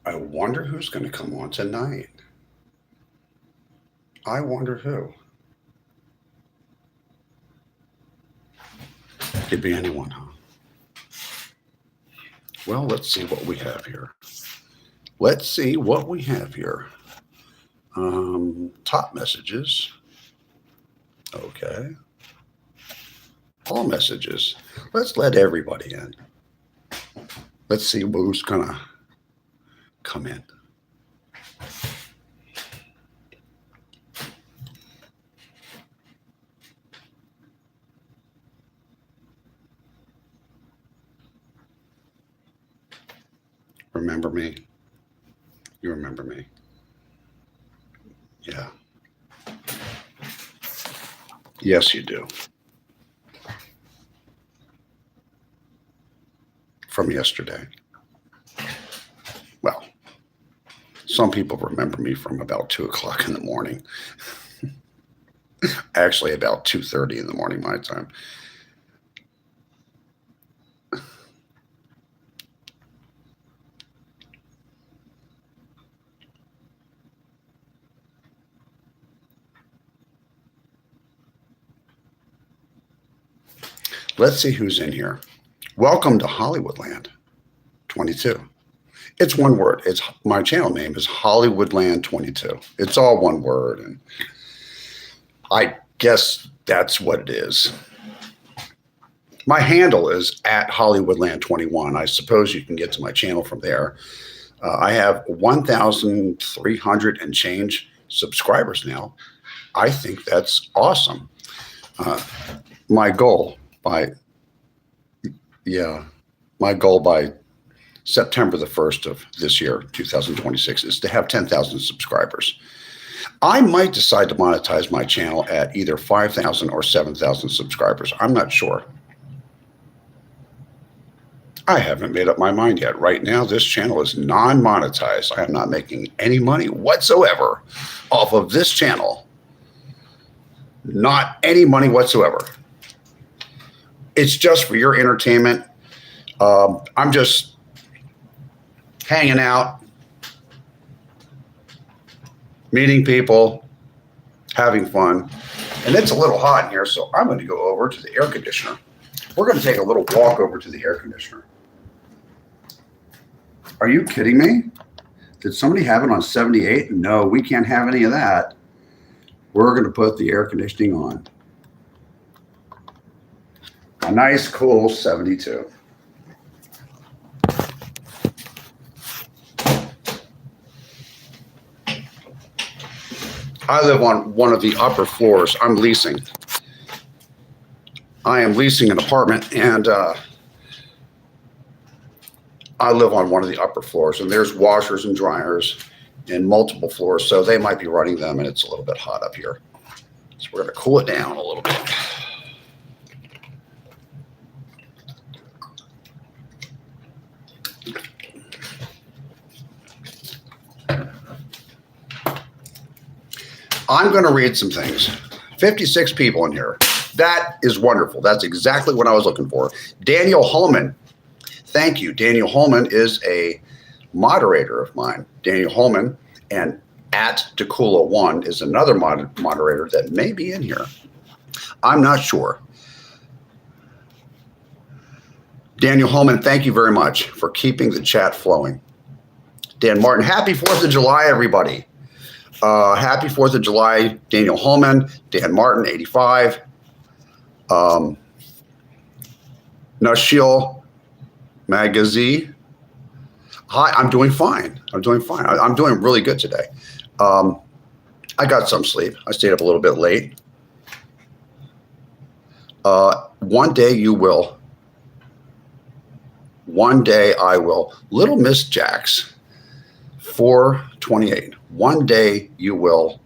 I wonder who's going to come on tonight. I wonder who. Could be anyone, huh? Well, let's see what we have here. Let's see what we have here. Top messages. Okay. All messages. Let's let everybody in. Let's see who's going to come in. Remember me? You remember me? Yeah. Yes, you do. From yesterday. Well, some people remember me from about 2 o'clock in the morning. Actually, about 2:30 in the morning, my time. Let's see who's in here. Welcome to Hollywoodland22. It's one word. It's my channel name is Hollywoodland22. It's all one word, and I guess that's what it is. My handle is at Hollywoodland21. I suppose you can get to my channel from there. I have 1,300 and change subscribers now. I think that's awesome. My goal by September the 1st of this year, 2026, is to have 10,000 subscribers. I might decide to monetize my channel at either 5,000 or 7,000 subscribers. I'm not sure. I haven't made up my mind yet. Right now, this channel is non-monetized. I am not making any money whatsoever off of this channel. Not any money whatsoever. It's just for your entertainment. I'm just hanging out, meeting people, having fun. And it's a little hot in here, so I'm going to go over to the air conditioner. We're going to take a little walk over to the air conditioner. Are you kidding me? Did somebody have it on 78? No, we can't have any of that. We're going to put the air conditioning on. A nice, cool 72. I live on one of the upper floors. I'm leasing. I am leasing an apartment, and I live on one of the upper floors, and there's washers and dryers in multiple floors, so they might be running them, and it's a little bit hot up here. So we're going to cool it down a little bit. I'm going to read some things. 56 people in here. That is wonderful. That's exactly what I was looking for. Daniel Holman. Thank you. Daniel Holman is a moderator of mine. Daniel Holman and at Decula1 is another moderator that may be in here. I'm not sure. Daniel Holman, thank you very much for keeping the chat flowing. Dan Martin, happy 4th of July, everybody. Happy 4th of July, Daniel Holman, Dan Martin, 85. Nashil Magazi. Hi, I'm doing fine. I'm doing fine. I'm doing really good today. I got some sleep. I stayed up a little bit late. One day you will. One day I will. Little Miss Jax, 428. One day you will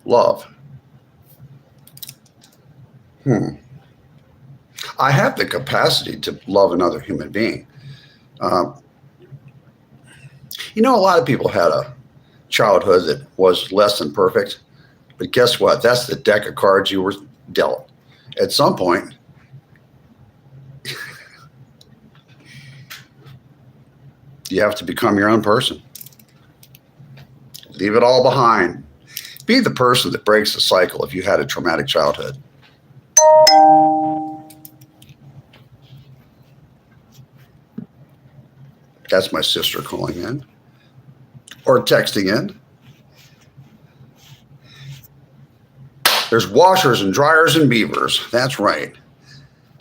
love. I have the capacity to love another human being. Uh, a lot of people had a childhood that was less than perfect, but guess what? That's the deck of cards you were dealt. At some point, you have to become your own person. Leave it all behind. Be the person that breaks the cycle if you had a traumatic childhood. That's my sister calling in or texting in. There's washers and dryers and beavers. That's right.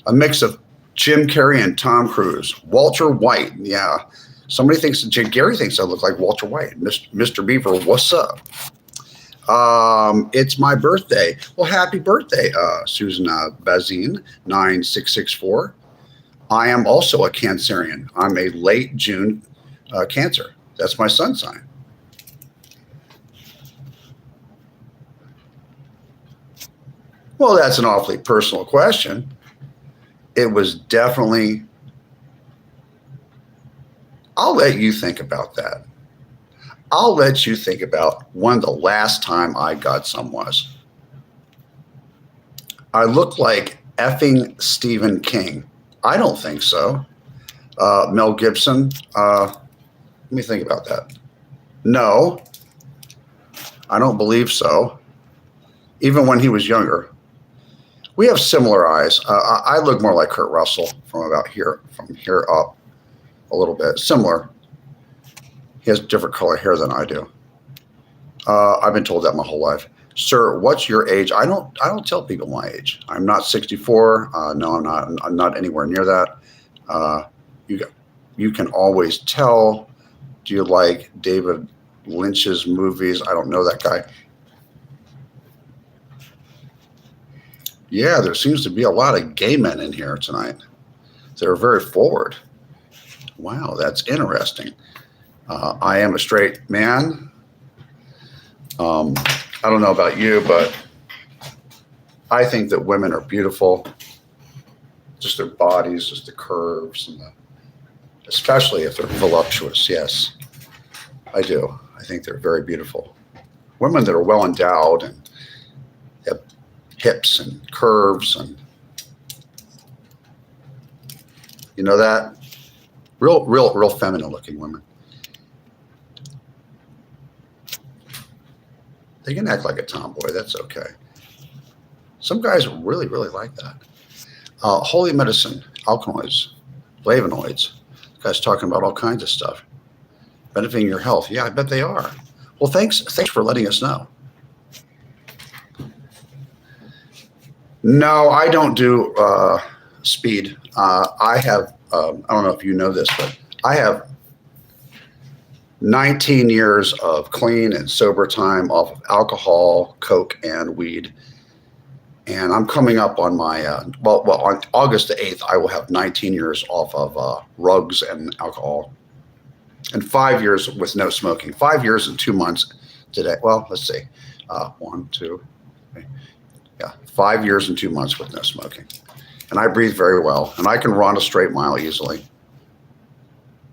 A mix of Jim Carrey and Tom Cruise. Walter White. Yeah. Somebody thinks, Gary thinks I look like Walter White. Mr. Beaver, what's up? It's my birthday. Well, happy birthday, Susan Bazine, 9664. I am also a Cancerian. I'm a late June Cancer. That's my sun sign. Well, that's an awfully personal question. It was definitely, I'll let you think about that. I'll let you think about when the last time I got some was. I look like effing Stephen King. I don't think so. Mel Gibson. Let me think about that. No, I don't believe so. Even when he was younger. We have similar eyes. I look more like Kurt Russell from here up a little bit. Similar. He has different color hair than I do. I've been told that my whole life. Sir, what's your age? I don't tell people my age. I'm not 64. No, I'm not. I'm not anywhere near that. You can always tell. Do you like David Lynch's movies? I don't know that guy. Yeah, there seems to be a lot of gay men in here tonight. They're very forward. Wow, that's interesting. I am a straight man. I don't know about you, but I think that women are beautiful. Just their bodies, just the curves, and especially if they're voluptuous. Yes, I do. I think they're very beautiful. Women that are well endowed and have hips and curves and that real feminine looking women. They can act like a tomboy. That's okay. Some guys really, really like that. Holy medicine, alkaloids, flavonoids. Guys talking about all kinds of stuff. Benefiting your health. Yeah, I bet they are. Well, thanks for letting us know. No, I don't do speed. I have, I don't know if you know this, but I have 19 years of clean and sober time off of alcohol, coke, and weed. And I'm coming up on my, on August the 8th, I will have 19 years off of rugs and alcohol. And 5 years with no smoking. 5 years and 2 months today. Well, let's see. 1, 2, 3. Yeah, 5 years and 2 months with no smoking. And I breathe very well. And I can run a straight mile easily.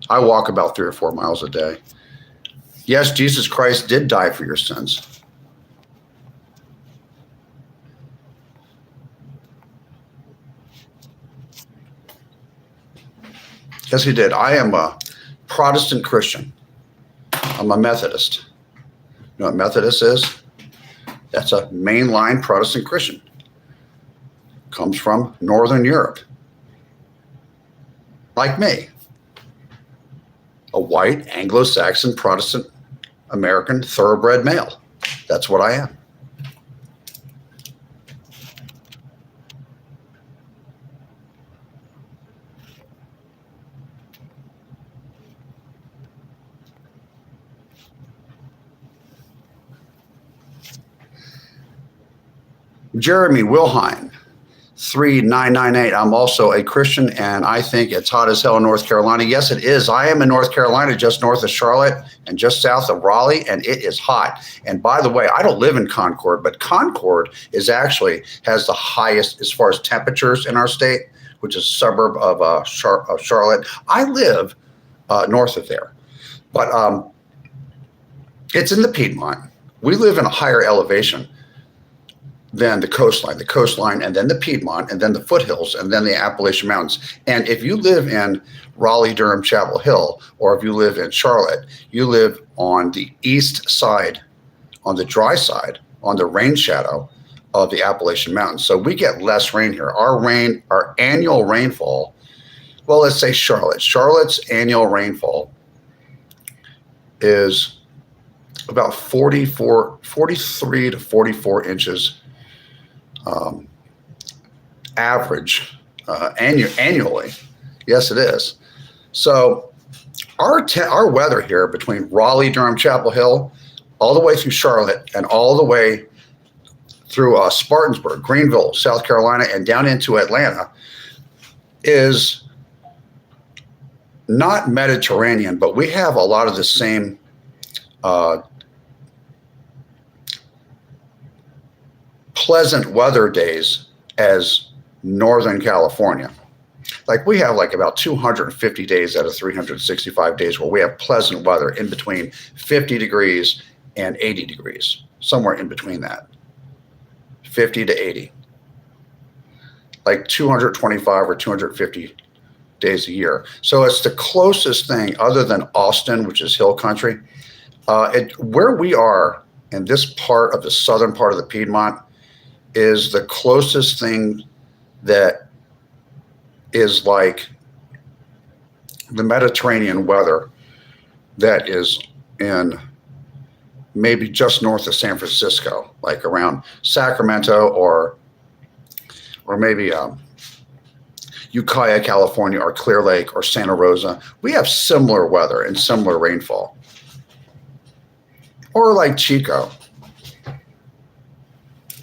I walk about 3 or 4 miles a day. Yes, Jesus Christ did die for your sins. Yes, he did. I am a Protestant Christian. I'm a Methodist. You know what Methodist is? That's a mainline Protestant Christian. Comes from Northern Europe. Like me. A white Anglo-Saxon Protestant American thoroughbred male. That's what I am. Jeremy Wilhine, 3998. I'm also a Christian, and I think it's hot as hell in North Carolina. Yes, it is. I am in North Carolina, just north of Charlotte and just south of Raleigh, and it is hot. And by the way, I don't live in Concord, but Concord has the highest as far as temperatures in our state, which is a suburb of Charlotte. I live north of there, but it's in the Piedmont. We live in a higher elevation than the coastline, and then the Piedmont, and then the foothills, and then the Appalachian Mountains. And if you live in Raleigh, Durham, Chapel Hill, or if you live in Charlotte, you live on the east side, on the dry side, on the rain shadow of the Appalachian Mountains. So we get less rain here. Our annual rainfall, well, let's say Charlotte's annual rainfall is about 43 to 44 inches average annually. Yes, it is. So our weather here between Raleigh, Durham, Chapel Hill, all the way through Charlotte, and all the way through Spartanburg, Greenville, South Carolina, and down into Atlanta is not Mediterranean, but we have a lot of the same pleasant weather days as Northern California. Like we have like about 250 days out of 365 days where we have pleasant weather in between 50 degrees and 80 degrees, somewhere in between that, 50 to 80, like 225 or 250 days a year. So it's the closest thing other than Austin, which is hill country. Where we are in this part of the southern part of the Piedmont is the closest thing that is like the Mediterranean weather that is in maybe just north of San Francisco, like around Sacramento or maybe Ukiah, California, or Clear Lake or Santa Rosa. We have similar weather and similar rainfall. Or like Chico,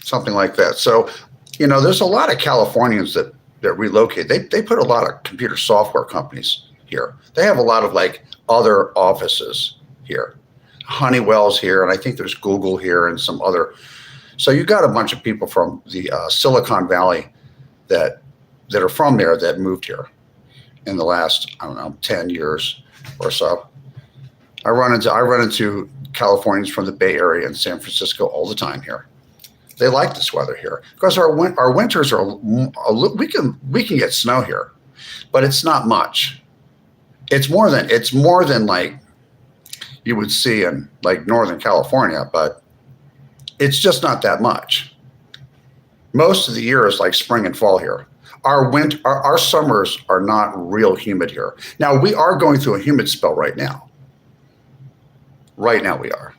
something like that. So, there's a lot of Californians that relocate. They put a lot of computer software companies here. They have a lot of like other offices here. Honeywell's here, and I think there's Google here and some other. So you got a bunch of people from the Silicon Valley that are from there that moved here in the last, 10 years or so. I run into Californians from the Bay Area and San Francisco all the time here. They like this weather here because our winters are we can get snow here, but it's not much. It's more than like you would see in like Northern California, but it's just not that much. Most of the year is like spring and fall here. Our summers are not real humid here. Now we are going through a humid spell right now. Right now we are.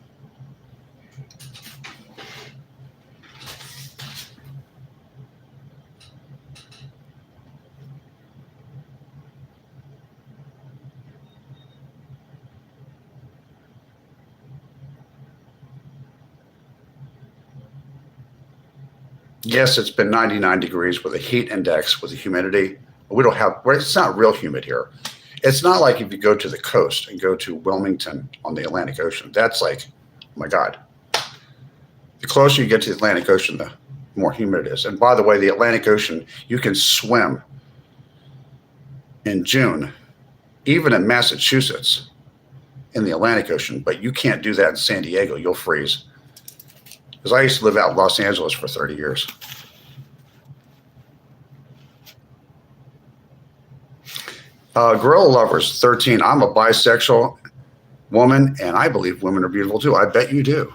Yes, it's been 99 degrees with a heat index, with the humidity. It's not real humid here. It's not like if you go to the coast and go to Wilmington on the Atlantic Ocean. That's like, oh my God. The closer you get to the Atlantic Ocean, the more humid it is. And by the way, the Atlantic Ocean, you can swim in June, even in Massachusetts, in the Atlantic Ocean, but you can't do that in San Diego. You'll freeze. Because I used to live out in Los Angeles for 30 years. Gorilla Lovers 13. I'm a bisexual woman, and I believe women are beautiful too. I bet you do.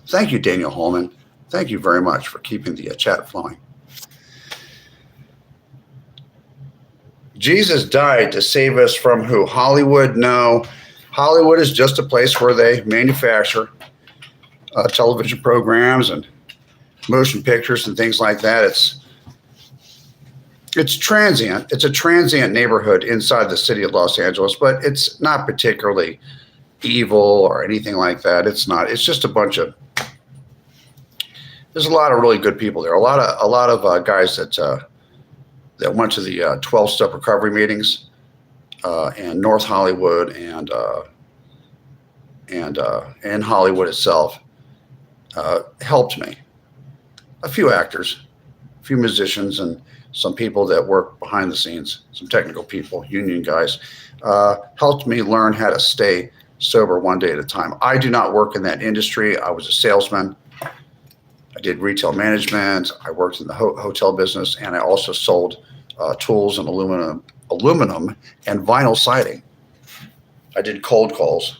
Thank you, Daniel Holman. Thank you very much for keeping the chat flowing. Jesus died to save us from who? Hollywood? No. Hollywood is just a place where they manufacture television programs and motion pictures and things like that. It's transient. It's a transient neighborhood inside the city of Los Angeles, but it's not particularly evil or anything like that. It's not. It's just a bunch of. There's a lot of really good people there. A lot of guys that went to the 12-step recovery meetings in North Hollywood and in Hollywood itself helped me. A few actors. few musicians, and some people that work behind the scenes, some technical people, union guys, helped me learn how to stay sober one day at a time. I do not work in that industry. I was a salesman. I did retail management. I worked in the hotel business, and I also sold tools and aluminum and vinyl siding. I did cold calls.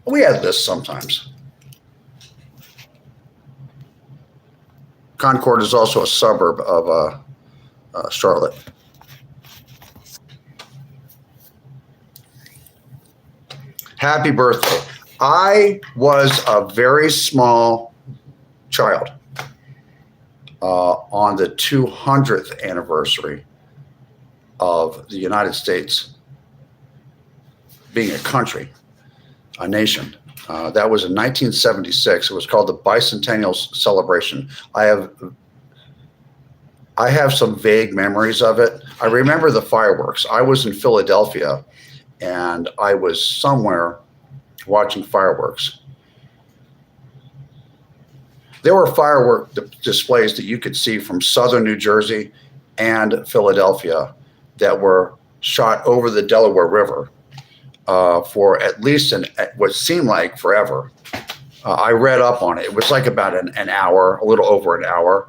We had lists sometimes. Concord is also a suburb of Charlotte. Happy birthday. I was a very small child on the 200th anniversary of the United States being a country, a nation. That was in 1976. It was called the Bicentennial Celebration. I have some vague memories of it. I remember the fireworks. I was in Philadelphia, and I was somewhere watching fireworks. There were firework displays that you could see from southern New Jersey and Philadelphia that were shot over the Delaware River for at least what seemed like forever. I read up on it. It was like about an hour, a little over an hour,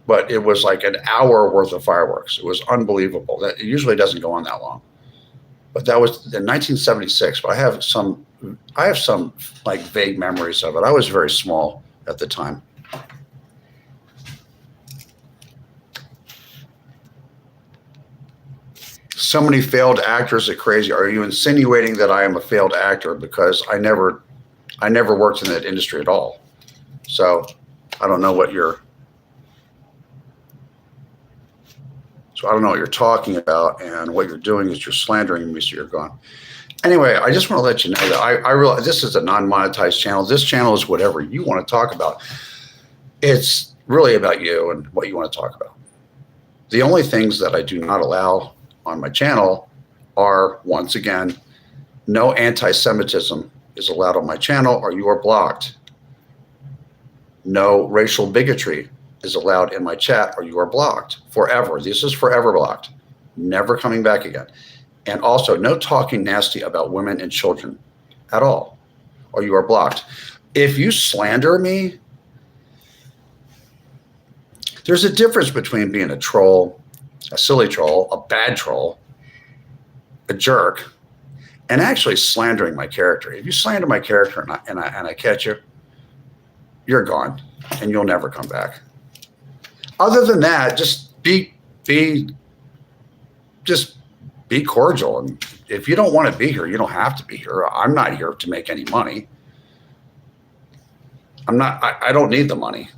but it was like an hour worth of fireworks. It was unbelievable. It usually doesn't go on that long. But that was in 1976. But I have some like vague memories of it. I was very small at the time. So many failed actors are crazy. Are you insinuating that I am a failed actor? Because I never worked in that industry at all. So I don't know what you're talking about, and what you're doing is you're slandering me, so you're gone. Anyway, I just want to let you know that I realize this is a non-monetized channel. This channel is whatever you want to talk about. It's really about you and what you want to talk about. The only things that I do not allow on my channel are, once again, no anti-Semitism is allowed on my channel, or you are blocked. No racial bigotry is allowed in my chat, or you are blocked forever. This is forever blocked, never coming back again. And also, no talking nasty about women and children at all, or you are blocked. If you slander me, there's a difference between being a troll, a silly troll, a bad troll, a jerk, and actually slandering my character. If you slander my character and I catch you, you're gone, and you'll never come back. Other than that, just be cordial. And if you don't want to be here, you don't have to be here. I'm not here to make any money. I don't need the money.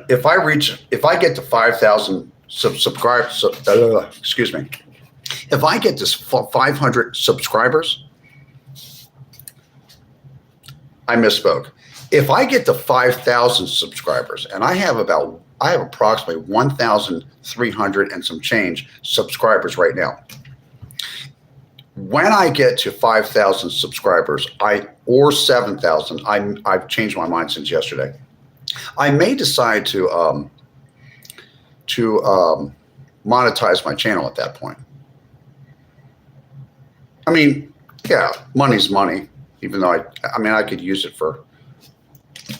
If I get to 5,000 subscribers, excuse me. If I get to 500 subscribers, I misspoke. If I get to 5,000 subscribers, and I have approximately 1,300 and some change subscribers right now. When I get to 5,000 subscribers, or 7,000, I've changed my mind since yesterday. I may decide to monetize my channel at that point. I mean, yeah, money's money, even though I could use it for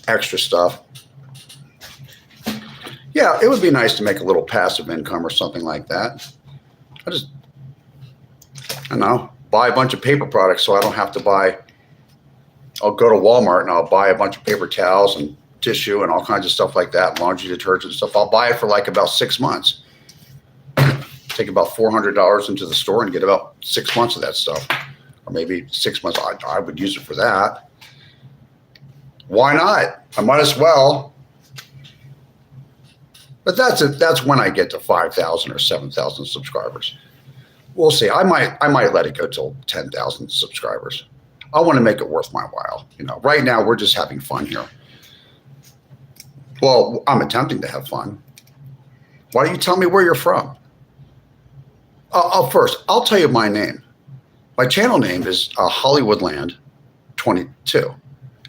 extra stuff. Yeah, it would be nice to make a little passive income or something like that. I don't know, buy a bunch of paper products so I don't have to I'll go to Walmart and I'll buy a bunch of paper towels and tissue and all kinds of stuff like that, laundry detergent stuff. I'll buy it for like about 6 months. Take about $400 into the store and get about 6 months of that stuff, or maybe 6 months. I would use it for that. Why not? I might as well. But that's when I get to 5,000 or 7,000 subscribers. We'll see. I might let it go till 10,000 subscribers. I want to make it worth my while. Right now we're just having fun here. Well, I'm attempting to have fun. Why don't you tell me where you're from? First, I'll tell you my name. My channel name is Hollywoodland22.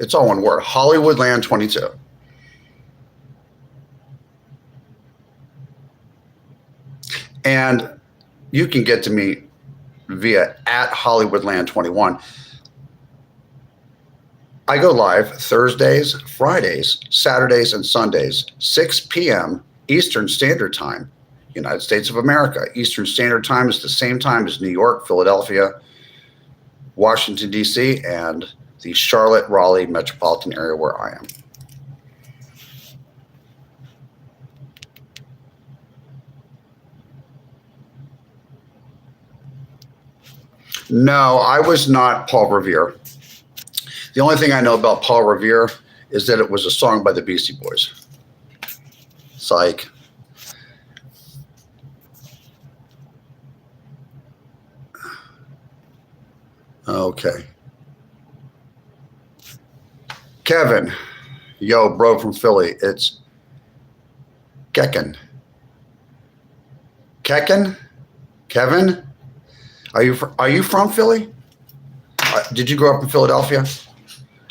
It's all one word, Hollywoodland22. And you can get to me via @Hollywoodland21. I go live Thursdays, Fridays, Saturdays, and Sundays, 6 p.m. Eastern Standard Time, United States of America. Eastern Standard Time is the same time as New York, Philadelphia, Washington, D.C., and the Charlotte, Raleigh metropolitan area where I am. No, I was not Paul Revere. The only thing I know about Paul Revere is that it was a song by the Beastie Boys. Psych. Okay. Kevin, yo, bro from Philly. It's Kecken. Kecken? Kevin? Are you from Philly? Did you grow up in Philadelphia?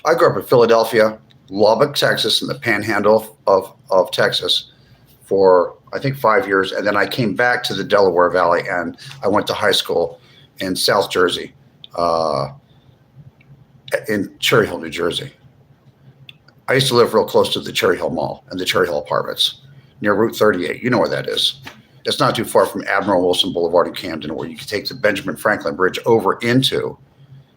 I grew up in Philadelphia, Lubbock, Texas, in the panhandle of Texas for, I think, 5 years. And then I came back to the Delaware Valley and I went to high school in South Jersey, in Cherry Hill, New Jersey. I used to live real close to the Cherry Hill Mall and the Cherry Hill Apartments near Route 38. You know where that is. It's not too far from Admiral Wilson Boulevard in Camden, where you can take the Benjamin Franklin Bridge over into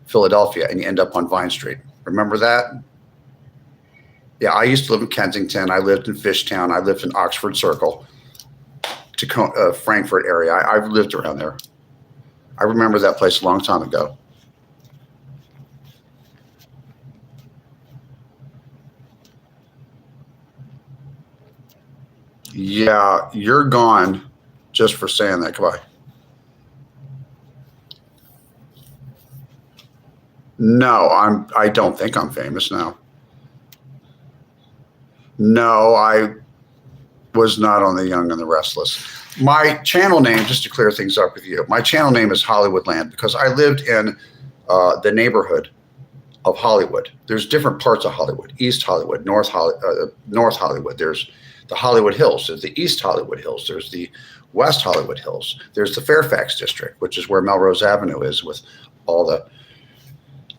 Philadelphia and you end up on Vine Street. Remember that? Yeah, I used to live in Kensington. I lived in Fishtown. I lived in Oxford Circle, Frankfurt area. I've lived around there. I remember that place a long time ago. Yeah, you're gone just for saying that. Goodbye. No, I don't think I'm famous now. No, I was not on The Young and the Restless. My channel name, just to clear things up with you, my channel name is Hollywoodland because I lived in the neighborhood of Hollywood. There's different parts of Hollywood: East Hollywood, North Hollywood. There's the Hollywood Hills. There's the East Hollywood Hills. There's the West Hollywood Hills. There's the Fairfax District, which is where Melrose Avenue is, with all the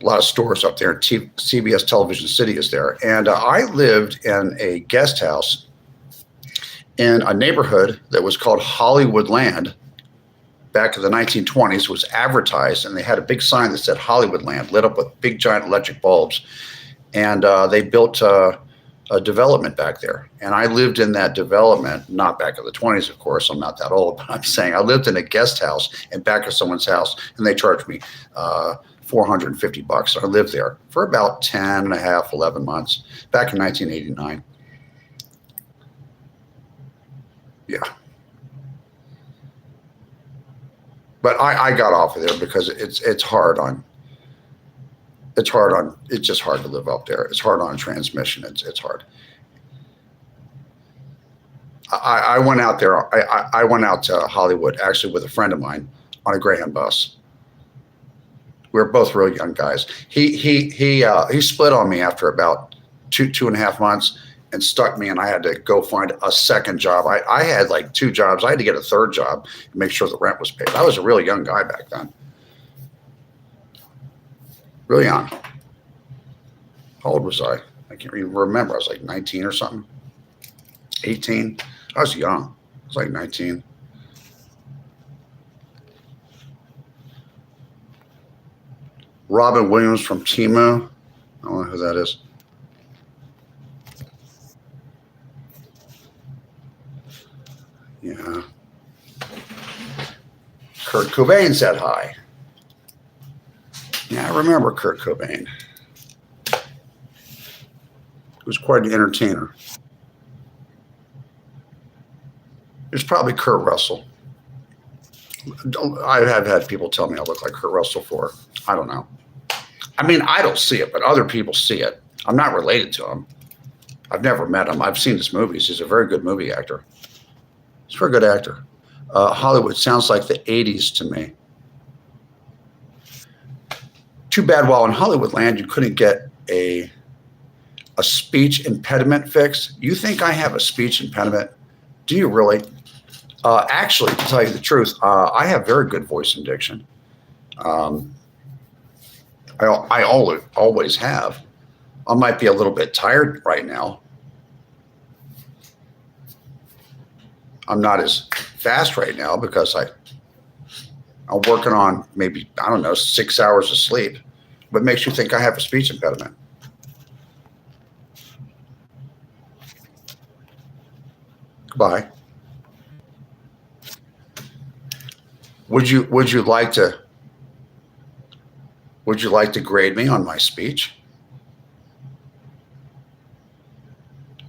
a lot of stores up there. CBS Television City is there. And I lived in a guest house in a neighborhood that was called Hollywoodland. Back in the 1920s, was advertised, and they had a big sign that said Hollywoodland, lit up with big giant electric bulbs. And they built a development back there. And I lived in that development, not back in the 20s, of course. I'm not that old, but I'm saying I lived in a guest house in back of someone's house, and they charged me $450. I lived there for about 10 and a half, 11 months back in 1989. Yeah. But I got off of there because it's just hard to live up there. It's hard on transmission. It's hard. I went out there. I went out to Hollywood actually with a friend of mine on a Greyhound bus. We were both real young guys. He split on me after about two and a half months and stuck me, and I had to go find a second job. I had like 2 jobs. I had to get a third job and make sure the rent was paid. I was a real young guy back then. Really young. How old was I? I can't even remember. I was like 19 or something. 18. I was young. I was like 19. Robin Williams from Timu. I don't know who that is. Yeah. Kurt Cobain said hi. Yeah, I remember Kurt Cobain. He was quite an entertainer. It's probably Kurt Russell. I have had people tell me I look like Kurt Russell for, I don't know. I mean, I don't see it, but other people see it. I'm not related to him. I've never met him. I've seen his movies. He's a very good movie actor. He's a very good actor. Hollywood sounds like the 80s to me. Too bad while in Hollywoodland you couldn't get a speech impediment fix. You think I have a speech impediment? Do you really? Actually, to tell you the truth, I have very good voice and diction. I always have. I might be a little bit tired right now. I'm not as fast right now because I'm working on maybe, I don't know, 6 hours of sleep. What makes you think I have a speech impediment? Goodbye. Would you like to grade me on my speech?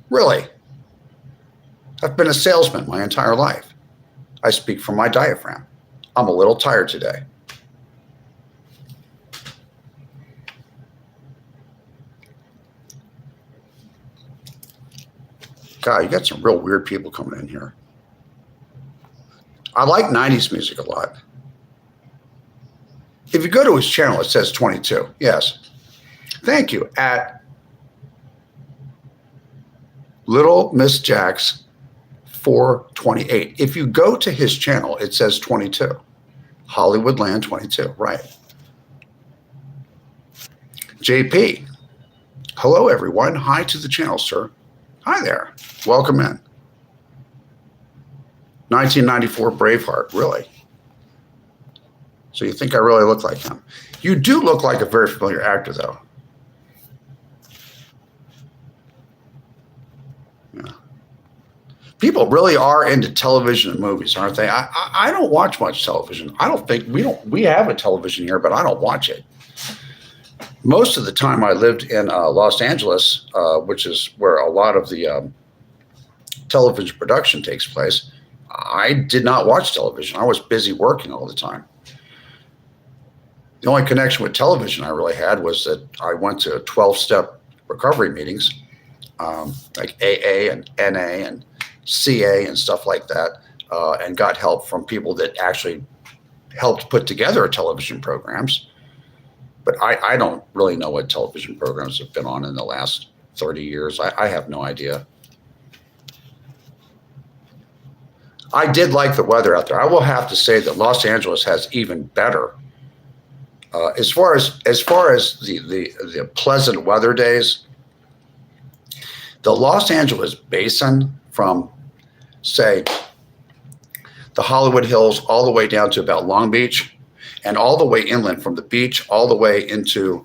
Really? I've been a salesman my entire life. I speak from my diaphragm. I'm a little tired today. God, you got some real weird people coming in here. I like 90s music a lot. If you go to his channel, it says 22. Yes. Thank you. At Little Miss Jack's 428. If you go to his channel, it says 22. Hollywoodland22. Right. JP. Hello, everyone. Hi to the channel, sir. Hi there. Welcome in. 1994 Braveheart. Really? So you think I really look like him? You do look like a very familiar actor, though. Yeah. People really are into television and movies, aren't they? I don't watch much television. I don't think we have a television here, but I don't watch it. Most of the time I lived in Los Angeles, which is where a lot of the television production takes place. I did not watch television. I was busy working all the time. The only connection with television I really had was that I went to 12-step recovery meetings, like AA and NA and CA and stuff like that, and got help from people that actually helped put together television programs. But I don't really know what television programs have been on in the last 30 years. I have no idea. I did like the weather out there. I will have to say that Los Angeles has even better. As far as the pleasant weather days, the Los Angeles basin from, say, the Hollywood Hills all the way down to about Long Beach and all the way inland from the beach all the way into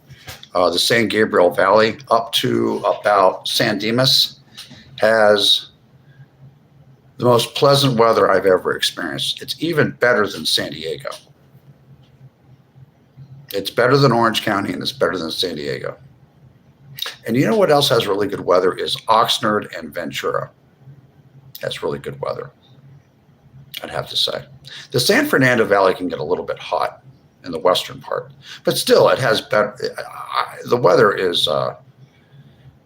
the San Gabriel Valley up to about San Dimas has the most pleasant weather I've ever experienced. It's even better than San Diego. It's better than Orange County, and it's better than San Diego. And you know what else has really good weather is Oxnard and Ventura. Has really good weather, I'd have to say. The San Fernando Valley can get a little bit hot in the western part, but still it has better. The weather is,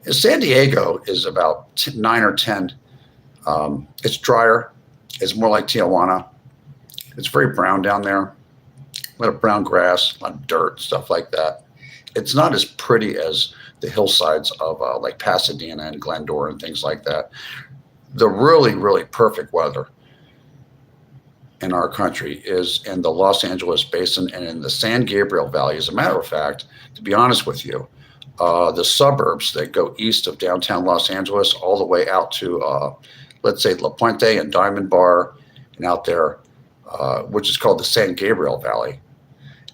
San Diego is about 9 or 10. It's drier. It's more like Tijuana. It's very brown down there. A lot of brown grass, a lot of dirt, stuff like that. It's not as pretty as the hillsides of like Pasadena and Glendora and things like that. The really, really perfect weather in our country is in the Los Angeles basin and in the San Gabriel Valley. As a matter of fact, to be honest with you, the suburbs that go east of downtown Los Angeles all the way out to, let's say, La Puente and Diamond Bar and out there, which is called the San Gabriel Valley,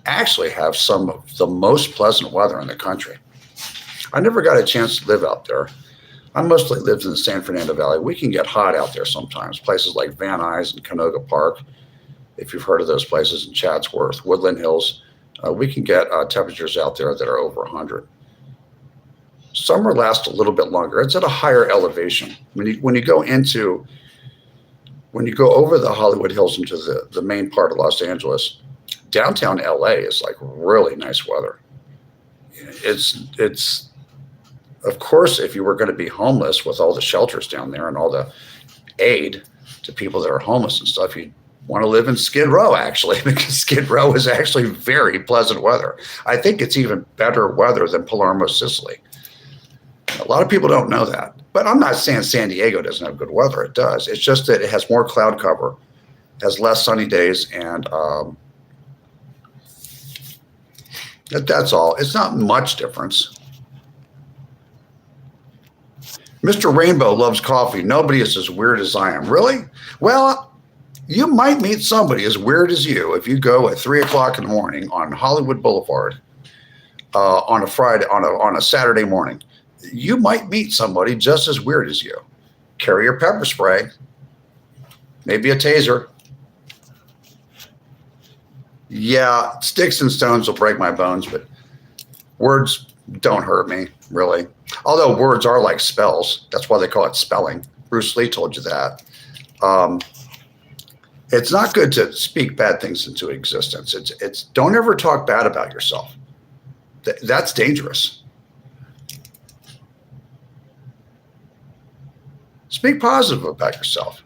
actually have some of the most pleasant weather in the country. I never got a chance to live out there. I mostly lived in the San Fernando Valley. We can get hot out there sometimes. Places like Van Nuys and Canoga Park, if you've heard of those places, in Chatsworth, Woodland Hills, we can get temperatures out there that are over 100. Summer lasts a little bit longer. It's at a higher elevation. When you go over the Hollywood Hills into the main part of Los Angeles, downtown LA is like really nice weather. It's of course, if you were going to be homeless with all the shelters down there and all the aid to people that are homeless and stuff, want to live in Skid Row, actually, because Skid Row is actually very pleasant weather. I think it's even better weather than Palermo, Sicily. A lot of people don't know that. But I'm not saying San Diego doesn't have good weather. It does. It's just that it has more cloud cover, has less sunny days, and that's all. It's not much difference. Mr. Rainbow loves coffee. Nobody is as weird as I am. Really? Well, you might meet somebody as weird as you if you go at 3 o'clock in the morning on Hollywood Boulevard on a Friday, on a Saturday morning. You might meet somebody just as weird as you. Carry your pepper spray, maybe a taser. Yeah, sticks and stones will break my bones, but words don't hurt me, really. Although words are like spells. That's why they call it spelling. Bruce Lee told you that. It's not good to speak bad things into existence. It's don't ever talk bad about yourself. That's dangerous. Speak positive about yourself.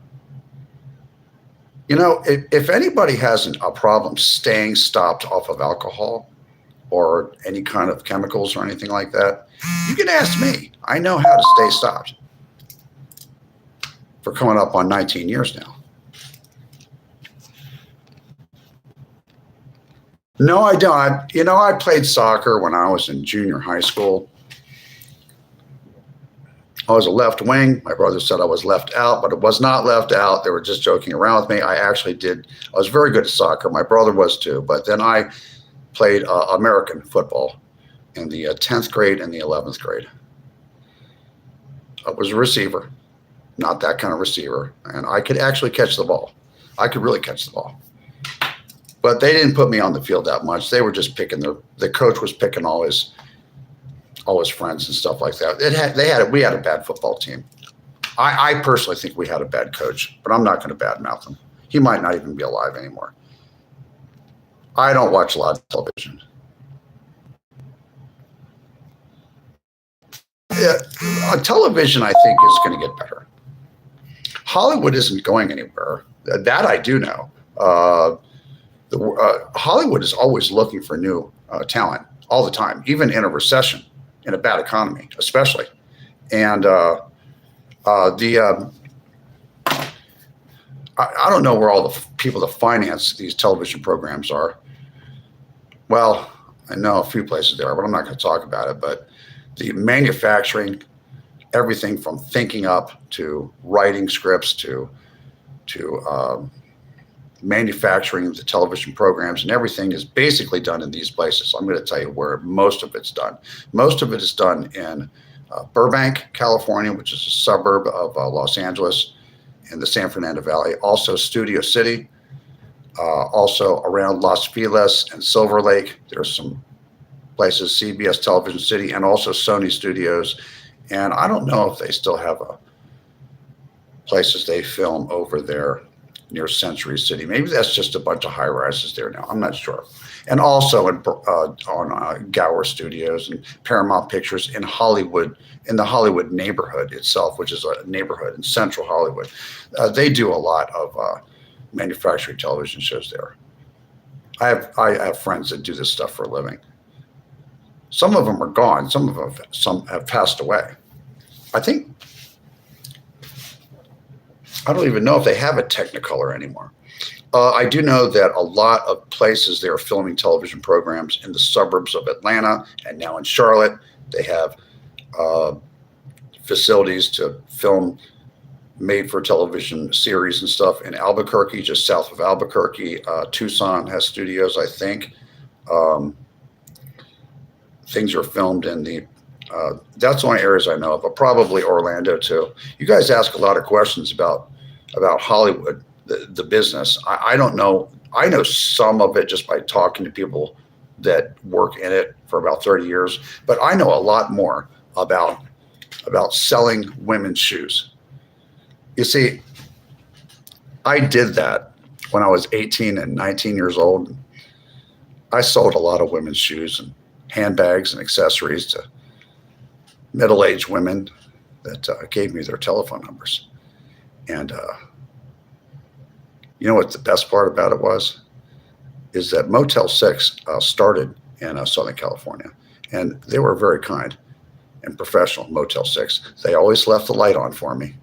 You know, if anybody has a problem staying stopped off of alcohol or any kind of chemicals or anything like that, you can ask me. I know how to stay stopped for coming up on 19 years now. No, I don't. I played soccer when I was in junior high school. I was a left wing. My brother said I was left out, but it was not left out. They were just joking around with me. I actually did. I was very good at soccer. My brother was too. But then I played American football in the 10th grade and the 11th grade. I was a receiver, not that kind of receiver. And I could actually catch the ball. I could really catch the ball. But they didn't put me on the field that much. They were just picking the coach was picking all his friends and stuff like that. We had a bad football team. I personally think we had a bad coach, but I'm not going to badmouth him. He might not even be alive anymore. I don't watch a lot of television. Yeah, television, I think, is going to get better. Hollywood isn't going anywhere. That I do know. Hollywood is always looking for new talent all the time, even in a recession, in a bad economy, especially. And I don't know where all the people that finance these television programs are. Well, I know a few places there, but I'm not going to talk about it. But the manufacturing, everything from thinking up to writing scripts to manufacturing the television programs and everything is basically done in these places. I'm going to tell you where most of it's done. Most of it is done in Burbank, California, which is a suburb of Los Angeles in the San Fernando Valley. Also Studio City, also around Las Feliz and Silver Lake. There's some places, CBS Television City, and also Sony Studios. And I don't know if they still have places they film over there near Century City. Maybe that's just a bunch of high rises there now. I'm not sure. And also on Gower Studios and Paramount Pictures in Hollywood, in the Hollywood neighborhood itself, which is a neighborhood in central Hollywood. They do a lot of manufacturing television shows there. I have friends that do this stuff for a living. Some of them are gone. Some have passed away. I don't even know if they have a Technicolor anymore. I do know that a lot of places they are filming television programs in the suburbs of Atlanta and now in Charlotte. They have facilities to film made-for-television series and stuff in Albuquerque, just south of Albuquerque. Tucson has studios, I think. Things are filmed in the that's the only areas I know of, but probably Orlando too. You guys ask a lot of questions about Hollywood, the business. I don't know. I know some of it just by talking to people that work in it for about 30 years, but I know a lot more about selling women's shoes. You see, I did that when I was 18 and 19 years old. I sold a lot of women's shoes and handbags and accessories to middle-aged women that gave me their telephone numbers. And You know what the best part about it was? Is that Motel 6 started in Southern California, and they were very kind and professional. Motel 6. They always left the light on for me.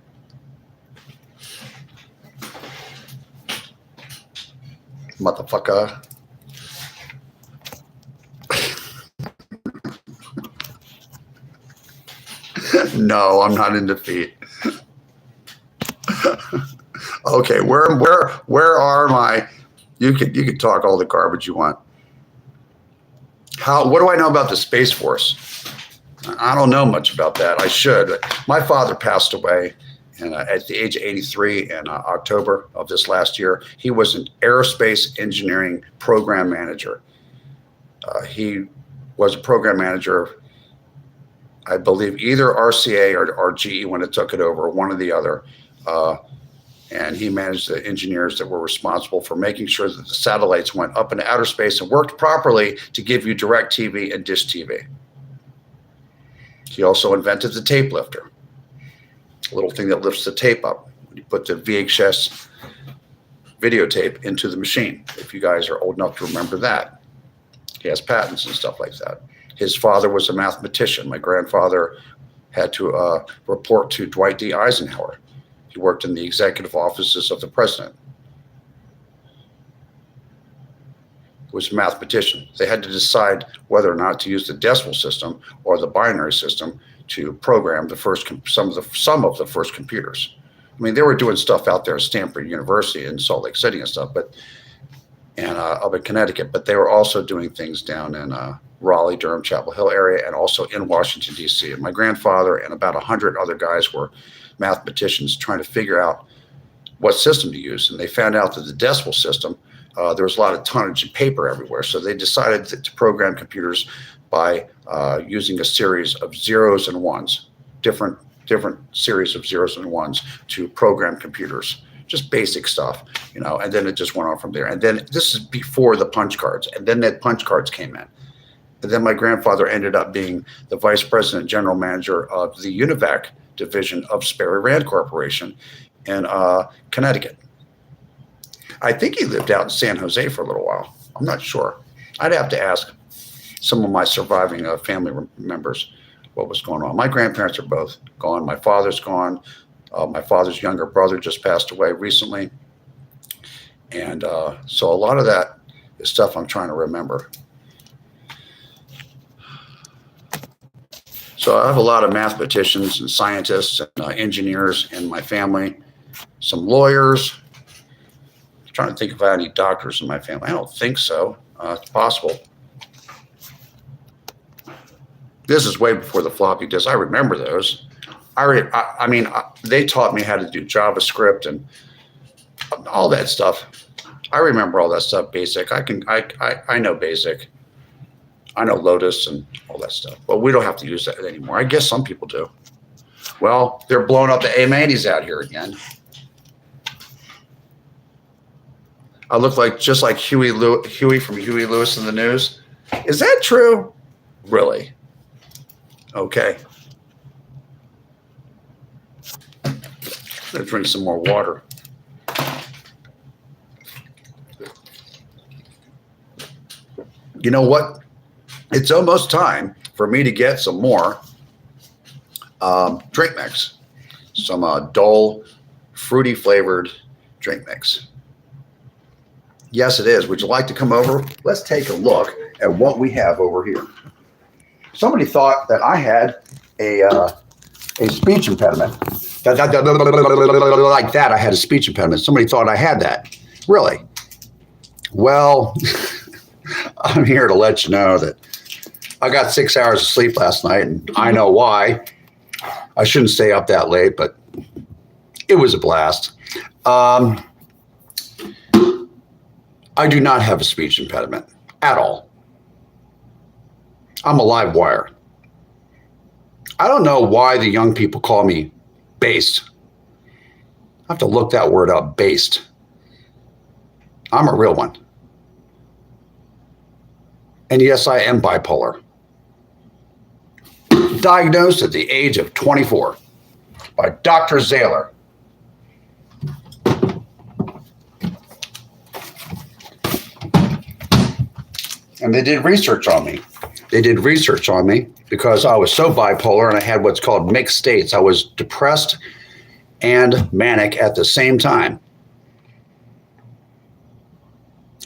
Motherfucker. No, I'm not in defeat. Okay, where are my? You could talk all the garbage you want. What do I know about the Space Force? I don't know much about that. I should. My father passed away at the age of 83 in October of this last year. He was an aerospace engineering program manager. He was a program manager, I believe, either RCA or GE when it took it over, one or the other. And he managed the engineers that were responsible for making sure that the satellites went up into outer space and worked properly to give you direct TV and dish TV. He also invented the tape lifter, a little thing that lifts the tape up. You put the VHS videotape into the machine, if you guys are old enough to remember that. He has patents and stuff like that. His father was a mathematician. My grandfather had to report to Dwight D. Eisenhower. He worked in the executive offices of the president. He was a mathematician. They had to decide whether or not to use the decimal system or the binary system to program some of the first computers. I mean, they were doing stuff out there at Stanford University in Salt Lake City and stuff, and up in Connecticut. But they were also doing things down in Raleigh, Durham, Chapel Hill area, and also in Washington, D.C. And my grandfather and about 100 other guys were mathematicians trying to figure out what system to use. And they found out that the decimal system, there was a lot of tonnage and paper everywhere. So they decided to program computers by using a series of zeros and ones, different series of zeros and ones to program computers. Just basic stuff, and then it just went on from there. And then this is before the punch cards. And then the punch cards came in. And then my grandfather ended up being the vice president, general manager of the UNIVAC division of Sperry Rand Corporation in Connecticut. I think he lived out in San Jose for a little while. I'm not sure. I'd have to ask some of my surviving family members what was going on. My grandparents are both gone. My father's gone. My father's younger brother just passed away recently. And so a lot of that is stuff I'm trying to remember. So I have a lot of mathematicians and scientists and engineers in my family, some lawyers. I'm trying to think if I have any doctors in my family. I don't think so. It's possible. This is way before the floppy disk. I remember those. I mean, they taught me how to do JavaScript and all that stuff. I remember all that stuff basic. I know basic. I know Lotus and all that stuff, but we don't have to use that anymore. I guess some people do. Well, they're blowing up the A-Manis out here again. I look just like Huey from Huey Lewis in the News. Is that true? Really? Okay. I'm gonna drink some more water. You know what? It's almost time for me to get some more drink mix, some dull, fruity flavored drink mix. Yes, it is. Would you like to come over? Let's take a look at what we have over here. Somebody thought that I had a speech impediment. Like that, I had a speech impediment. Somebody thought I had that. Really? Well, I'm here to let you know that I got 6 hours of sleep last night, and I know why. I shouldn't stay up that late, but it was a blast. I do not have a speech impediment at all. I'm a live wire. I don't know why the young people call me based. I have to look that word up, based. I'm a real one. And yes, I am bipolar. Diagnosed at the age of 24 by Dr. Zahler. And they did research on me. They did research on me because I was so bipolar and I had what's called mixed states. I was depressed and manic at the same time.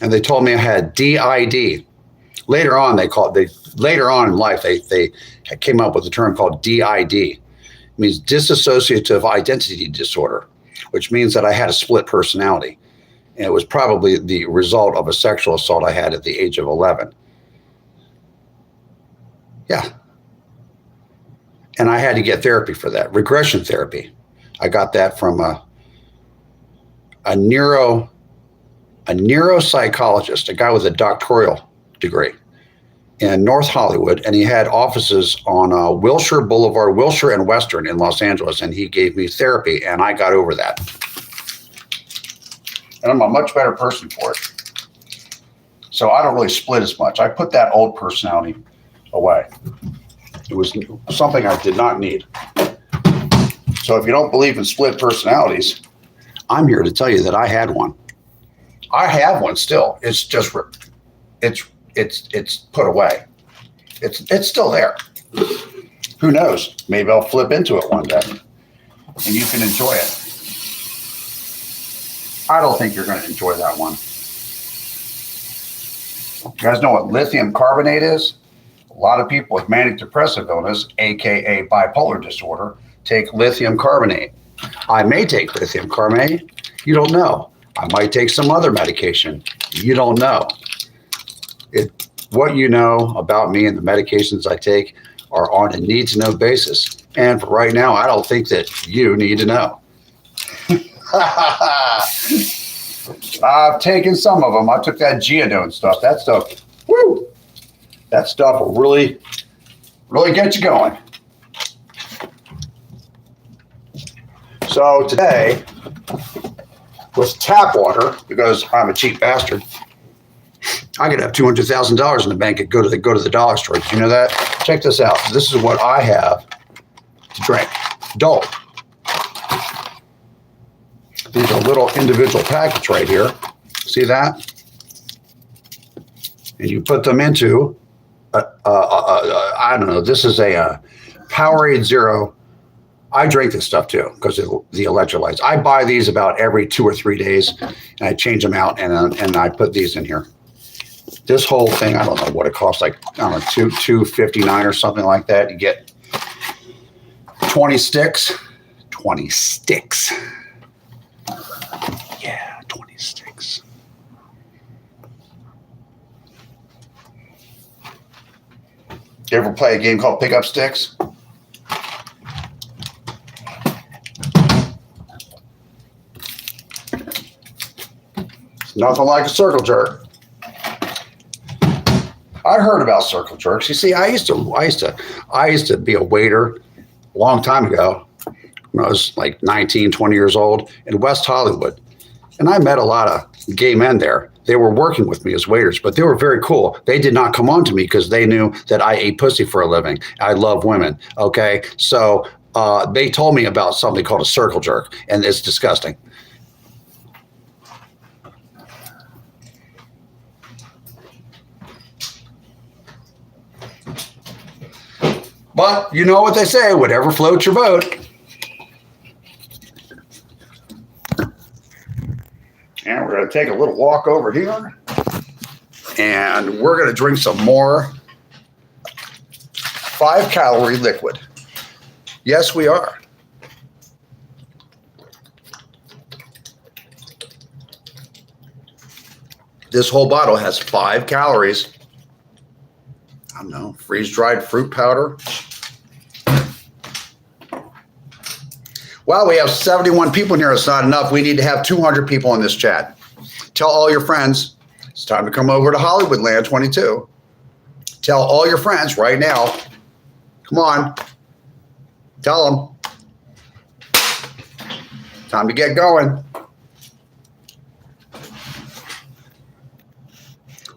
And they told me I had DID. Later on, later on in life, they came up with a term called DID. It means dissociative identity disorder, which means that I had a split personality. And it was probably the result of a sexual assault I had at the age of 11. Yeah. And I had to get therapy for that, regression therapy. I got that from a neuropsychologist, a guy with a doctoral degree in North Hollywood. And he had offices on Wilshire Boulevard, Wilshire and Western in Los Angeles. And he gave me therapy and I got over that. And I'm a much better person for it. So I don't really split as much. I put that old personality away. It was something I did not need. So if you don't believe in split personalities, I'm here to tell you that I had one. I have one still. It's just it's put away. It's still there. Who knows? Maybe I'll flip into it one day and you can enjoy it. I don't think you're going to enjoy that one. You guys know what lithium carbonate is? A lot of people with manic depressive illness, aka bipolar disorder, take lithium carbonate. I may take lithium carbonate. You don't know. I might take some other medication. You don't know. What you know about me and the medications I take are on a need-to-know basis. And for right now, I don't think that you need to know. I've taken some of them. I took that geodone stuff. That stuff, woo! That stuff will really, really get you going. So today, with tap water, because I'm a cheap bastard, I could have $200,000 in the bank and go to the dollar store. Did you know that? Check this out. This is what I have to drink. Dole. These are little individual packets right here. See that? And you put them into, I don't know, this is a Powerade Zero. I drink this stuff too because of the electrolytes. I buy these about every 2 or 3 days and I change them out and I put these in here. This whole thing, I don't know what it costs, like, I don't know, $2.59 or something like that. You get 20 sticks. 20 sticks. Yeah, 20 sticks. You ever play a game called Pick Up Sticks? It's nothing like a circle jerk. I heard about circle jerks. You see, I used to be a waiter a long time ago when I was like 19, 20 years old in West Hollywood. And I met a lot of gay men there. They were working with me as waiters, but they were very cool. They did not come on to me because they knew that I ate pussy for a living. I love women. Okay. So they told me about something called a circle jerk, and it's disgusting. But you know what they say, whatever floats your boat. And we're going to take a little walk over here. And we're going to drink some more 5-calorie liquid. Yes, we are. This whole bottle has 5 calories. I don't know, freeze-dried fruit powder. Well, we have 71 people in here. It's not enough. We need to have 200 people in this chat. Tell all your friends it's time to come over to Hollywoodland22. Tell all your friends right now. Come on. Tell them. Time to get going.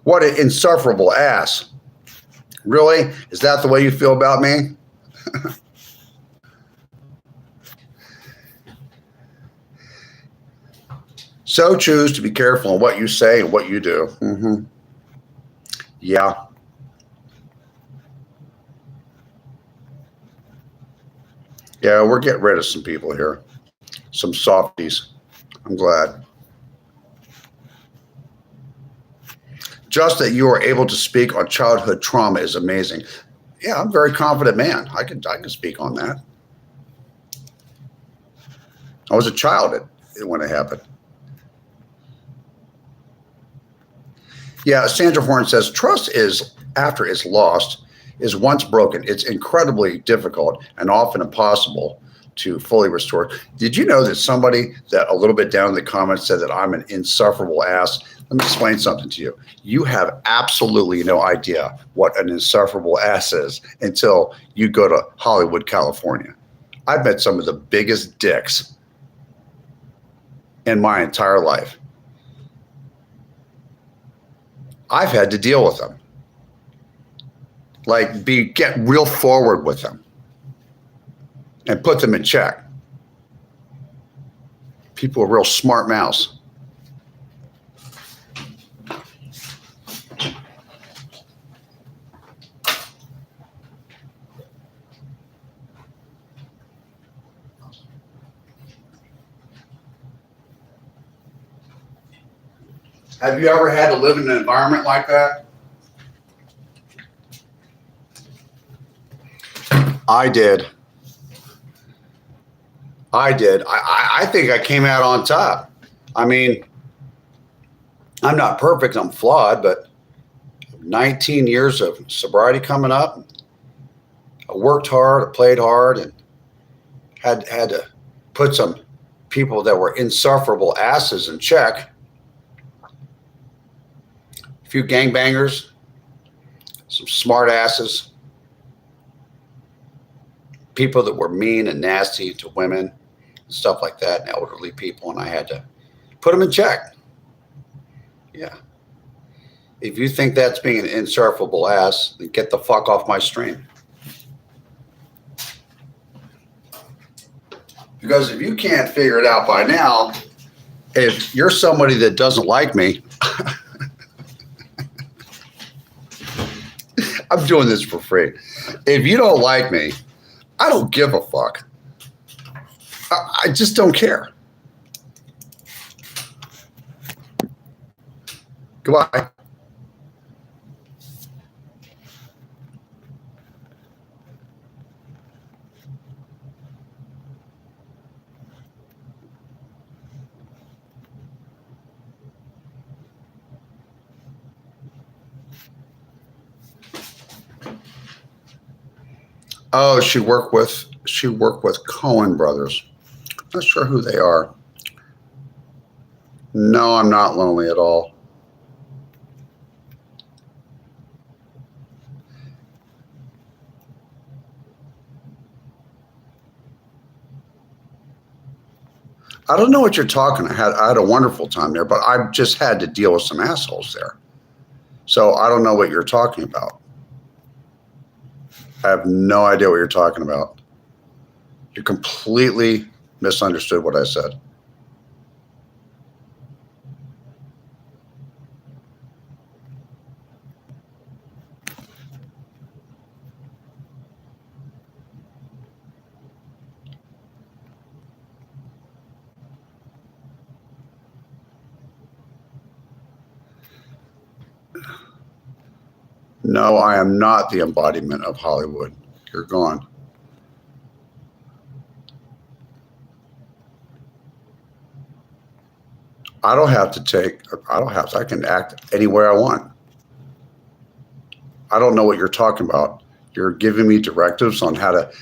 What an insufferable ass. Really? Is that the way you feel about me? So choose to be careful in what you say and what you do. Yeah. Yeah, we're getting rid of some people here. Some softies. I'm glad. Just that you are able to speak on childhood trauma is amazing. Yeah, I'm a very confident man. I can speak on that. I was a child when it happened. Yeah, Sandra Horn says trust is after it's lost is once broken. It's incredibly difficult and often impossible to fully restore. Did you know that somebody that a little bit down in the comments said that I'm an insufferable ass? Let me explain something to you. You have absolutely no idea what an insufferable ass is until you go to Hollywood, California. I've met some of the biggest dicks in my entire life. I've had to deal with them. Like get real forward with them and put them in check. People are real smart mouths. Have you ever had to live in an environment like that? I did. I think I came out on top. I mean, I'm not perfect. I'm flawed, but 19 years of sobriety coming up. I worked hard, I played hard, and had to put some people that were insufferable asses in check. A few gangbangers, some smart asses, people that were mean and nasty to women and stuff like that, and elderly people, and I had to put them in check. Yeah. If you think that's being an insufferable ass, then get the fuck off my stream. Because if you can't figure it out by now, if you're somebody that doesn't like me, I'm doing this for free. If you don't like me, I don't give a fuck. I just don't care. Goodbye. Oh, she worked with Cohen Brothers. Not sure who they are. No, I'm not lonely at all. I don't know what you're talking. I had a wonderful time there, but I just had to deal with some assholes there. So I don't know what you're talking about. I have no idea what you're talking about. You completely misunderstood what I said. No, I am not the embodiment of Hollywood. You're gone. I can act anywhere I want. I don't know what you're talking about. You're giving me directives on how to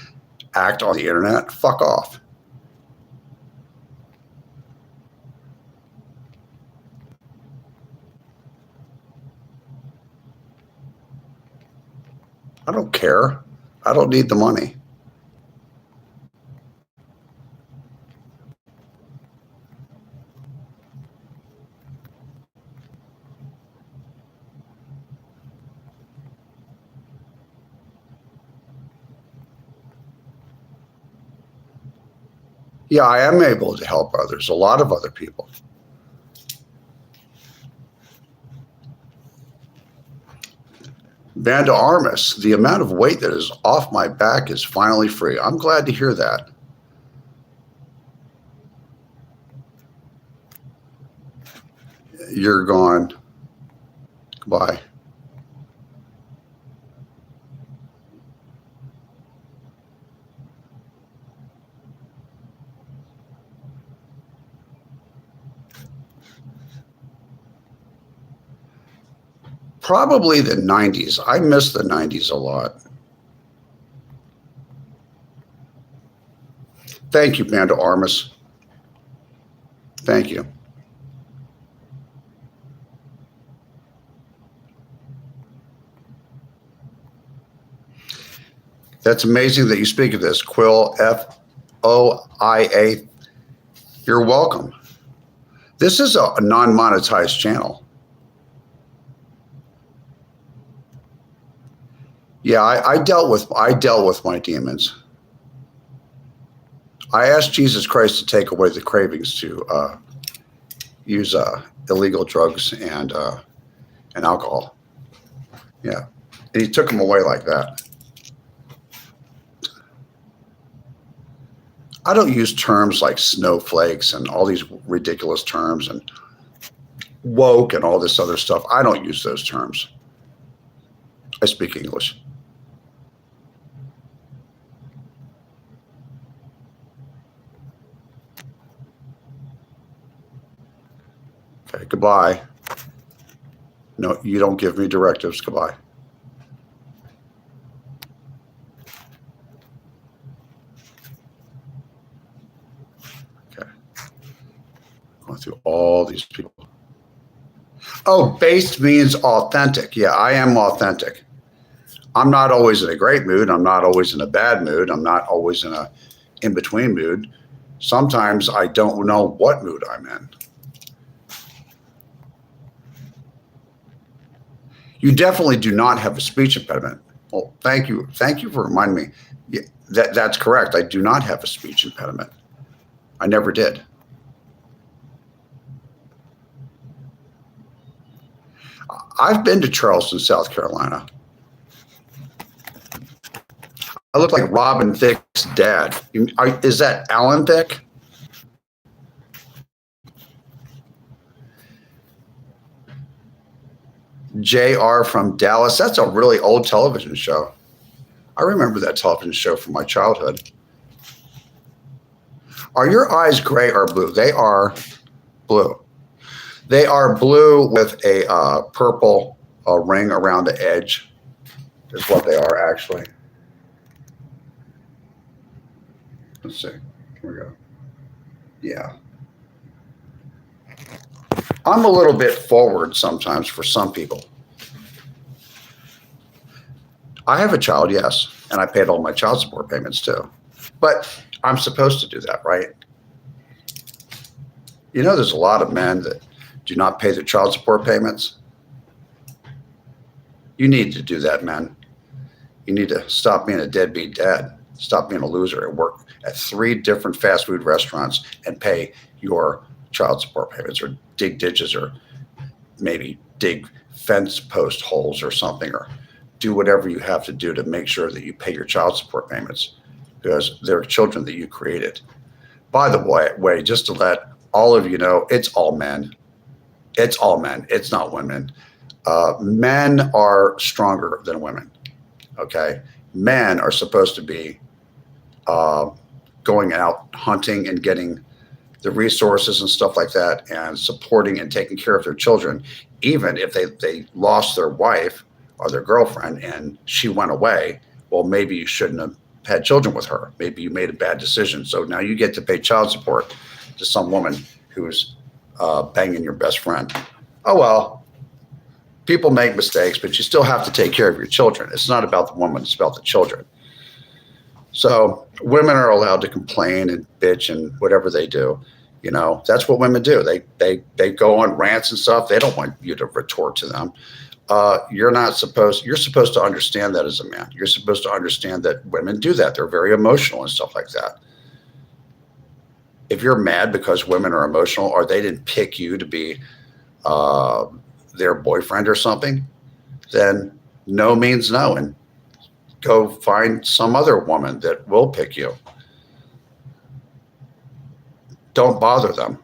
act on the internet? Fuck off. I don't care. I don't need the money. Yeah, I am able to help others, a lot of other people. Vanda Armis, the amount of weight that is off my back is finally free. I'm glad to hear that. You're gone. Goodbye. Probably the 90s. I miss the 90s a lot. Thank you, Vanda Armis. Thank you. That's amazing that you speak of this. Quill, FOIA. You're welcome. This is a non-monetized channel. Yeah, I dealt with my demons. I asked Jesus Christ to take away the cravings to use illegal drugs and alcohol. Yeah, and he took them away like that. I don't use terms like snowflakes and all these ridiculous terms and woke and all this other stuff. I don't use those terms. I speak English. Okay, goodbye. No, you don't give me directives. Goodbye. Okay. Going through all these people. Oh, based means authentic. Yeah, I am authentic. I'm not always in a great mood. I'm not always in a bad mood. I'm not always in a in-between mood. Sometimes I don't know what mood I'm in. You definitely do not have a speech impediment. Well, thank you. Thank you for reminding me. Yeah, that's correct. I do not have a speech impediment. I never did. I've been to Charleston, South Carolina. I look like Robin Thicke's dad. Is that Alan Thicke? JR from Dallas. That's a really old television show. I remember that television show from my childhood. Are your eyes gray or blue? They are blue. They are blue with a purple ring around the edge is what they are actually. Let's see. Here we go. Yeah. I'm a little bit forward sometimes for some people. I have a child, yes, and I paid all my child support payments too. But I'm supposed to do that, right? You know, there's a lot of men that do not pay their child support payments. You need to do that, men. You need to stop being a deadbeat dad. Stop being a loser and work at 3 different fast food restaurants and pay your child support payments, or dig ditches, or maybe dig fence post holes or something, or do whatever you have to do to make sure that you pay your child support payments, because they're children that you created. By the way, just to let all of you know, it's all men. It's all men. It's not women. Men are stronger than women. Okay. Men are supposed to be going out hunting and getting the resources and stuff like that, and supporting and taking care of their children, even if they lost their wife or their girlfriend and she went away. Well, maybe you shouldn't have had children with her. Maybe you made a bad decision. So now you get to pay child support to some woman who's banging your best friend. Oh, well, people make mistakes, but you still have to take care of your children. It's not about the woman, it's about the children. So women are allowed to complain and bitch and whatever they do. You know, that's what women do. They go on rants and stuff. They don't want you to retort to them. You're supposed to understand that as a man. You're supposed to understand that women do that. They're very emotional and stuff like that. If you're mad because women are emotional, or they didn't pick you to be their boyfriend or something, then No means no, and go find some other woman that will pick you. Don't bother them.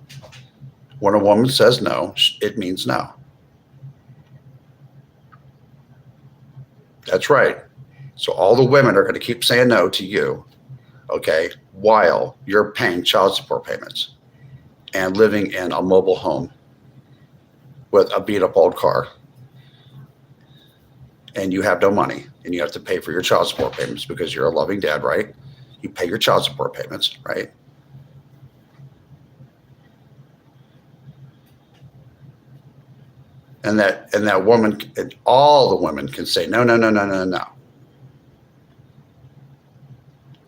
When a woman says no, it means no. That's right. So all the women are going to keep saying no to you, okay, while you're paying child support payments and living in a mobile home with a beat up old car, and you have no money and you have to pay for your child support payments because you're a loving dad, right? You pay your child support payments, right? And that woman, and all the women can say no, no, no, no, no, no.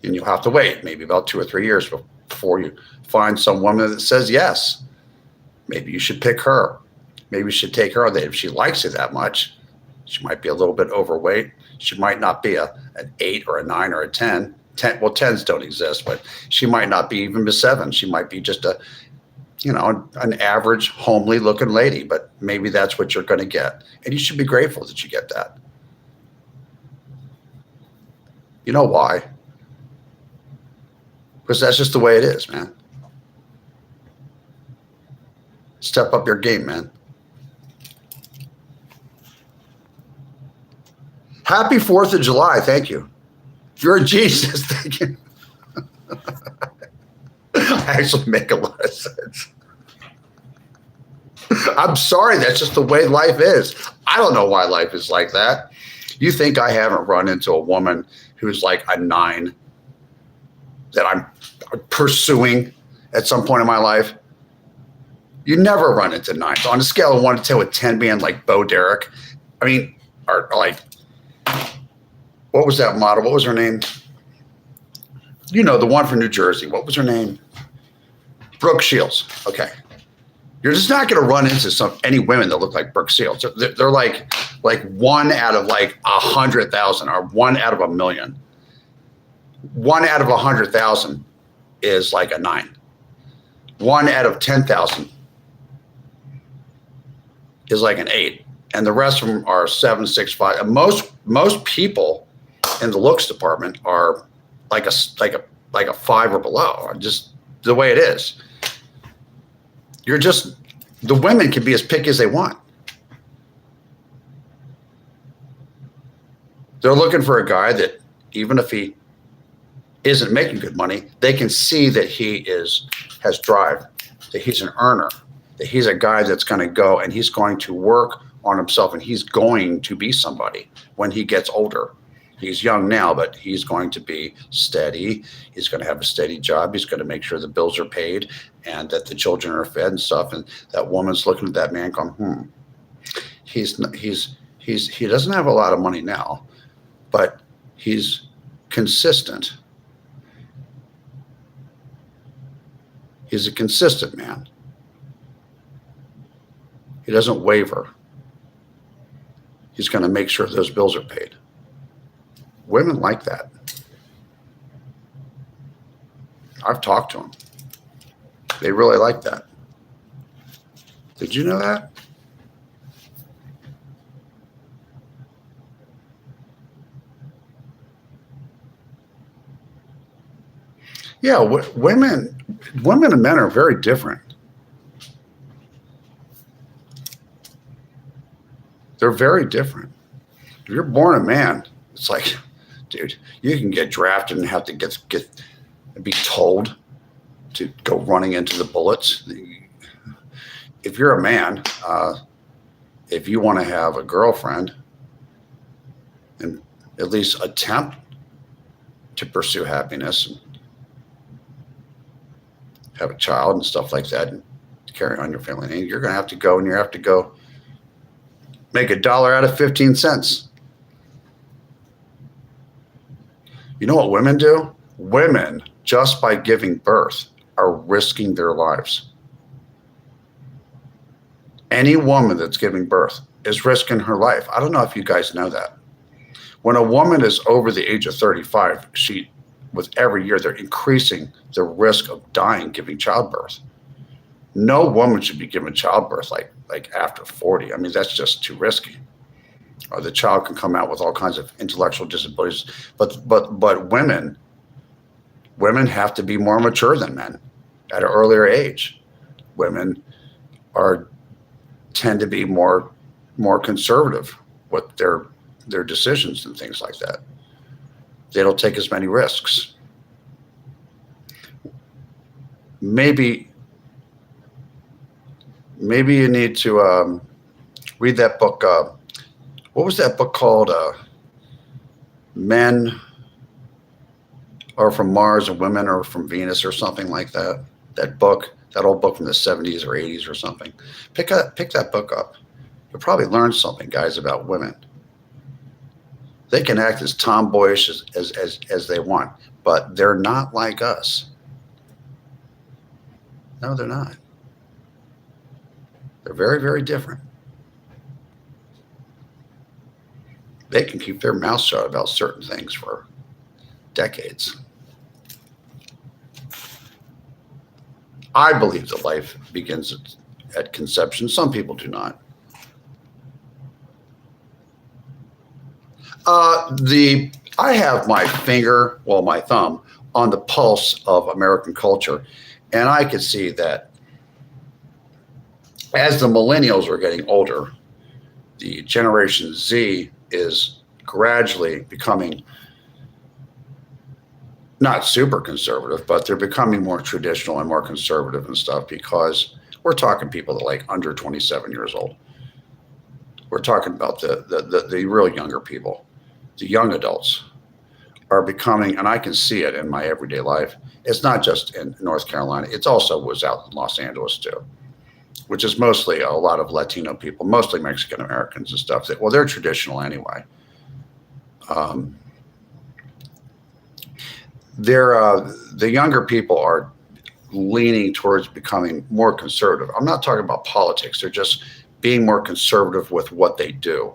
And you'll have to wait maybe about 2 or 3 years before you find some woman that says yes. Maybe you should pick her. Maybe you should take her on that. If she likes you that much, she might be a little bit overweight. She might not be an 8 or a 9 or a 10. 10. Well, 10s don't exist, but she might not be even a 7. She might be just an average, homely looking lady, but maybe that's what you're going to get. And you should be grateful that you get that. You know why? Because that's just the way it is, man. Step up your game, man. Happy 4th of July. Thank you. You're a genius. Thank you. Actually make a lot of sense. I'm sorry. That's just the way life is. I don't know why life is like that. You think I haven't run into a woman who's like a 9 that I'm pursuing at some point in my life? You never run into 9s. On a scale of 1 to 10, with 10 being like Bo Derek, I mean, or like, what was that model? What was her name? You know, the one from New Jersey. What was her name? Brooke Shields. Okay. You're just not going to run into any women that look like Brooke Shields. They're like 1 out of like 100,000 or 1 out of 1,000,000. 1 out of 100,000 is like a 9. 1 out of 10,000 is like an 8. And the rest of them are 7, 6, 5. And most people in the looks department are like a 5 or below. Just the way it is. The women can be as picky as they want. They're looking for a guy that, even if he isn't making good money, they can see that he has drive, that he's an earner, that he's a guy that's going to go and he's going to work on himself, and he's going to be somebody when he gets older. He's young now, but he's going to be steady. He's going to have a steady job. He's going to make sure the bills are paid and that the children are fed and stuff. And that woman's looking at that man going, he doesn't have a lot of money now, but he's consistent. He's a consistent man. He doesn't waver. He's going to make sure those bills are paid. Women like that. I've talked to them. They really like that. Did you know that? Yeah, women and men are very different. They're very different. If you're born a man, it's like, dude, you can get drafted and have to get be told to go running into the bullets. If you're a man, if you want to have a girlfriend and at least attempt to pursue happiness and have a child and stuff like that and carry on your family name, you're going to have to go, and you have to go make $1 out of 15 cents. You know what women do? Women, just by giving birth, are risking their lives. Any woman that's giving birth is risking her life. I don't know if you guys know that. When a woman is over the age of 35, with every year, they're increasing the risk of dying giving childbirth. No woman should be giving childbirth like after 40. I mean, that's just too risky. or the child can come out with all kinds of intellectual disabilities. But women have to be more mature than men at an earlier age. Women are tend to be more conservative with their decisions and things like that. They don't take as many risks. Maybe you need to read that book. What was that book called? Men are from Mars and women are from Venus, or something like that. That book, that old book from the 70s or 80s or something. Pick that book up. You'll probably learn something, guys, about women. They can act as tomboyish as they want, but they're not like us. No, they're not. They're very, very different. They can keep their mouth shut about certain things for decades. I believe that life begins at conception. Some people do not. I have my finger, well, my thumb, on the pulse of American culture, and I can see that as the millennials are getting older, the Generation Z is gradually becoming not super conservative, but they're becoming more traditional and more conservative and stuff, because we're talking people that like under 27 years old. We're talking about the real younger people. The young adults are becoming, and I can see it in my everyday life. It's not just in North Carolina. It also was out in Los Angeles too, which is mostly a lot of Latino people, mostly Mexican Americans and stuff. Well, they're traditional anyway. The younger people are leaning towards becoming more conservative. I'm not talking about politics. They're just being more conservative with what they do.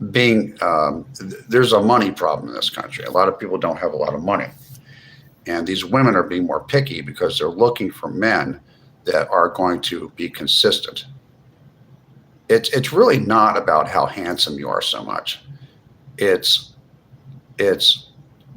There's a money problem in this country. A lot of people don't have a lot of money. And these women are being more picky because they're looking for men that are going to be consistent. It's really not about how handsome you are so much. It's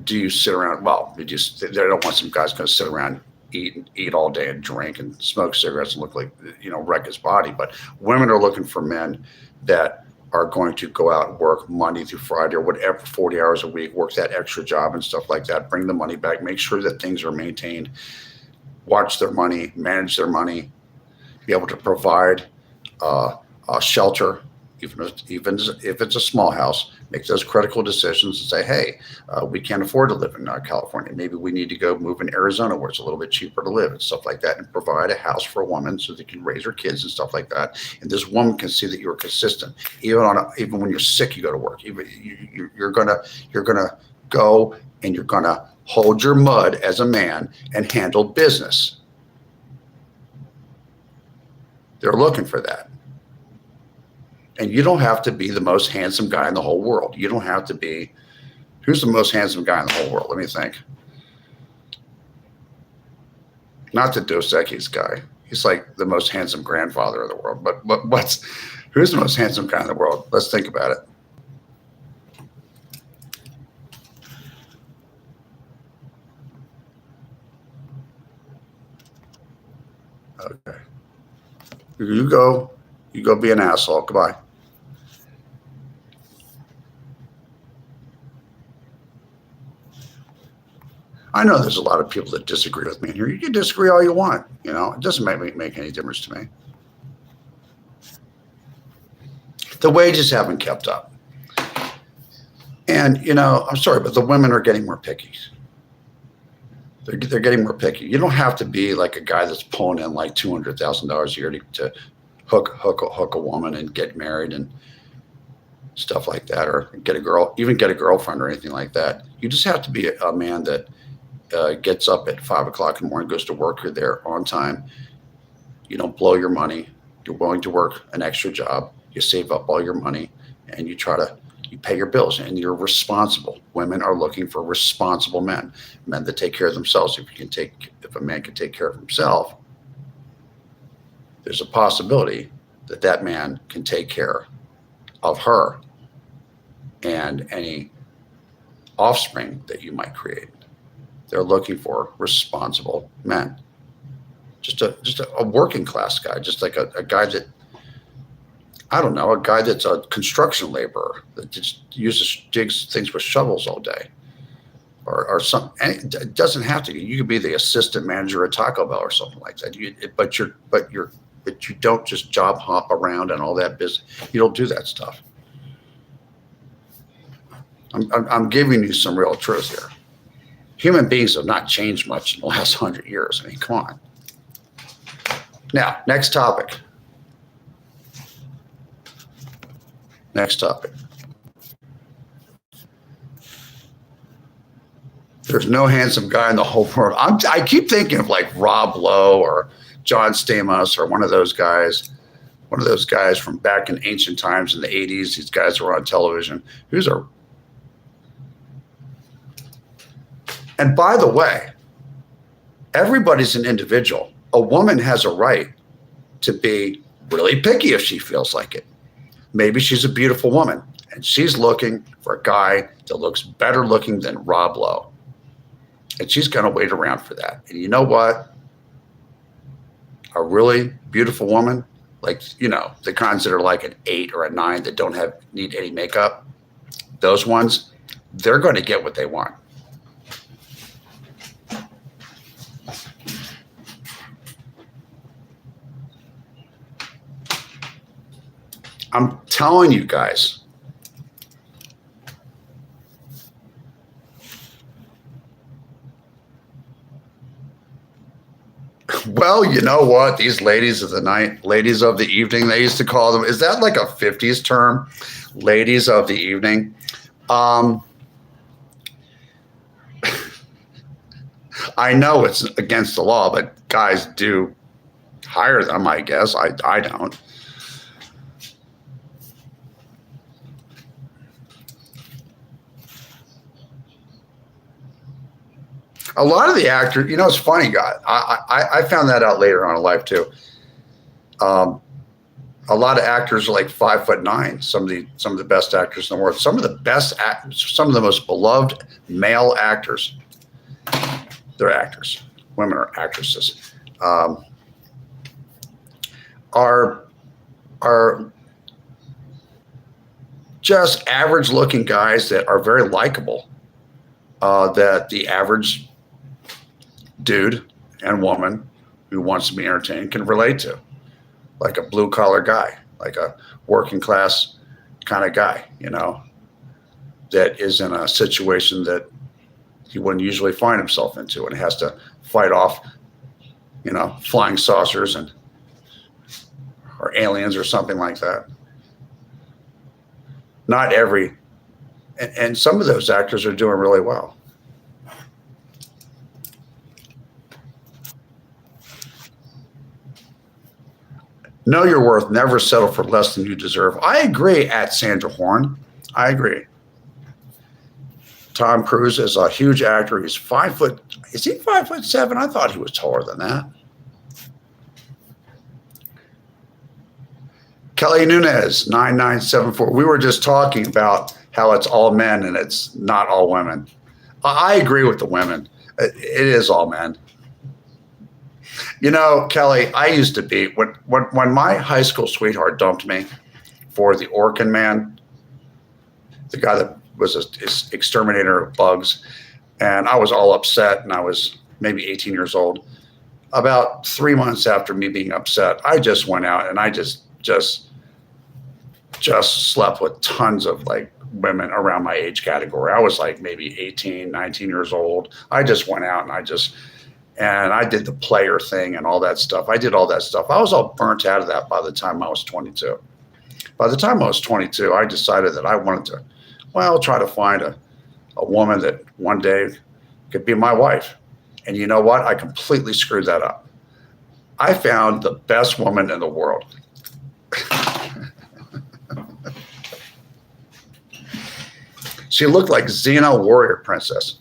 do you sit around? Well, they don't want some guys going to sit around, eat all day and drink and smoke cigarettes and look like, wreck his body. But women are looking for men that are going to go out and work Monday through Friday or whatever, 40 hours a week, work that extra job and stuff like that, bring the money back, make sure that things are maintained, watch their money, manage their money, be able to provide a shelter, even if it's a small house, make those critical decisions and say, hey, we can't afford to live in California. Maybe we need to go move in Arizona where it's a little bit cheaper to live and stuff like that, and provide a house for a woman so they can raise her kids and stuff like that. And this woman can see that you're consistent. Even when you're sick, you go to work. You're gonna go and you're gonna hold your mud as a man and handle business. They're looking for that. And you don't have to be the most handsome guy in the whole world. You don't have to be, who's the most handsome guy in the whole world? Let me think. Not the Dos Equis guy. He's like the most handsome grandfather in the world. But who's the most handsome guy in the world? Let's think about it. Okay. You go be an asshole. Goodbye. I know there's a lot of people that disagree with me in here. You can disagree all you want. It doesn't make any difference to me. The wages haven't kept up. And, I'm sorry, but the women are getting more picky. They're getting more picky. You don't have to be like a guy that's pulling in like $200,000 a year to hook a woman and get married and stuff like that, or get a girlfriend or anything like that. You just have to be a man that gets up at 5 o'clock in the morning, goes to work. You're there on time. You don't blow your money. You're willing to work an extra job. You save up all your money and you pay your bills, and you're responsible. Women are looking for responsible men that take care of themselves. If a man can take care of himself, there's a possibility that that man can take care of her and any offspring that you might create. They're looking for responsible men. Just a working class guy, just like a guy that, I don't know, a guy that's a construction laborer that just digs things with shovels all day, or some. And it doesn't have to. You could be the assistant manager at Taco Bell or something like that. But you don't just job hop around and all that business. You don't do that stuff. I'm giving you some real truth here. Human beings have not changed much in the last 100 years. I mean, come on. Now, next topic. Next topic. There's no handsome guy in the whole world. I keep thinking of like Rob Lowe or John Stamos or one of those guys from back in ancient times in the 80s. These guys were on television. And by the way, everybody's an individual. A woman has a right to be really picky if she feels like it. Maybe she's a beautiful woman and she's looking for a guy that looks better looking than Rob Lowe. And she's going to wait around for that. And you know what? A really beautiful woman, like, you know, the kinds that are like an 8 or a 9 that don't need any makeup, those ones, they're going to get what they want. I'm telling you guys. Well, you know what? These ladies of the night, ladies of the evening, they used to call them. Is that like a 50s term? Ladies of the evening. I know it's against the law, but guys do hire them, I guess. I don't. A lot of the actors, you know, it's funny, guys. I found that out later on in life too. A lot of actors are like 5'9". Some of the best actors in the world. Some of the most beloved male actors. They're actors. Women are actresses. Are just average-looking guys that are very likable. That the average dude and woman who wants to be entertained can relate to, like a blue collar guy, like a working class kind of guy, you know, that is in a situation that he wouldn't usually find himself into and has to fight off, you know, flying saucers or aliens or something like that. Not every, and some of those actors are doing really well. Know your worth. Never settle for less than you deserve. I agree. At Sandra Horn, I agree. Tom Cruise is a huge actor. He's 5 foot. Is he 5'7"? I thought he was taller than that. Kelly Nunez, 9974. We were just talking about how it's all men and it's not all women. I agree with the women. It is all men. You know, Kelly, I used to be, when my high school sweetheart dumped me for the Orkin man, the guy that was an exterminator of bugs, and I was all upset, and I was maybe 18 years old. About 3 months after me being upset, I just went out and I just slept with tons of like women around my age category. I was like maybe 18, 19 years old. I just went out and I did the player thing and all that stuff. I did all that stuff. I was all burnt out of that by the time I was 22. By the time I was 22, I decided that I wanted to, try to find a woman that one day could be my wife. And you know what? I completely screwed that up. I found the best woman in the world. She looked like Xena, warrior princess.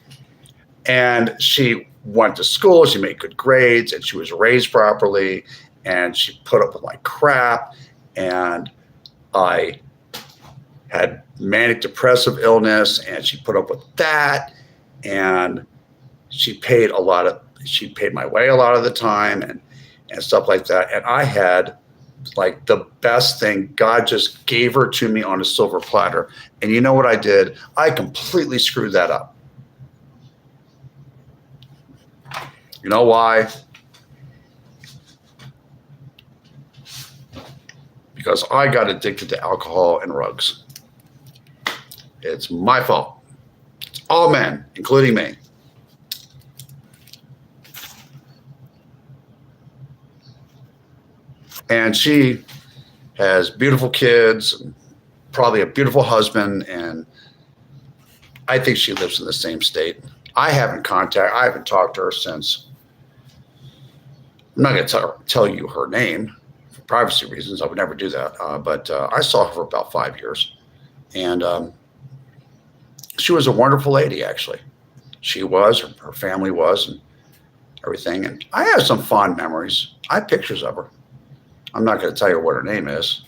And she went to school, she made good grades, and she was raised properly, and she put up with my crap, and I had manic depressive illness, and she put up with that, and she paid my way a lot of the time, and stuff like that. And I had like the best thing. God just gave her to me on a silver platter. And you know what I did? I completely screwed that up. You know why? Because I got addicted to alcohol and drugs. It's my fault. It's all men, including me. And she has beautiful kids, and probably a beautiful husband, and I think she lives in the same state. I haven't talked to her since. I'm not going to tell you her name for privacy reasons. I would never do that. But I saw her for about 5 years, and she was a wonderful lady, actually. She was, her family was, and everything. And I have some fond memories. I have pictures of her. I'm not going to tell you what her name is.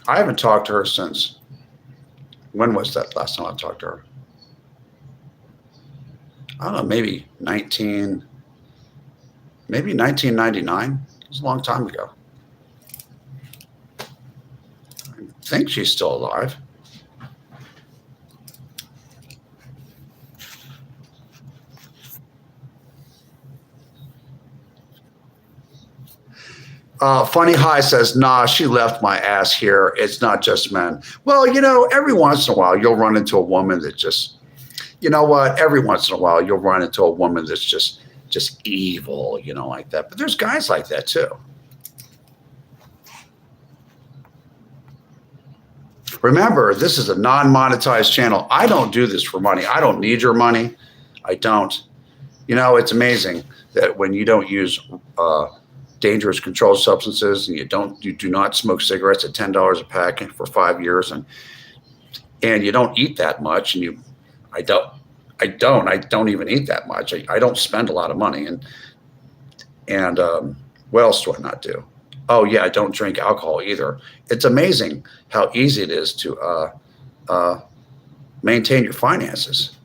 I haven't talked to her since, when was that last time I talked to her? I don't know, maybe 1999. It was a long time ago. I think she's still alive. Funny High says, nah, she left my ass here. It's not just men. Well, every once in a while you'll run into a woman that just, you know what? Every once in a while you'll run into a woman that's just evil, like that. But there's guys like that too. Remember, this is a non-monetized channel. I don't do this for money. I don't need your money. I don't. It's amazing that when you don't use dangerous controlled substances, and you do not smoke cigarettes at $10 a pack for 5 years, and you don't eat that much, and I don't even eat that much. I don't spend a lot of money, and what else do I not do? Oh yeah, I don't drink alcohol either. It's amazing how easy it is to maintain your finances,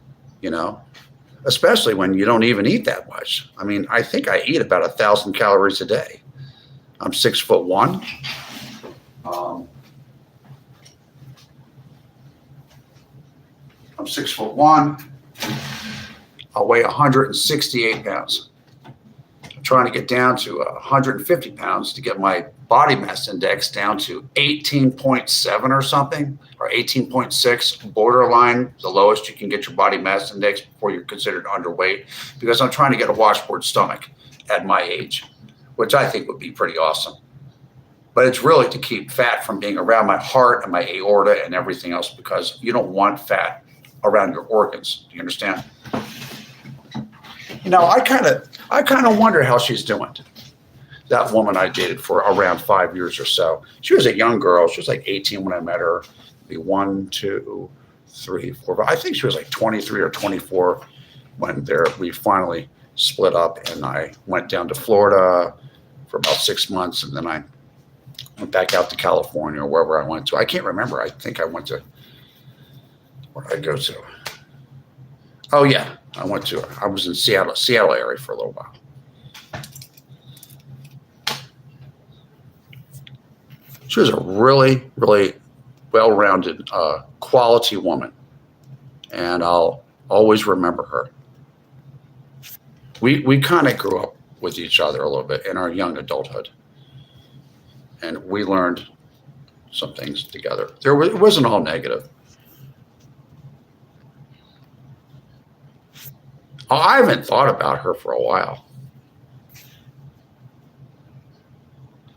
especially when you don't even eat that much. I mean, I think I eat about 1,000 calories a day. I'm 6'1". I'm 6'1". I'll weigh 168 pounds. I'm trying to get down to 150 pounds to get my body mass index down to 18.7 or something, or 18.6, borderline, the lowest you can get your body mass index before you're considered underweight, because I'm trying to get a washboard stomach at my age, which I think would be pretty awesome. But it's really to keep fat from being around my heart and my aorta and everything else, because you don't want fat around your organs. Do you understand? I kind of wonder how she's doing. That woman I dated for around 5 years or so. She was a young girl. She was like 18 when I met her. Maybe 1, 2, 3, 4. I think she was like 23 or 24 when we finally split up, and I went down to Florida for about 6 months, and then I went back out to California or wherever I went to. I can't remember. I think I went to, where did I go to? Oh yeah, I was in Seattle area for a little while. She was a really, really well-rounded, quality woman, and I'll always remember her. We kind of grew up with each other a little bit in our young adulthood, and we learned some things together. It wasn't all negative. I haven't thought about her for a while.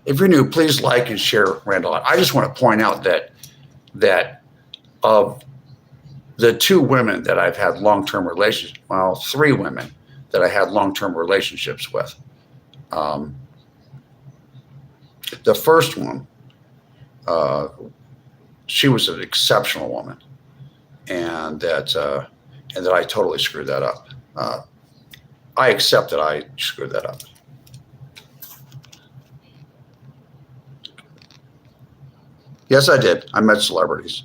If you're new, please like and share Randall. I just want to point out that of the 2 women that I've had long-term relationships, 3 women that I had long-term relationships with. The first one, she was an exceptional woman, and that and that I totally screwed that up. I accept that I screwed that up. Yes, I did. I met celebrities.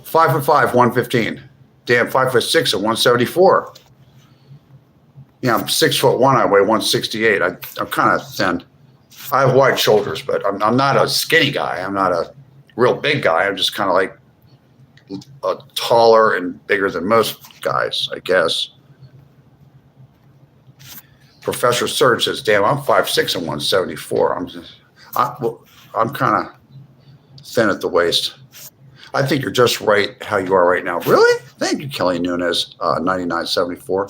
5'5", 115. Damn, 5'6" at 174. Yeah, I'm 6'1". I weigh 168. I'm kind of thin. I have wide shoulders, but I'm not a skinny guy. I'm not a real big guy. I'm just kind of like taller and bigger than most guys, I guess. Professor Surge says, "Damn, I'm 5'6" and 174. I'm kind of thin at the waist. I think you're just right how you are right now." Really? Thank you, Kelly Nunez, 9974.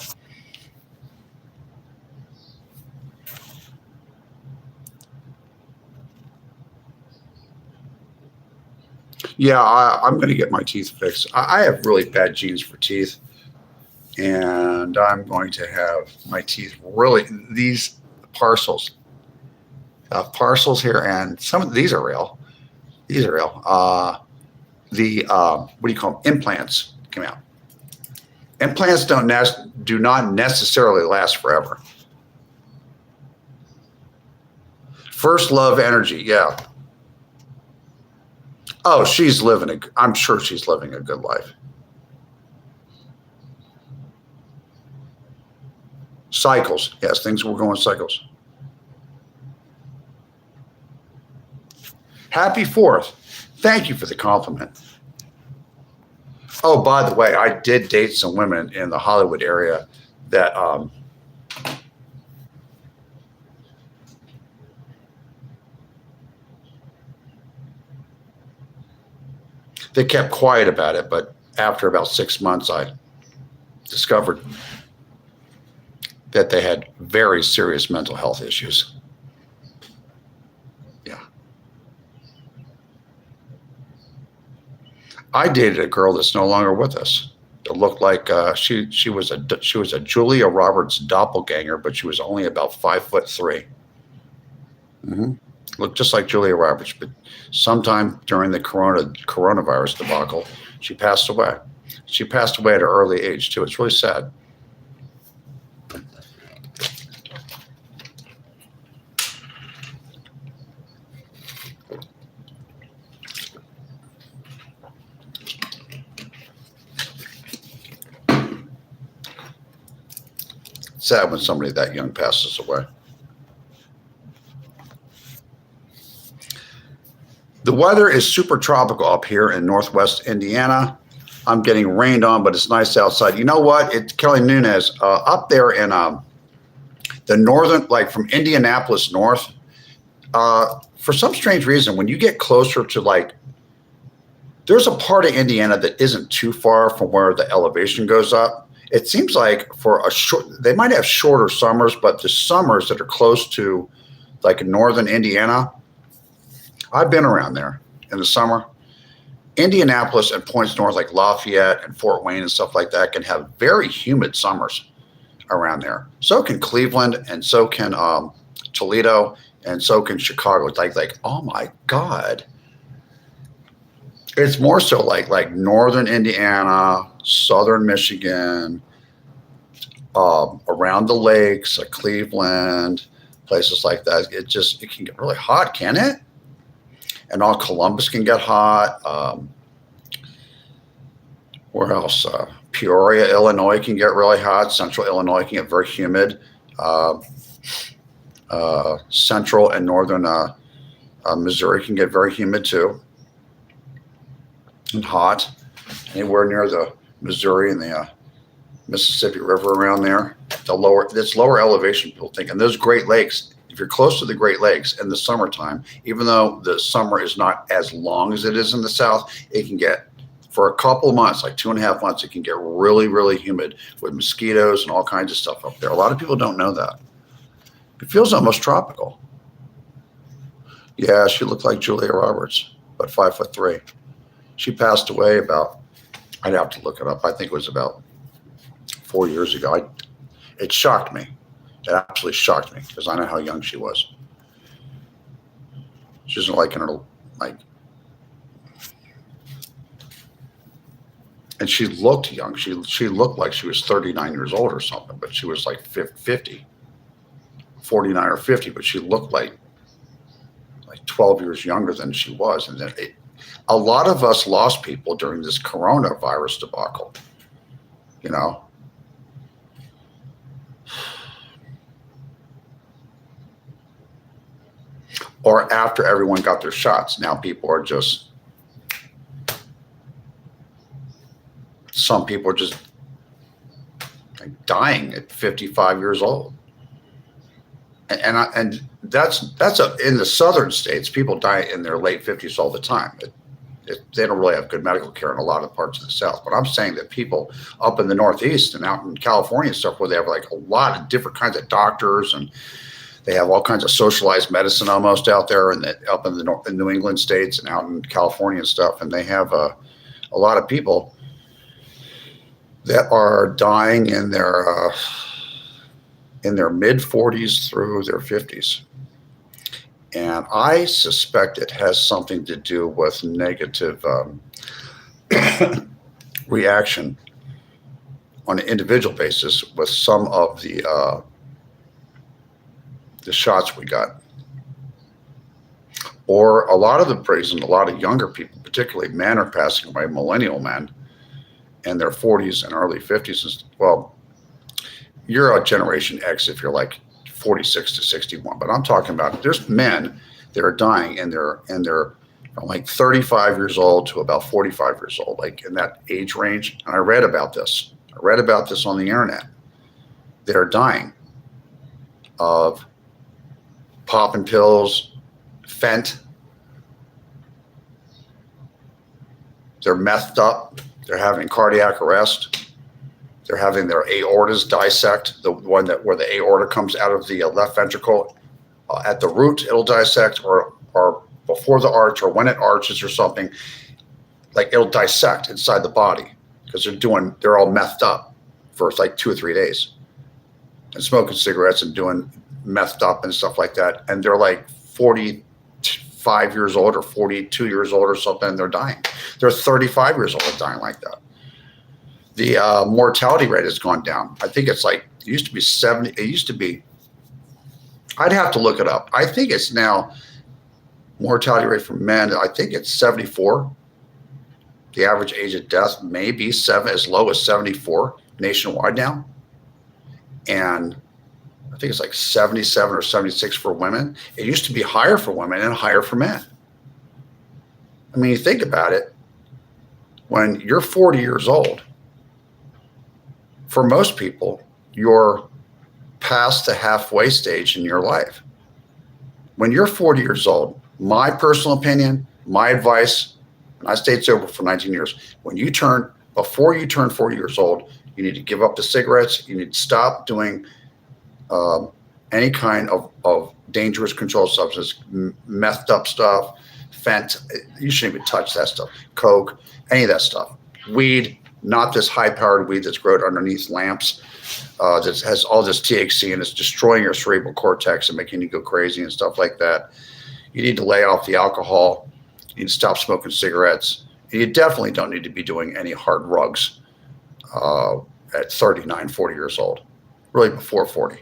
Yeah, I'm going to get my teeth fixed. I have really bad genes for teeth, and I'm going to have my teeth really, these parcels, here, and some of these are real. These are real. What do you call them? Implants come out. Implants do not necessarily last forever. First love energy, yeah. Oh, I'm sure she's living a good life. Cycles, yes, things will go in cycles. Happy 4th. Thank you for the compliment. Oh, by the way, I did date some women in the Hollywood area that they kept quiet about it, but after about 6 months, I discovered that they had very serious mental health issues. Yeah. I dated a girl that's no longer with us. It looked like she was a Julia Roberts doppelganger, but she was only about 5'3". Mm-hmm. Looked just like Julia Roberts, but sometime during the coronavirus debacle, she passed away. She passed away at an early age too. It's really sad. Sad when somebody that young passes away. The weather is super tropical up here in Northwest Indiana. I'm getting rained on, but it's nice outside. You know what? It's Kelly Nunez up there in the northern, like from Indianapolis north. For some strange reason, when you get closer to there's a part of Indiana that isn't too far from where the elevation goes up. It seems like they might have shorter summers, but the summers that are close to like northern Indiana, I've been around there in the summer. Indianapolis and points north like Lafayette and Fort Wayne and stuff like that can have very humid summers around there. So can Cleveland, and so can Toledo, and so can Chicago. It's like oh my God. It's more so like northern Indiana, southern Michigan, around the lakes, like Cleveland, places like that. It can get really hot, can it? And all Columbus can get hot. Where else? Peoria, Illinois can get really hot. Central Illinois can get very humid. Central and northern Missouri can get very humid too, and hot. Anywhere near the Missouri and the Mississippi River around there, it's lower elevation, people think. And those Great Lakes, if you're close to the Great Lakes in the summertime, even though the summer is not as long as it is in the South, it can get, for a couple of months, like 2.5 months, it can get really, really humid with mosquitoes and all kinds of stuff up there. A lot of people don't know that. It feels almost tropical. Yeah, she looked like Julia Roberts, but 5'3". She passed away I'd have to look it up. I think it was about 4 years ago. It shocked me. It absolutely shocked me because I know how young she was. She wasn't like in her And she looked young. She looked like she was 39 years old or something, but she was like 50, 49 or 50, but she looked like 12 years younger than she was. And then a lot of us lost people during this coronavirus debacle, you know. Or after everyone got their shots, now people are just, some people are just like dying at 55 years old. And that's in the southern states, people die in their late 50s all the time. They don't really have good medical care in a lot of parts of the South. But I'm saying that people up in the Northeast and out in California and stuff, where they have like a lot of different kinds of doctors, and they have all kinds of socialized medicine almost out there, and up in the in New England states and out in California and stuff, and they have a lot of people that are dying in their mid 40s through their 50s. And I suspect it has something to do with negative reaction on an individual basis with some of the shots we got. Or a lot of the reason, a lot of younger people, particularly men, are passing away, millennial men, in their 40s and early 50s. Well, you're a Generation X if you're like 46 to 61, but I'm talking about there's men that are dying and they're from like 35 years old to about 45 years old, like in that age range. And I read about this on the internet. They're dying of popping pills, fent. They're methed up. They're having cardiac arrest. They're having their aortas dissect, the one where the aorta comes out of the left ventricle. At the root, it'll dissect, or before the arch, or when it arches or something, like it'll dissect inside the body, because they're all methed up for like 2 or 3 days and smoking cigarettes and doing methed up and stuff like that. And they're like 45 years old or 42 years old or something, and they're dying. They're 35 years old and dying like that. The mortality rate has gone down. I think it's like, it used to be 70. It used to be, I'd have to look it up. I think it's now mortality rate for men. I think it's 74. The average age of death may be as low as 74 nationwide now. And I think it's like 77 or 76 for women. It used to be higher for women and higher for men. I mean, you think about it, when you're 40 years old, for most people, you're past the halfway stage in your life. When you're 40 years old, my personal opinion, my advice, and I stayed sober for 19 years, before you turn 40 years old, you need to give up the cigarettes. You need to stop doing any kind of dangerous controlled substance, methed up stuff, fent. You shouldn't even touch that stuff. Coke, any of that stuff. Weed. Not this high-powered weed that's grown underneath lamps that has all this THC and it's destroying your cerebral cortex and making you go crazy and stuff like that. You need to lay off the alcohol. You need to stop smoking cigarettes. And you definitely don't need to be doing any hard drugs at 39, 40 years old, really before 40.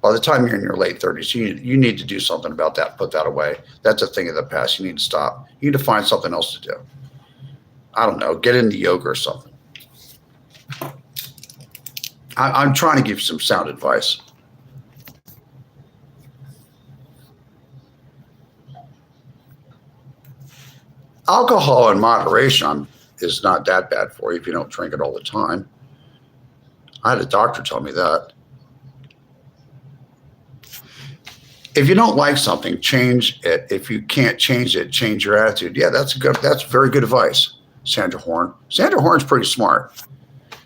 By the time you're in your late 30s, you need to do something about that, put that away. That's a thing of the past. You need to stop. You need to find something else to do. I don't know, get into yoga or something. I'm trying to give you some sound advice. Alcohol in moderation is not that bad for you if you don't drink it all the time. I had a doctor tell me that. If you don't like something, change it. If you can't change it, change your attitude. Yeah, that's very good advice, Sandra Horn. Sandra Horn's pretty smart.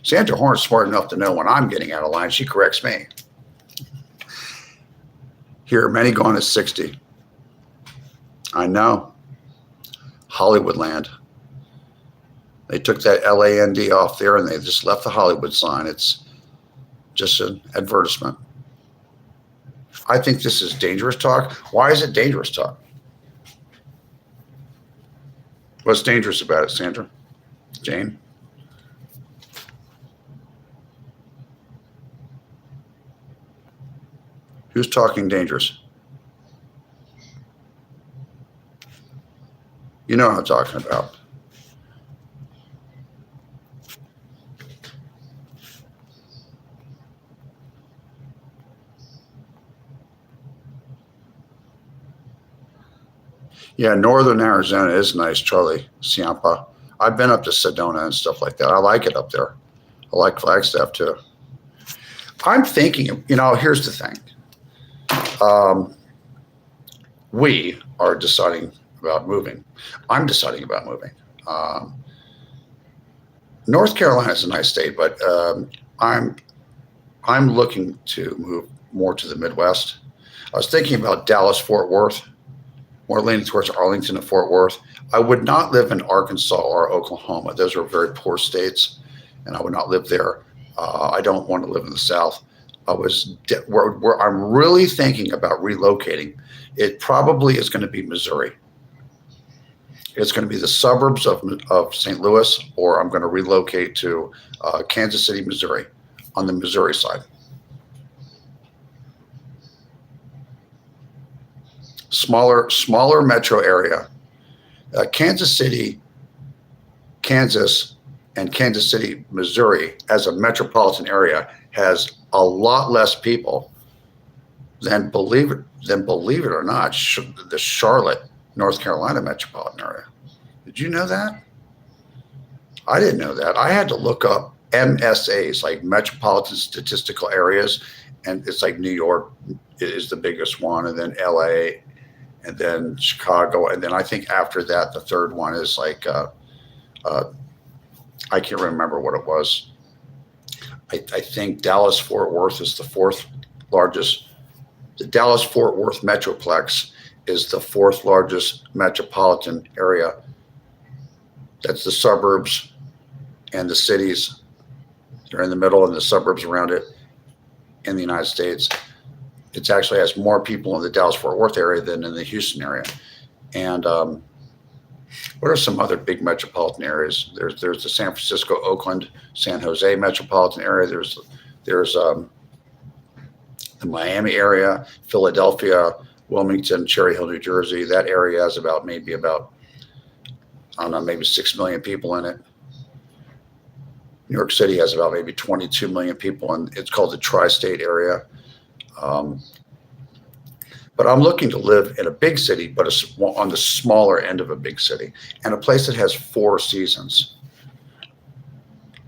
Sandra Horn's smart enough to know when I'm getting out of line. She corrects me. Here, many gone at 60. I know. Hollywoodland. They took that LAND off there and they just left the Hollywood sign. It's just an advertisement. I think this is dangerous talk. Why is it dangerous talk? What's dangerous about it, Sandra? Jane? Who's talking dangerous? You know what I'm talking about. Yeah, northern Arizona is nice, Charlie Ciampa. I've been up to Sedona and stuff like that. I like it up there. I like Flagstaff too. I'm thinking, here's the thing. We are deciding about moving. I'm deciding about moving. North Carolina is a nice state, but I'm looking to move more to the Midwest. I was thinking about Dallas, Fort Worth, more leaning towards Arlington and Fort Worth. I would not live in Arkansas or Oklahoma. Those are very poor states, and I would not live there. I don't want to live in the South. Where I'm really thinking about relocating, it probably is going to be Missouri. It's going to be the suburbs of St. Louis, or I'm going to relocate to Kansas City, Missouri, on the Missouri side. Smaller metro area. Kansas City, Kansas, and Kansas City, Missouri, as a metropolitan area, has a lot less people than believe it or not, the Charlotte, North Carolina metropolitan area. Did you know that? I didn't know that. I had to look up MSAs, like metropolitan statistical areas, and it's like New York is the biggest one, and then LA, and then Chicago, and then I think after that, the third one is like I can't remember what it was. I think Dallas Fort Worth is the fourth largest. The Dallas Fort Worth Metroplex is the fourth largest metropolitan area. That's the suburbs and the cities. They're in the middle, and the suburbs around it in the United States. It actually has more people in the Dallas Fort Worth area than in the Houston area. And what are some other big metropolitan areas? There's the San Francisco, Oakland, San Jose metropolitan area. There's the Miami area, Philadelphia, Wilmington, Cherry Hill, New Jersey. That area has maybe 6 million people in it. New York City has about maybe 22 million people, and it's called the tri-state area. But I'm looking to live in a big city, but on the smaller end of a big city, and a place that has 4 seasons.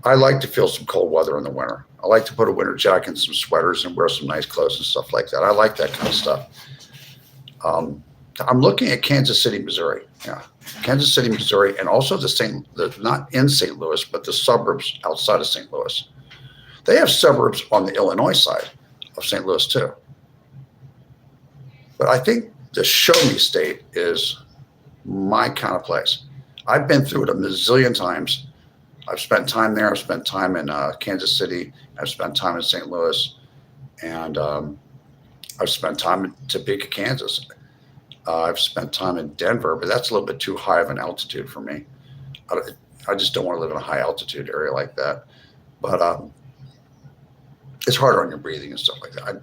I like to feel some cold weather in the winter. I like to put a winter jacket and some sweaters and wear some nice clothes and stuff like that. I like that kind of stuff. I'm looking at Kansas City, Missouri. Yeah, Kansas City, Missouri, and also not in St. Louis, but the suburbs outside of St. Louis. They have suburbs on the Illinois side of St. Louis too. But I think the show me state is my kind of place. I've been through it a mazillion times. I've spent time there. I've spent time in Kansas City. I've spent time in St. Louis, and I've spent time in Topeka, Kansas. I've spent time in Denver, but that's a little bit too high of an altitude for me. I just don't want to live in a high altitude area like that. But it's harder on your breathing and stuff like that.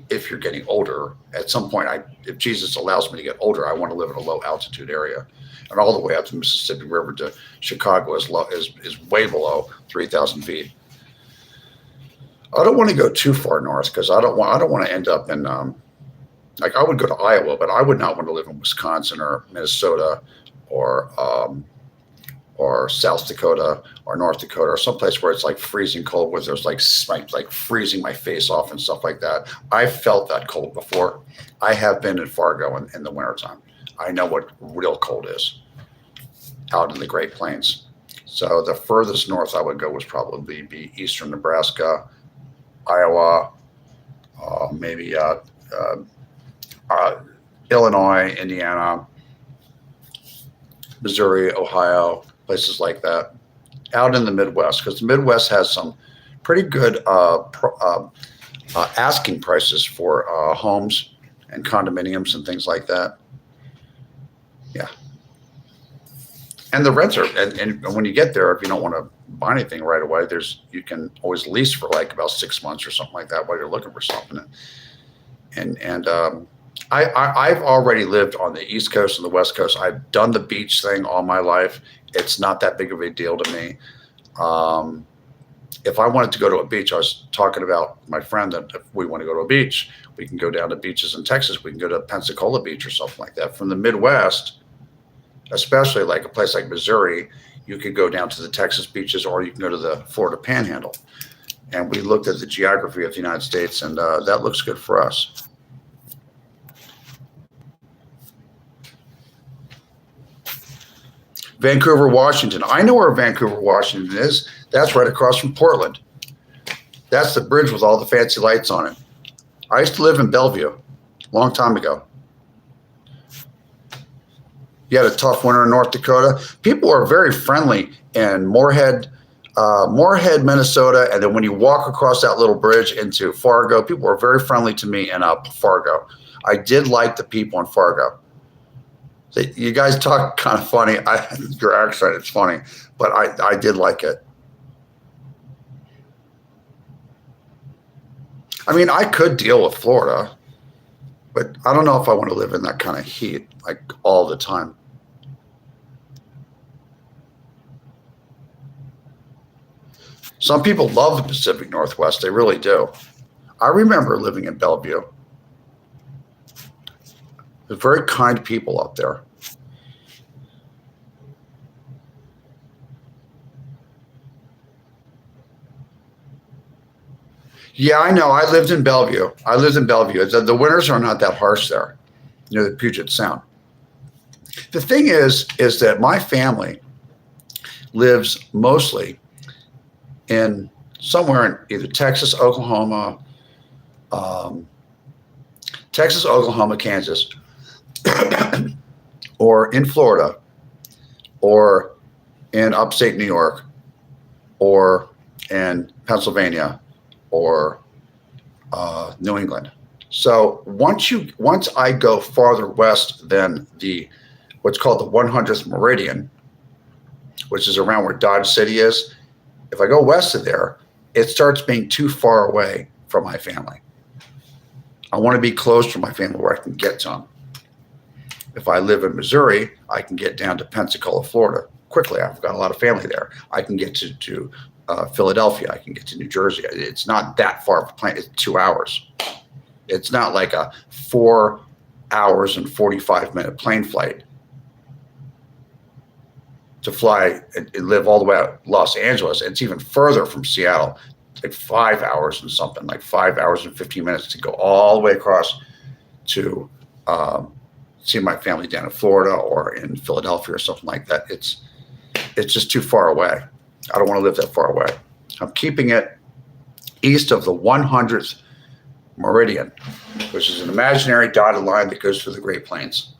If you're getting older, at some point, if Jesus allows me to get older, I want to live in a low altitude area, and all the way up to Mississippi River to Chicago is way below 3,000 feet. I don't want to go too far north because I don't want to end up in I would go to Iowa, but I would not want to live in Wisconsin or Minnesota or South Dakota or North Dakota or someplace where it's like freezing cold, where there's like freezing my face off and stuff like that. I've felt that cold before. I have been in Fargo in the wintertime. I know what real cold is out in the Great Plains. So the furthest north I would go would probably be eastern Nebraska, Iowa, maybe Illinois, Indiana, Missouri, Ohio, places like that, out in the Midwest, because the Midwest has some pretty good asking prices for homes and condominiums and things like that. Yeah. And the rents are, and when you get there, if you don't want to buy anything right away, you can always lease for like about 6 months or something like that while you're looking for something. I've already lived on the East Coast and the West Coast. I've done the beach thing all my life. It's not that big of a deal to me. If I wanted to go to a beach, I was talking about my friend that if we want to go to a beach, we can go down to beaches in Texas. We can go to Pensacola Beach or something like that. From the Midwest, especially like a place like Missouri, you could go down to the Texas beaches, or you can go to the Florida Panhandle. And we looked at the geography of the United States, and that looks good for us. Vancouver, Washington. I know where Vancouver, Washington is. That's right across from Portland. That's the bridge with all the fancy lights on it. I used to live in Bellevue a long time ago. You had a tough winter in North Dakota. People are very friendly in Moorhead, Minnesota. And then when you walk across that little bridge into Fargo, people are very friendly to me in Fargo. I did like the people in Fargo. You guys talk kind of funny. Your accent is funny, but I did like it. I mean, I could deal with Florida, but I don't know if I want to live in that kind of heat like all the time. Some people love the Pacific Northwest. They really do. I remember living in Bellevue. There's very kind people up there. Yeah, I know. I lived in Bellevue. The winters are not that harsh there, near the Puget Sound. The thing is that my family lives mostly in somewhere in either Texas, Oklahoma, Kansas, or in Florida, or in upstate New York, or in Pennsylvania, or New England. So once I go farther west than what's called the 100th meridian, which is around where Dodge City is, if I go west of there, it starts being too far away from my family. I want to be close to my family where I can get to them. If I live in Missouri, I can get down to Pensacola, Florida quickly. I've got a lot of family there. I can get to Philadelphia. I can get to New Jersey. It's not that far of a plane. It's 2 hours. It's not like a 4 hours and 45-minute plane flight to fly and live all the way out Los Angeles. It's even further from Seattle, like 5 hours and something, like 5 hours and 15 minutes to go all the way across to see my family down in Florida or in Philadelphia or something like that. It's just too far away. I don't want to live that far away. I'm keeping it east of the 100th meridian, which is an imaginary dotted line that goes through the Great Plains.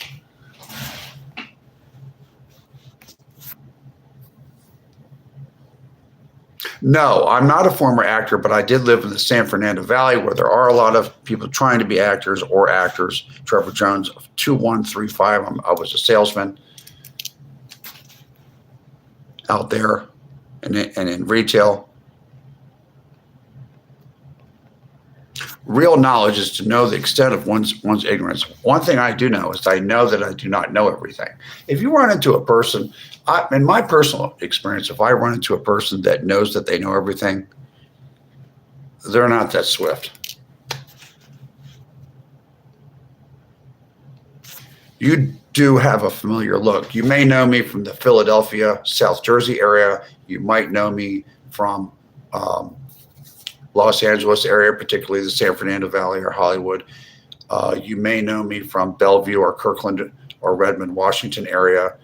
No, I'm not a former actor, but I did live in the San Fernando Valley where there are a lot of people trying to be actors or actors. Trevor Jones, 2135. I was a salesman out there and in retail. Real knowledge is to know the extent of one's ignorance. One thing I do know is I know that I do not know everything. If you run into a person, in my personal experience, if I run into a person that knows that they know everything, they're not that swift. You do have a familiar look. You may know me from the Philadelphia, South Jersey area. You might know me from Los Angeles area, particularly the San Fernando Valley or Hollywood. You may know me from Bellevue or Kirkland or Redmond, Washington area.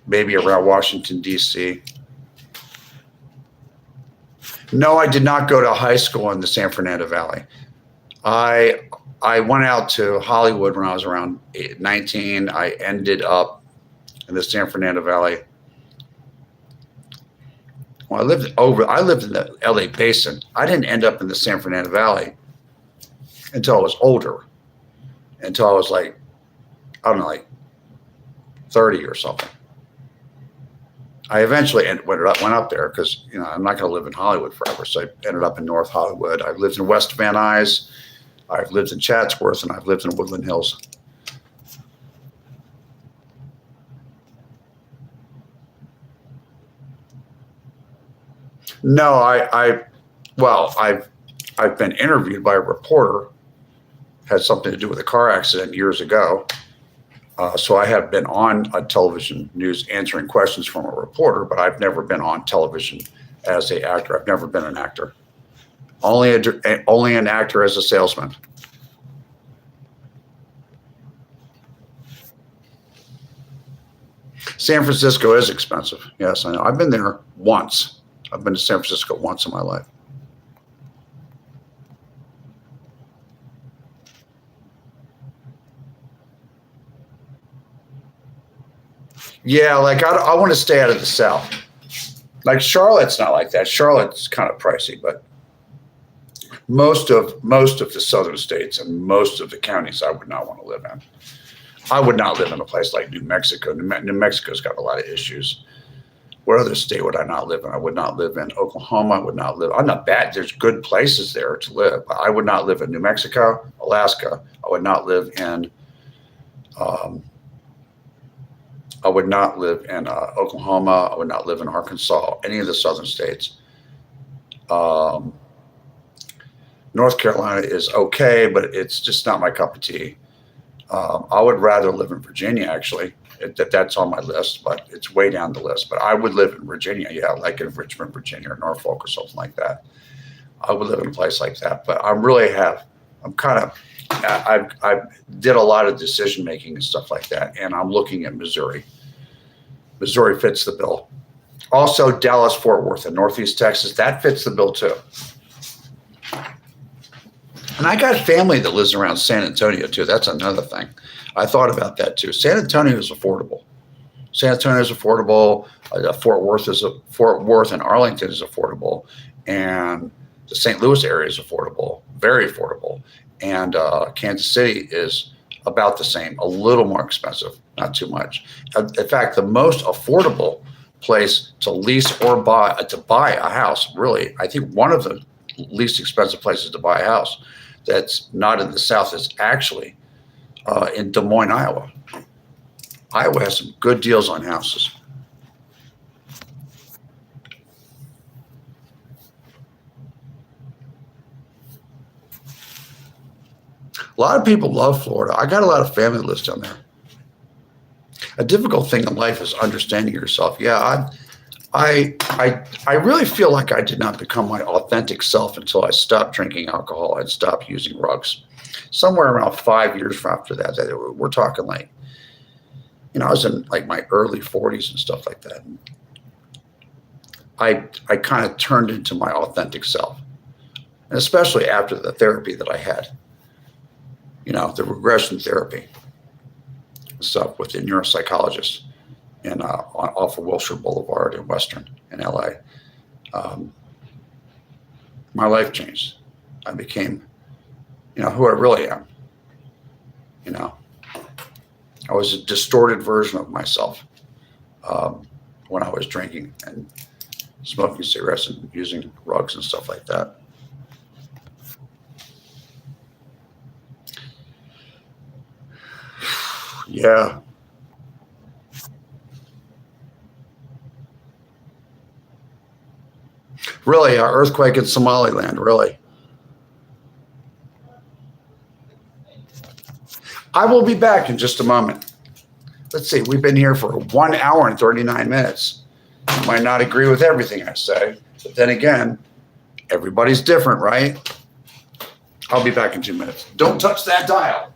Maybe around Washington, D.C. No, I did not go to high school in the San Fernando Valley. I went out to Hollywood when I was around 19. I ended up in the San Fernando Valley. Well, I lived in the LA Basin. I didn't end up in the San Fernando Valley until I was older, until I was like, I don't know, like 30 or something. I eventually went up there because I'm not going to live in Hollywood forever. So I ended up in North Hollywood. I've lived in West Van Nuys, I've lived in Chatsworth, and I've lived in Woodland Hills. No, well, I've been interviewed by a reporter. Had something to do with a car accident years ago. So I have been on a television news answering questions from a reporter, but I've never been on television as an actor. I've never been an actor. Only an actor as a salesman. San Francisco is expensive. Yes, I know. I've been there once. I've been to San Francisco once in my life. Yeah, like I want to stay out of the South. Like Charlotte's not like that. Charlotte's kind of pricey, but most of the southern states and most of the counties I would not want to live in. I would not live in a place like New Mexico. New Mexico's got a lot of issues. What other state would I not live in? I would not live in Oklahoma. I would not live. I'm not bad. There's good places there to live. I would not live in New Mexico, Alaska. I would not live in. I would not live in Oklahoma. I would not live in Arkansas. Any of the southern states. North Carolina is okay, but it's just not my cup of tea. I would rather live in Virginia, actually. That's on my list, but it's way down the list. But I would live in Virginia, yeah, like in Richmond, Virginia, or Norfolk, or something like that. I would live in a place like that. But I did a lot of decision making and stuff like that, and I'm looking at Missouri. Missouri fits the bill. Also, Dallas, Fort Worth, and Northeast Texas, that fits the bill too. And I got family that lives around San Antonio too. That's another thing. I thought about that too. San Antonio is affordable. San Antonio is affordable. Fort Worth and Arlington is affordable, and the St. Louis area is affordable, very affordable. And Kansas City is about the same, a little more expensive, not too much. In fact, the most affordable place to lease or buy a house, really, I think one of the least expensive places to buy a house that's not in the South is actually in Des Moines, Iowa. Iowa has some good deals on houses. A lot of people love Florida. I got a lot of family that lives down there. A difficult thing in life is understanding yourself. Yeah, I really feel like I did not become my authentic self until I stopped drinking alcohol and stopped using drugs. Somewhere around 5 years after that, we're talking like, I was in like my early 40s and stuff like that. And I kind of turned into my authentic self, and especially after the therapy that I had, the regression therapy stuff with the neuropsychologist off of Wilshire Boulevard in Western in LA. My life changed. I became, who I really am. I was a distorted version of myself when I was drinking and smoking cigarettes and using drugs and stuff like that. Yeah. Really, an earthquake in Somaliland, really. I will be back in just a moment. Let's see, we've been here for 1 hour and 39 minutes. You might not agree with everything I say, but then again, everybody's different, right? I'll be back in 2 minutes. Don't touch that dial.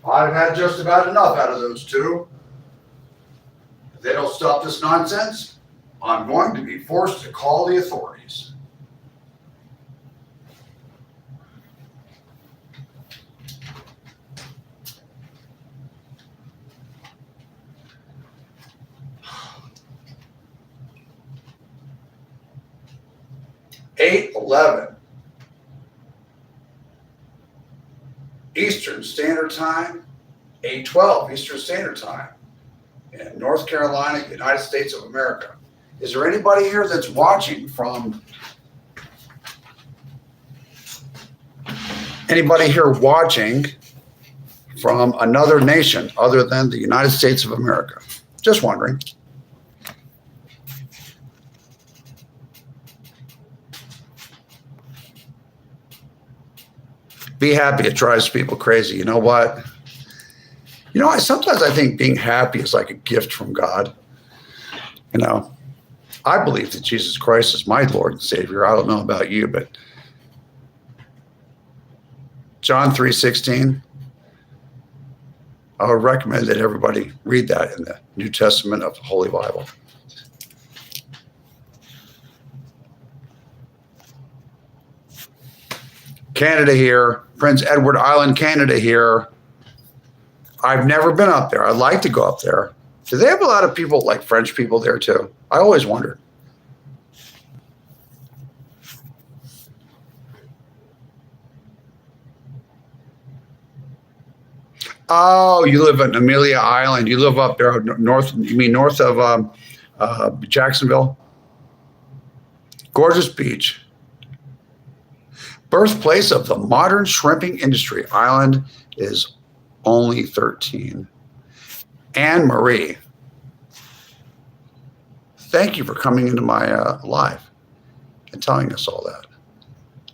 I've had just about enough out of those two. If they don't stop this nonsense, I'm going to be forced to call the authorities. Eight 11 Eastern Standard Time, 8:12 Eastern Standard Time in North Carolina, United States of America. Is there anybody here that's watching from another nation other than the United States of America? Just wondering. Be happy. It drives people crazy. You know what? Sometimes I think being happy is like a gift from God. I believe that Jesus Christ is my Lord and Savior. I don't know about you, but John 3:16, I would recommend that everybody read that in the New Testament of the Holy Bible. Canada here, Prince Edward Island, Canada here. I've never been up there. I'd like to go up there. Do they have a lot of people, like French people there too? I always wondered. Oh, you live in Amelia Island. You live up there north. You mean north of Jacksonville? Gorgeous beach. Birthplace of the modern shrimping industry. Island is only 13. Anne Marie. Thank you for coming into my live and telling us all that.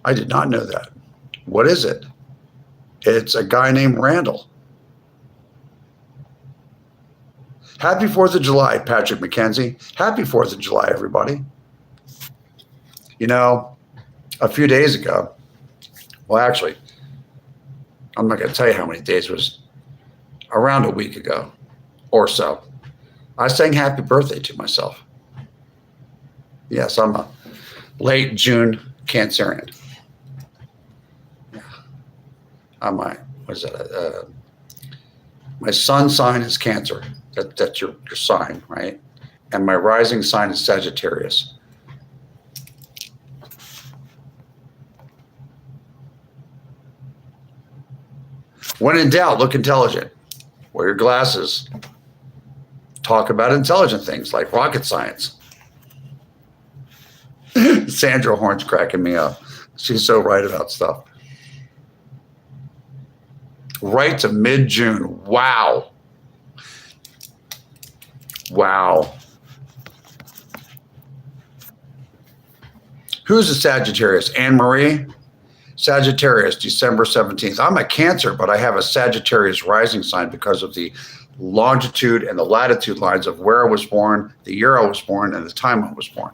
I did not know that. What is it? It's a guy named Randall. Happy 4th of July, Patrick McKenzie. Happy 4th of July, everybody. A few days ago, well, actually, I'm not going to tell you how many days. It was around a week ago or so. I sang happy birthday to myself. Yes, I'm a late June Cancerian. Yeah. My sun sign is Cancer. That's your sign, right? And my rising sign is Sagittarius. When in doubt, look intelligent. Wear your glasses. Talk about intelligent things like rocket science. Sandra Horn's cracking me up. She's so right about stuff. Right to mid-June. Wow. Wow. Who's a Sagittarius? Anne Marie? Sagittarius, December 17th. I'm a Cancer, but I have a Sagittarius rising sign because of the longitude and the latitude lines of where I was born, the year I was born, and the time I was born.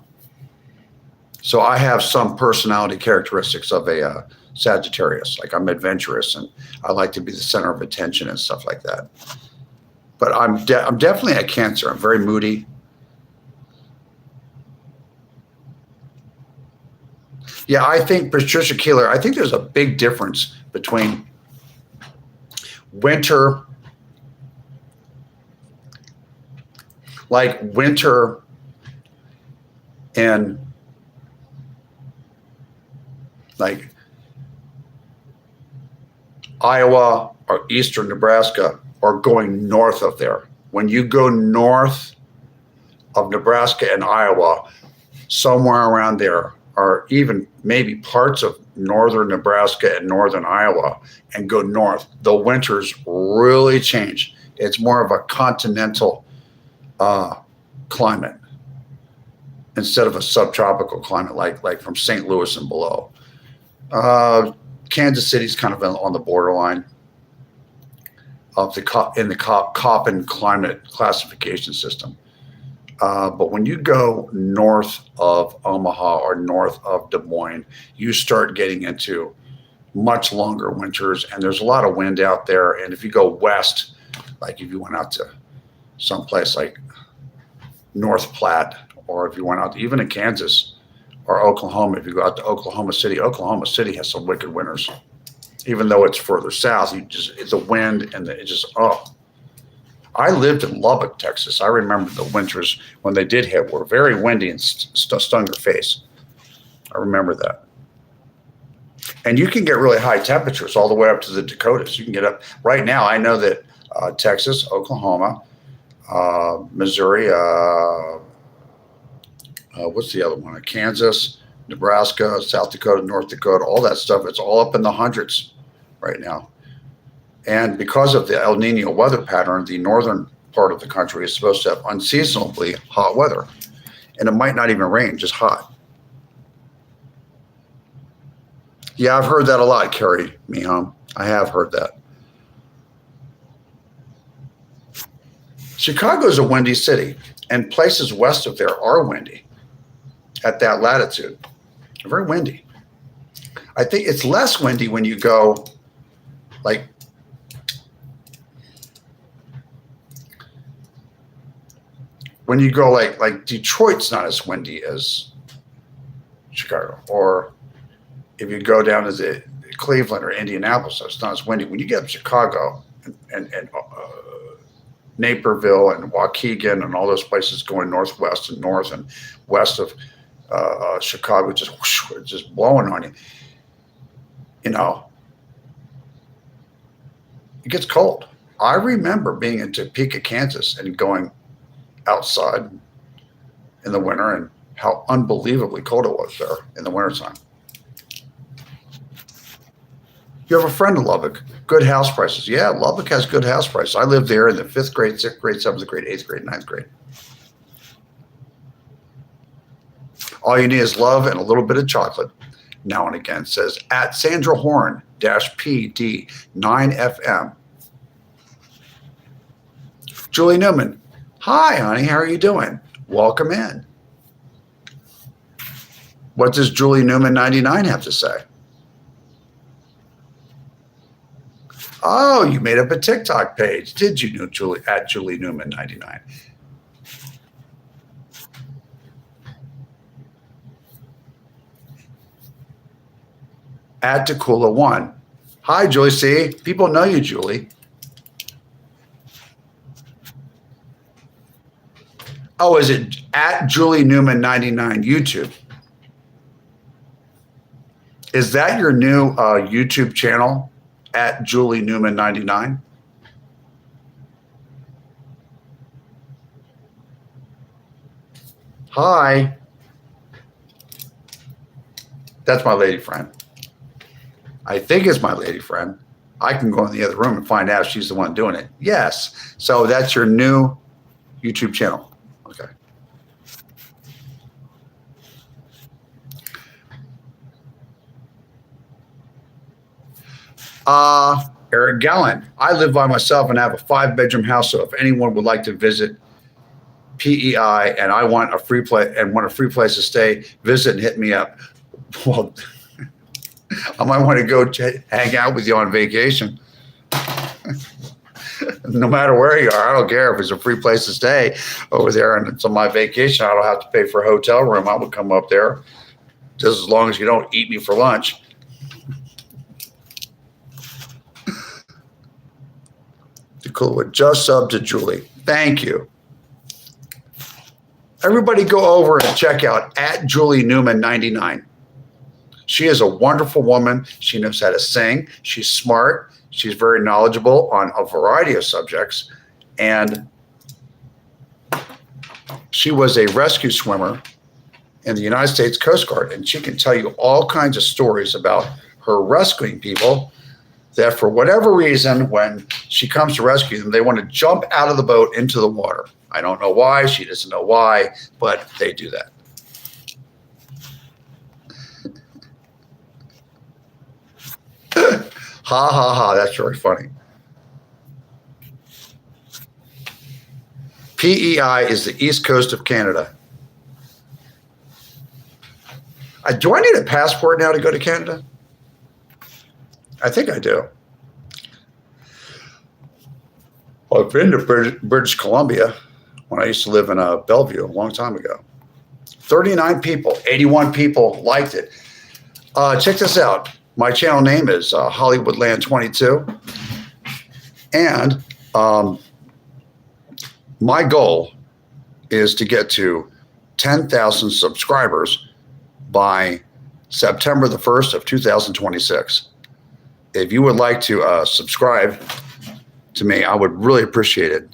So I have some personality characteristics of a Sagittarius. Like I'm adventurous and I like to be the center of attention and stuff like that. But I'm definitely a Cancer. I'm very moody. Yeah, I think Patricia Keeler, I think there's a big difference between winter, in like Iowa or eastern Nebraska or going north of there. When you go north of Nebraska and Iowa, somewhere around there, or even maybe parts of northern Nebraska and northern Iowa and go north, the winters really change. It's more of a continental climate instead of a subtropical climate like from St. Louis and below. Kansas City's kind of on the borderline of the Köppen climate classification system. But when you go north of Omaha or north of Des Moines, you start getting into much longer winters, and there's a lot of wind out there. And if you go west, like if you went out to someplace like North Platte, or if you went out even in Kansas or Oklahoma, if you go out to Oklahoma City has some wicked winters. Even though it's further south, it's a wind and it just I lived in Lubbock, Texas. I remember the winters when they did hit were very windy and stung your face. I remember that. And you can get really high temperatures all the way up to the Dakotas. You can get up right now. I know that Texas, Oklahoma, Missouri, what's the other one? Kansas, Nebraska, South Dakota, North Dakota, all that stuff. It's all up in the hundreds right now. And because of the El Nino weather pattern, the northern part of the country is supposed to have unseasonably hot weather. And it might not even rain, just hot. Yeah, I've heard that a lot, Carrie Miham. I have heard that. Chicago is a windy city, and places west of there are windy at that latitude. Very windy. I think it's less windy when you go like like Detroit's not as windy as Chicago, or if you go down to the Cleveland or Indianapolis, it's not as windy. When you get up to Chicago and Naperville and Waukegan and all those places going northwest and north and west of Chicago, just blowing on you. You know, it gets cold. I remember being in Topeka, Kansas, and going outside in the winter and how unbelievably cold it was there in the wintertime. You have a friend in Lubbock. Good house prices. Yeah, Lubbock has good house prices. I lived there in the 5th grade, 6th grade, 7th grade, 8th grade, 9th grade. All you need is love and a little bit of chocolate. Now and again, says at Sandra Horn -PD 9FM. Julie Newman. Hi, honey. How are you doing? Welcome in. What does Julie Newman 99 have to say? Oh, you made up a TikTok page. Did you know Julie at Julie Newman 99? At Takula 1. Hi, Julie C. People know you, Julie. Oh, is it at Julie Newman 99 YouTube? Is that your new YouTube channel? At Julie Newman 99? Hi. That's my lady friend. I think it's my lady friend. I can go in the other room and find out if she's the one doing it. Yes. So that's your new YouTube channel. Okay. Eric Gallen. I live by myself and have a 5-bedroom house. So if anyone would like to visit PEI and I want a free place to stay, visit and hit me up. Well, I might want to go hang out with you on vacation. No matter where you are, I don't care if it's a free place to stay over there and it's on my vacation. I don't have to pay for a hotel room. I would come up there just as long as you don't eat me for lunch. Cool. Just sub to Julie. Thank you. Everybody go over and check out at Julie Newman 99. She is a wonderful woman. She knows how to sing. She's smart. She's very knowledgeable on a variety of subjects. And she was a rescue swimmer in the United States Coast Guard. And she can tell you all kinds of stories about her rescuing people that for whatever reason, when she comes to rescue them, they want to jump out of the boat into the water. I don't know why. She doesn't know why, but they do that. Ha, ha, ha. That's very funny. PEI is the East Coast of Canada. Do I need a passport now to go to Canada? I think I do. Well, I've been to British Columbia when I used to live in Bellevue a long time ago. 39 people, 81 people liked it. Check this out. My channel name is Hollywoodland22. And my goal is to get to 10,000 subscribers by September the 1st of 2026. If you would like to subscribe to me, I would really appreciate it.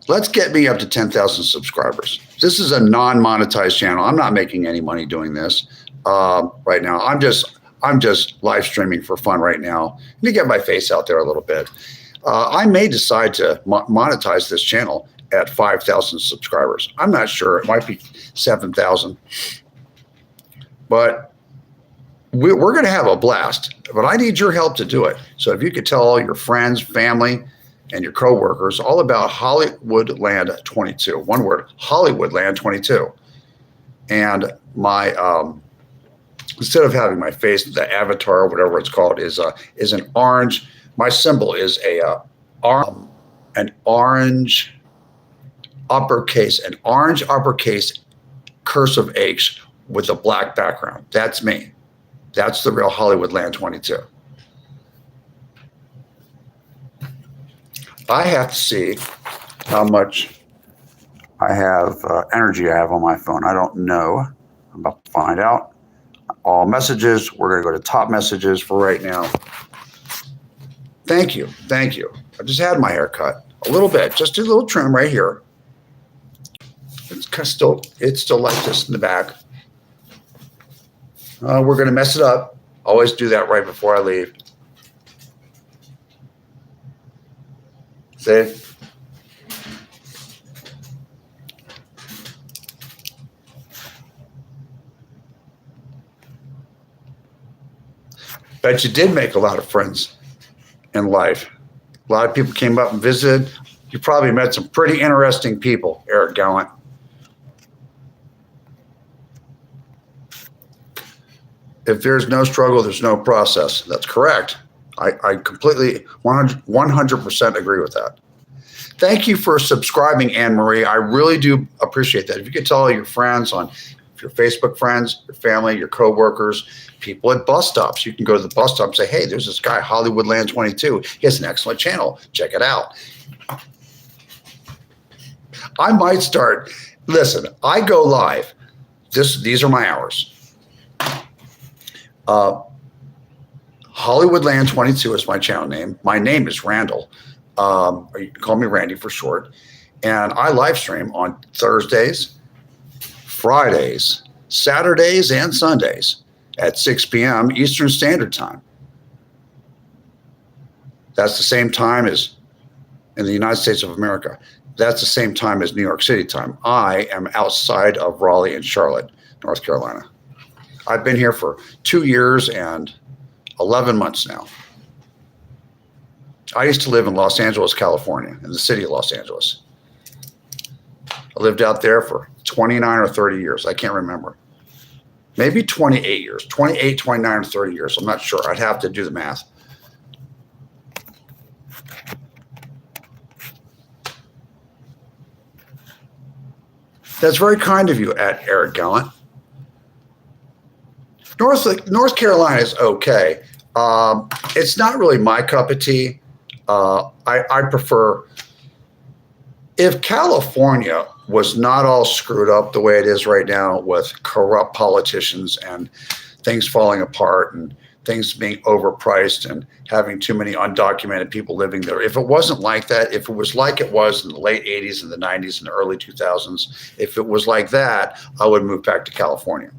Let's get me up to 10,000 subscribers. This is a non-monetized channel. I'm not making any money doing this right now. I'm just live streaming for fun right now to get my face out there a little bit. I may decide to monetize this channel at 5,000 subscribers. I'm not sure. It might be 7,000. But we're going to have a blast. But I need your help to do it. So if you could tell all your friends, family, and your coworkers all about Hollywoodland22. One word, Hollywoodland22. And my instead of having my face, the avatar, or whatever it's called, is an orange. My symbol is an orange uppercase cursive H with a black background. That's me. That's the real Hollywoodland22. I have to see how much I have energy I have on my phone. I don't know. I'm about to find out. All messages. We're going to go to top messages for right now. Thank you. Thank you. I just had my hair cut a little bit. Just a little trim right here. It's still like this in the back. We're going to mess it up. Always do that right before I leave. See? Bet you did make a lot of friends in life. A lot of people came up and visited. You probably met some pretty interesting people, Eric Gallant. If there's no struggle, there's no process. That's correct. I completely 100% agree with that. Thank you for subscribing, Anne Marie. I really do appreciate that. If you could tell all your friends, your Facebook friends, your family, your coworkers, people at bus stops, you can go to the bus stop and say, hey, there's this guy, Hollywoodland22. He has an excellent channel. Check it out. I might start. Listen, I go live. These are my hours. Hollywoodland22 is my channel name. My name is Randall. Or you can call me Randy for short. And I live stream on Thursdays, Fridays, Saturdays, and Sundays at 6 p.m. Eastern Standard Time. That's the same time as in the United States of America. That's the same time as New York City time. I am outside of Raleigh and Charlotte, North Carolina. I've been here for 2 years and 11 months now. I used to live in Los Angeles, California, in the city of Los Angeles. I lived out there for 29 or 30 years. I can't remember. Maybe 28 years, 28, 29, or 30 years. I'm not sure. I'd have to do the math. That's very kind of you, at Eric Gallant. North Carolina is okay. It's not really my cup of tea. I prefer, if California was not all screwed up the way it is right now with corrupt politicians and things falling apart and things being overpriced and having too many undocumented people living there. If it wasn't like that, if it was like it was in the late 80s and the 90s and the early 2000s, if it was like that, I would move back to California.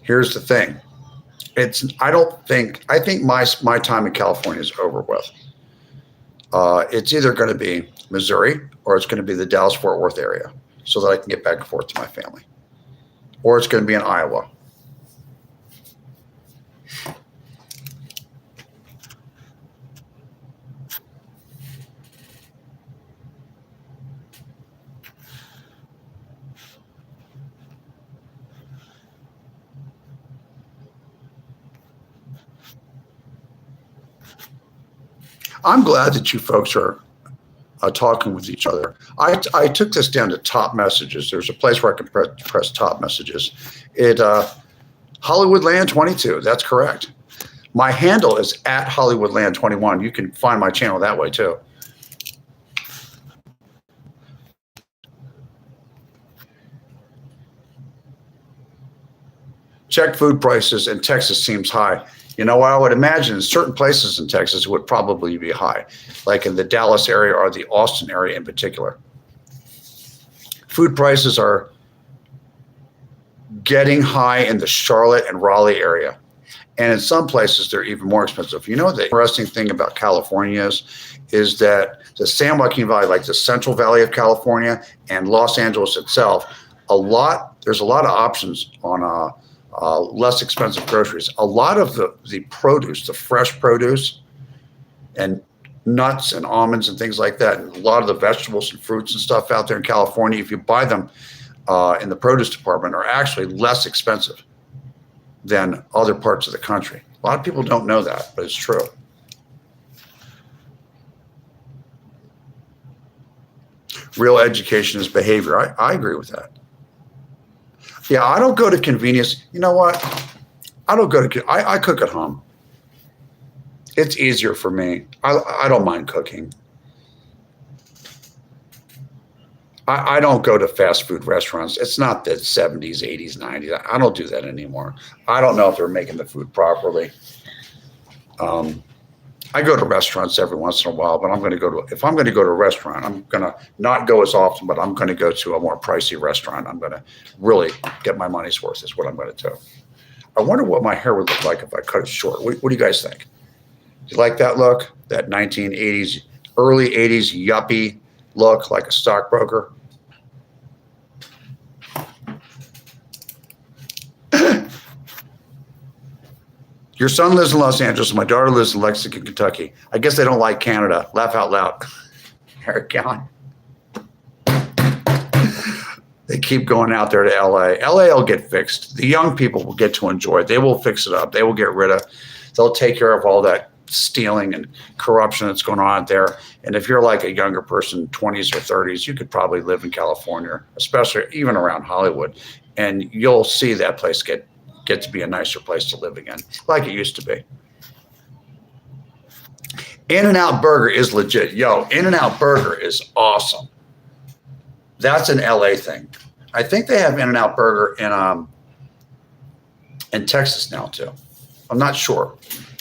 Here's the thing. I think my time in California is over with. It's either going to be Missouri or it's going to be the Dallas-Fort Worth area so that I can get back and forth to my family. Or it's going to be in Iowa. I'm glad that you folks are talking with each other. I took this down to top messages. There's a place where I can press top messages. Hollywoodland22. That's correct. My handle is at Hollywoodland21. You can find my channel that way too. Check food prices in Texas seems high. You know what? I would imagine in certain places in Texas it would probably be high, like in the Dallas area or the Austin area in particular. Food prices are getting high in the Charlotte and Raleigh area. And in some places, they're even more expensive. You know, the interesting thing about California is that the San Joaquin Valley, like the Central Valley of California and Los Angeles itself, there's a lot of options on less expensive groceries. A lot of the produce, the fresh produce and nuts and almonds and things like that, and a lot of the vegetables and fruits and stuff out there in California, if you buy them in the produce department, are actually less expensive than other parts of the country. A lot of people don't know that, but it's true. Real education is behavior. I agree with that. Yeah, I don't go to convenience. You know what? I don't go to, I cook at home. It's easier for me. I don't mind cooking. I don't go to fast food restaurants. It's not the 70s, 80s, 90s. I don't do that anymore. I don't know if they're making the food properly. I go to restaurants every once in a while, but if I'm going to go to a restaurant, I'm going to not go as often, but I'm going to go to a more pricey restaurant. I'm going to really get my money's worth is what I'm going to do. I wonder what my hair would look like if I cut it short. What do you guys think? Do you like that look? That 1980s, early 80s yuppie look like a stockbroker? Your son lives in Los Angeles. My daughter lives in Lexington, Kentucky. I guess they don't like Canada. Laugh out loud. Eric Allen. They keep going out there to LA. LA will get fixed. The young people will get to enjoy it. They will fix it up. They will get rid of, they'll take care of all that stealing and corruption that's going on out there. And if you're like a younger person, 20s or 30s, you could probably live in California, especially even around Hollywood. And you'll see that place get to be a nicer place to live again, like it used to be. In-N-Out Burger is legit. Yo, In-N-Out Burger is awesome. That's an LA thing. I think they have In-N-Out Burger in Texas now too. I'm not sure.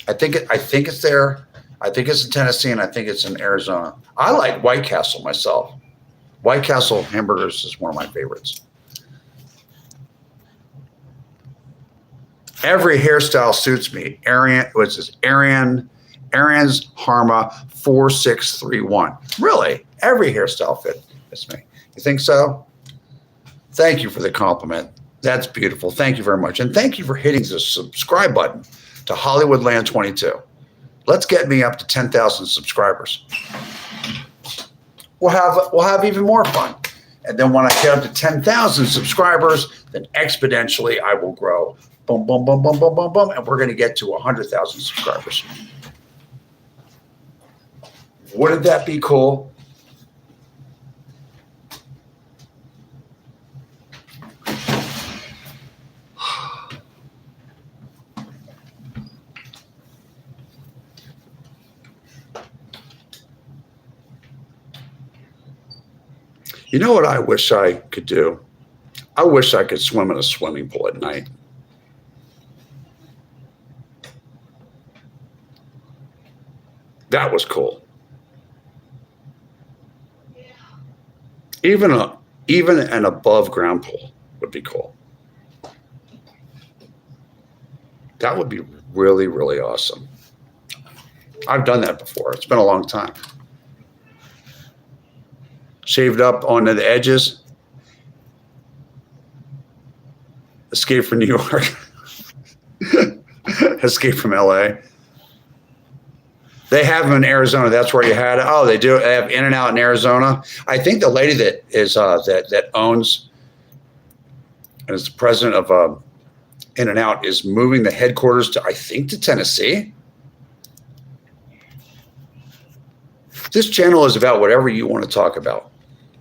I think it's there. I think it's in Tennessee, and I think it's in Arizona. I like White Castle myself. White Castle hamburgers is one of my favorites. Every hairstyle suits me. Arian's Harma 4631. Really? Every hairstyle fits me. You think so? Thank you for the compliment. That's beautiful. Thank you very much. And thank you for hitting the subscribe button to Hollywoodland22. Let's get me up to 10,000 subscribers. We'll have even more fun. And then when I get up to 10,000 subscribers, then exponentially I will grow. Boom, boom, boom, boom, boom, boom, boom. And we're going to get to 100,000 subscribers. Wouldn't that be cool? You know what I wish I could do? I wish I could swim in a swimming pool at night. That was cool. Even an above ground pool would be cool. That would be really, really awesome. I've done that before. It's been a long time. Shaved up onto the edges. Escape from New York. Escape from LA. They have them in Arizona. That's where you had it. Oh, they do. They have In-N-Out in Arizona. I think the lady that is that owns and is the president of In-N-Out is moving the headquarters to, I think, to Tennessee. This channel is about whatever you want to talk about.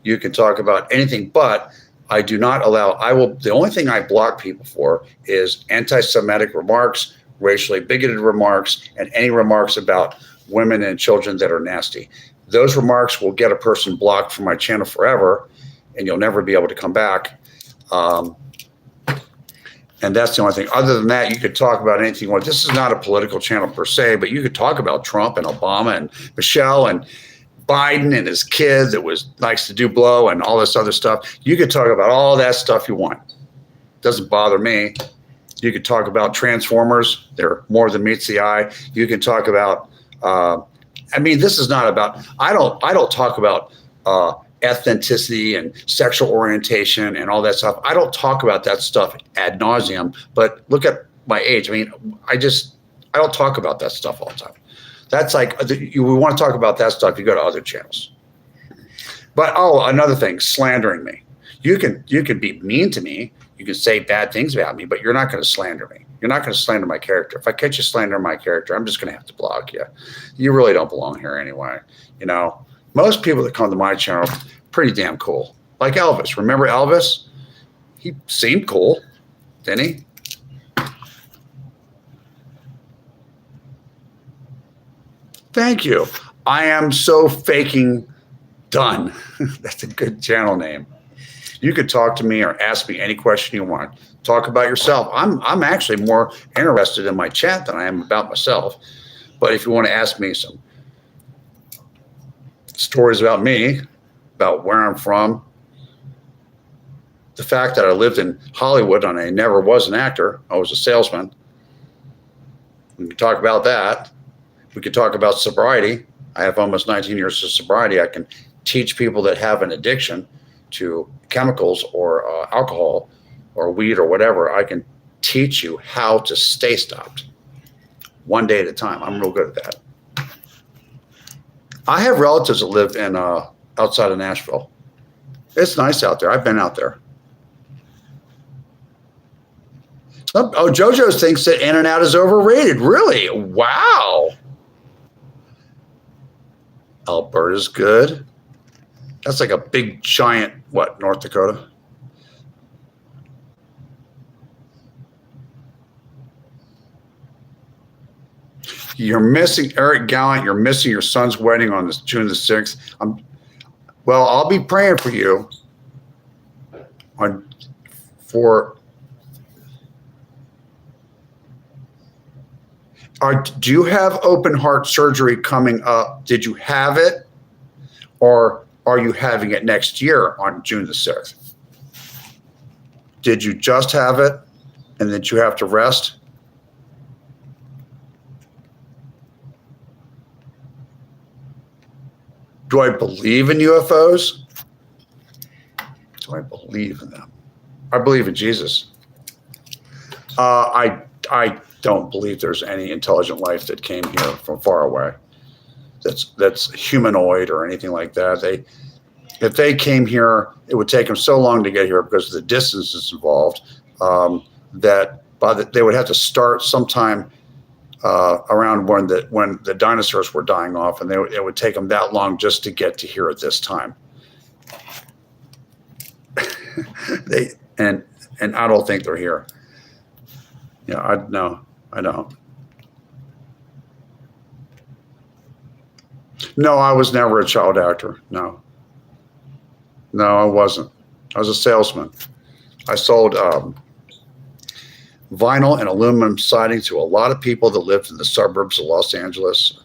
You can talk about anything, but I do not allow, the only thing I block people for is anti-Semitic remarks, racially bigoted remarks, and any remarks about women and children that are nasty. Those remarks will get a person blocked from my channel forever, and you'll never be able to come back. And that's the only thing. Other than that, you could talk about anything you want. This is not a political channel per se, but you could talk about Trump and Obama and Michelle and Biden and his kid that likes to do blow and all this other stuff. You could talk about all that stuff you want. Doesn't bother me. You could talk about Transformers. They're more than meets the eye. You can talk about, this is not about, I don't talk about ethnicity and sexual orientation and all that stuff. I don't talk about that stuff ad nauseum, but look at my age. I don't talk about that stuff all the time. That's like, we want to talk about that stuff, you go to other channels. But, another thing, slandering me. You can be mean to me. You can say bad things about me, but you're not going to slander me. You're not going to slander my character. If I catch you slandering my character, I'm just going to have to block you. You really don't belong here anyway. Most people that come to my channel are pretty damn cool. Like Elvis. Remember Elvis? He seemed cool, didn't he? Thank you. I am so faking done. That's a good channel name. You could talk to me or ask me any question you want. Talk about yourself. I'm actually more interested in my chat than I am about myself. But if you want to ask me some stories about me, about where I'm from, the fact that I lived in Hollywood and I never was an actor, I was a salesman. We can talk about that. We could talk about sobriety. I have almost 19 years of sobriety. I can teach people that have an addiction to chemicals or alcohol or weed or whatever. I can teach you how to stay stopped one day at a time. I'm real good at that. I have relatives that live in outside of Nashville. It's nice out there. I've been out there. JoJo thinks that In-N-Out is overrated. Really? Wow. Alberta's good. That's like a big giant, North Dakota? You're missing Eric Gallant. You're missing your son's wedding on June the 6th. I'll be praying for you. Do you have open heart surgery coming up? Did you have it? Or are you having it next year on June the 6th? Did you just have it and that you have to rest? Do I believe in UFOs? Do I believe in them? I believe in Jesus. I don't believe there's any intelligent life that came here from far away. That's humanoid or anything like that. If they came here, it would take them so long to get here because of the distances involved that they would have to start sometime around when the dinosaurs were dying off, and it would take them that long just to get to here at this time. And I don't think they're here. Yeah, I don't. No, I was never a child actor. No, I wasn't. I was a salesman. I sold vinyl and aluminum siding to a lot of people that lived in the suburbs of Los Angeles.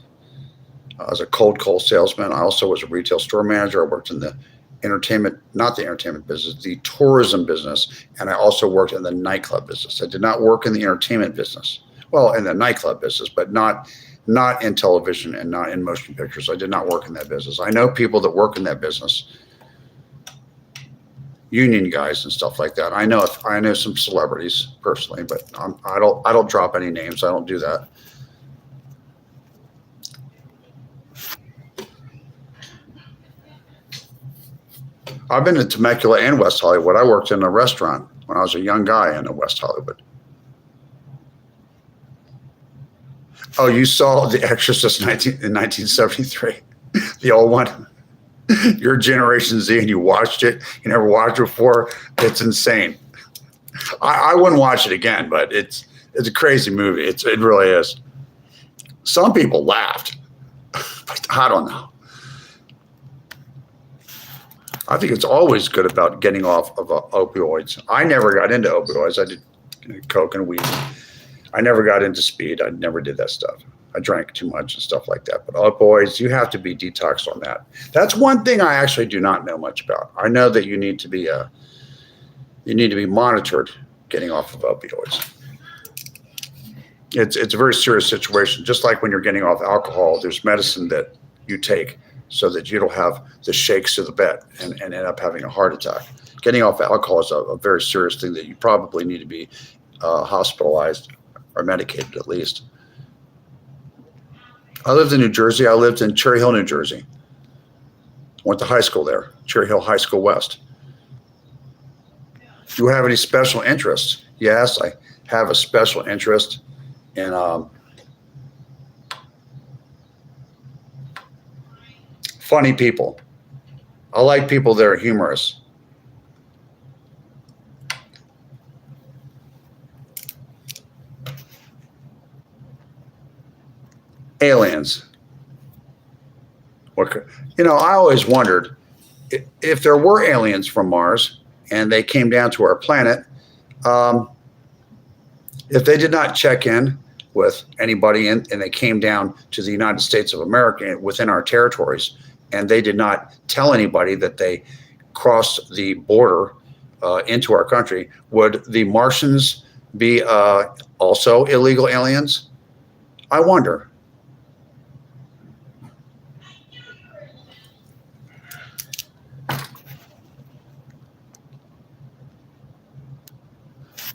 I was a cold salesman. I also was a retail store manager. I worked in the not the entertainment business, the tourism business. And I also worked in the nightclub business. I did not work in the entertainment business. Well, in the nightclub business, but not in television and not in motion pictures. I did not work in that business. I know people that work in that business, union guys and stuff like that. I know some celebrities personally, but I don't drop any names. I don't do that. I've been to Temecula and West Hollywood. I worked in a restaurant when I was a young guy in West Hollywood. Oh, you saw The Exorcist in 1973. The old one. Your Generation Z and you watched it. You never watched it before. It's insane. I wouldn't watch it again, but it's a crazy movie. It really is. Some people laughed, but I don't know. I think it's always good about getting off of opioids. I never got into opioids. I did coke and weed. I never got into speed. I never did that stuff. I drank too much and stuff like that. But opioids, you have to be detoxed on that. That's one thing I actually do not know much about. I know that you need to be monitored getting off of opioids. It's a very serious situation. Just like when you're getting off alcohol, there's medicine that you take so that you don't have the shakes to the bed and end up having a heart attack. Getting off alcohol is a very serious thing that you probably need to be hospitalized or medicated at least. I lived in New Jersey. I lived in Cherry Hill, New Jersey. Went to high school there, Cherry Hill High School West. Do you have any special interests? Yes, I have a special interest in funny people. I like people that are humorous. Aliens. I always wondered if there were aliens from Mars and they came down to our planet, if they did not check in with anybody and they came down to the United States of America within our territories, and they did not tell anybody that they crossed the border into our country, would the Martians be also illegal aliens? I wonder.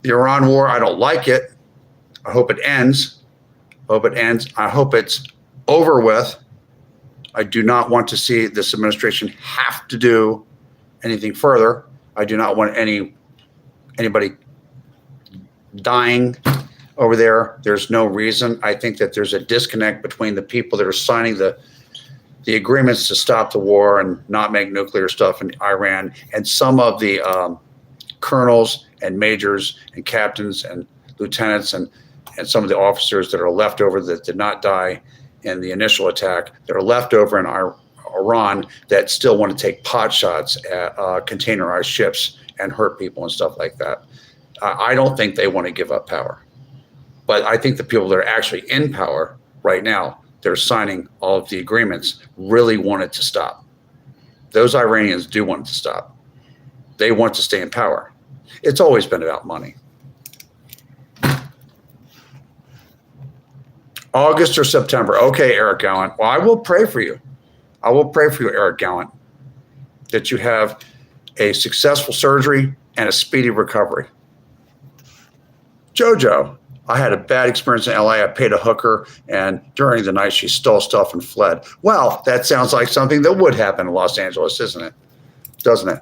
The Iran war, I don't like it. I hope it ends. I hope it's over with. I do not want to see this administration have to do anything further. I do not want anybody dying over there. There's no reason. I think that there's a disconnect between the people that are signing the agreements to stop the war and not make nuclear stuff in Iran and some of the colonels and majors and captains and lieutenants and some of the officers that are left over that did not die in the initial attack, that are left over in Iran that still want to take pot shots at containerized ships and hurt people and stuff like that. I don't think they want to give up power. But I think the people that are actually in power right now, they're signing all of the agreements, really want it to stop. Those Iranians do want it to stop. They want to stay in power. It's always been about money. August or September. Okay, Eric Gallant. Well, I will pray for you. I will pray for you, Eric Gallant, that you have a successful surgery and a speedy recovery. JoJo, I had a bad experience in LA. I paid a hooker, and during the night, she stole stuff and fled. Well, that sounds like something that would happen in Los Angeles, isn't it? Doesn't it?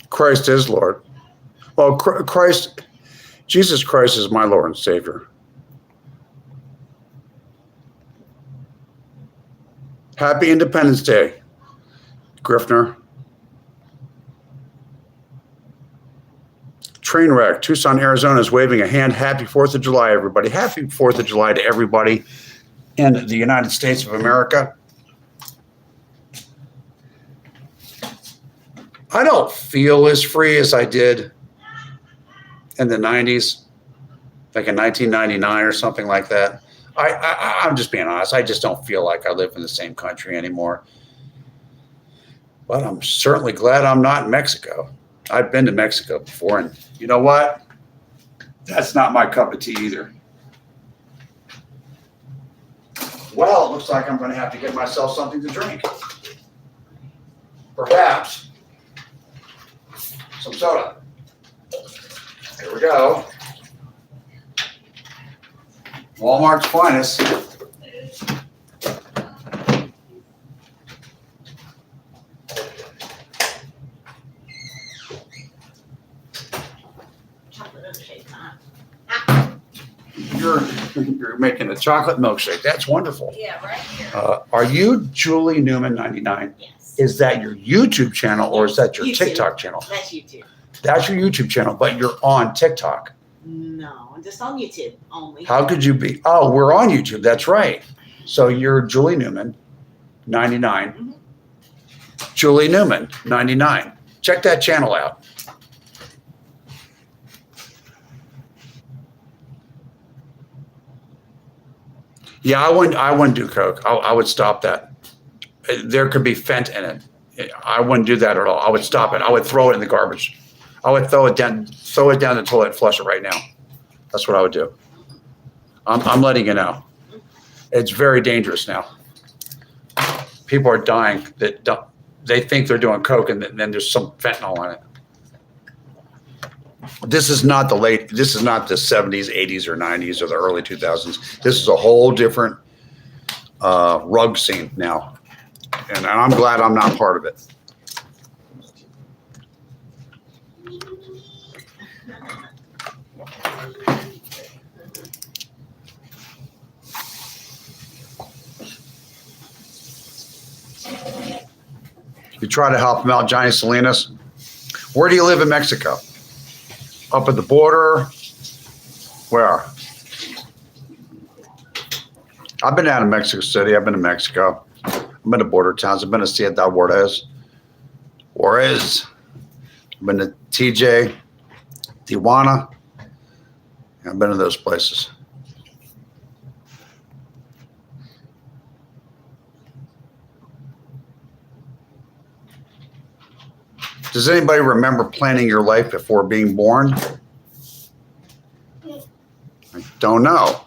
Christ is Lord. Well, Jesus Christ is my Lord and Savior. Happy Independence Day, Griffner. Train wreck. Tucson, Arizona is waving a hand. Happy 4th of July, everybody. Happy 4th of July to everybody in the United States of America. I don't feel as free as I did in the 90s, like in 1999 or something like that. I'm just being honest. I just don't feel like I live in the same country anymore. But I'm certainly glad I'm not in Mexico. I've been to Mexico before, and you know what? That's not my cup of tea either. Well, it looks like I'm going to have to get myself something to drink. Perhaps some soda. Here we go. Walmart's finest. You're making a chocolate milkshake. That's wonderful. Yeah, right here. Are you Julie Newman 99? Yes. Is that your YouTube channel or is that your YouTube. TikTok channel? That's YouTube. That's your YouTube channel, but you're on TikTok. No, I'm just on YouTube only. How could you be? Oh, we're on YouTube. That's right. So you're Julie Newman 99. Mm-hmm. Julie Newman 99. Check that channel out. Yeah, I wouldn't do coke. I would stop that. There could be fent in it. I wouldn't do that at all. I would stop it. I would throw it in the garbage. I would throw it down the toilet and flush it right now. That's what I would do. I'm letting you know. It's very dangerous now. People are dying they think they're doing coke and then there's some fentanyl in it. This is not the 70s, 80s, or 90s, or the early 2000s. This is a whole different rug scene now. And I'm glad I'm not part of it. You try to help him out, Johnny Salinas. Where do you live in Mexico? Up at the border? Where? I've been out of Mexico City. I've been to Mexico. I've been to border towns. I've been to Ciudad Juarez. I've been to TJ, Tijuana. I've been to those places. Does anybody remember planning your life before being born? I don't know.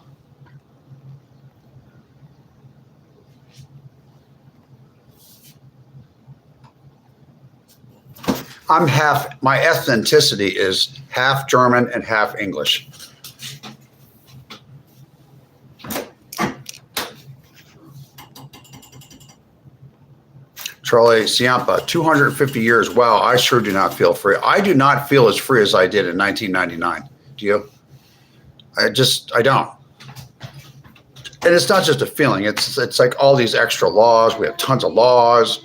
My ethnicity is half German and half English. Charlie Ciampa, 250 years. Wow, I sure do not feel free. I do not feel as free as I did in 1999. Do you? I don't. And it's not just a feeling. It's like all these extra laws. We have tons of laws.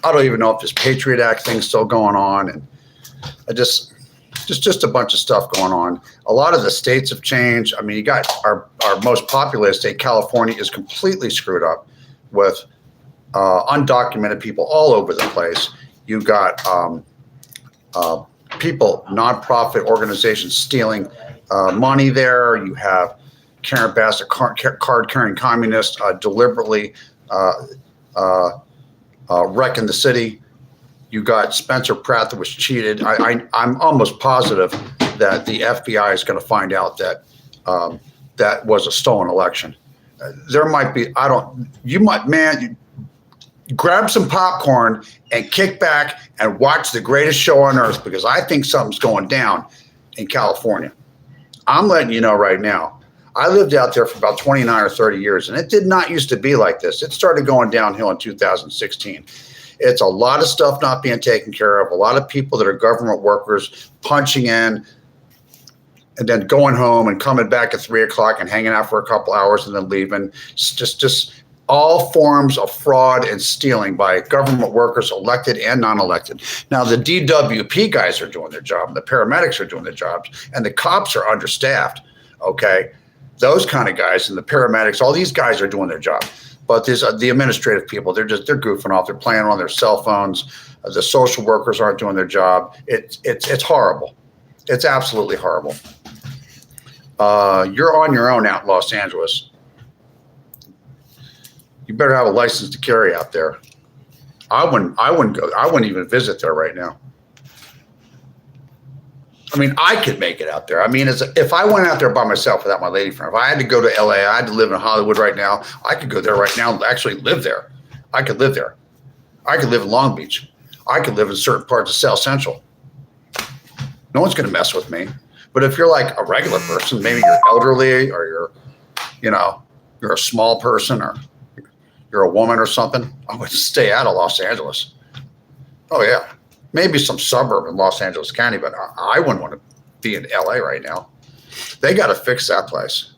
I don't even know if this Patriot Act thing's still going on. And I just a bunch of stuff going on. A lot of the states have changed. I mean, you got our most populous state, California, is completely screwed up with undocumented people all over the place. You got people, nonprofit organizations stealing money there. You have Karen Bass, a card-carrying communist, deliberately wrecking the city. You got Spencer Pratt that was cheated. I'm almost positive that the FBI is going to find out that that was a stolen election. There might be, grab some popcorn and kick back and watch the greatest show on earth, because I think something's going down in California. I'm letting you know right now. I lived out there for about 29 or 30 years, and it did not used to be like this. It started going downhill in 2016. It's a lot of stuff not being taken care of, a lot of people that are government workers punching in and then going home and coming back at 3 o'clock and hanging out for a couple hours and then leaving. It's just all forms of fraud and stealing by government workers, elected and non-elected. Now, the DWP guys are doing their job, and the paramedics are doing their jobs, and the cops are understaffed, okay? Those kind of guys and the paramedics, all these guys are doing their job. But there's the administrative people, they're goofing off. They're playing on their cell phones. The social workers aren't doing their job. It's horrible. It's absolutely horrible. You're on your own out in Los Angeles. You better have a license to carry out there. I wouldn't go. I wouldn't even visit there right now. I mean, I could make it out there. I mean, if I went out there by myself without my lady friend, if I had to go to LA, I had to live in Hollywood right now, I could go there right now and actually live there. I could live there. I could live in Long Beach. I could live in certain parts of South Central. No one's going to mess with me. But if you're like a regular person, maybe you're elderly or you're a small person or you're a woman or something, I would stay out of Los Angeles. Oh, yeah. Maybe some suburb in Los Angeles County, but I wouldn't want to be in LA right now. They got to fix that place.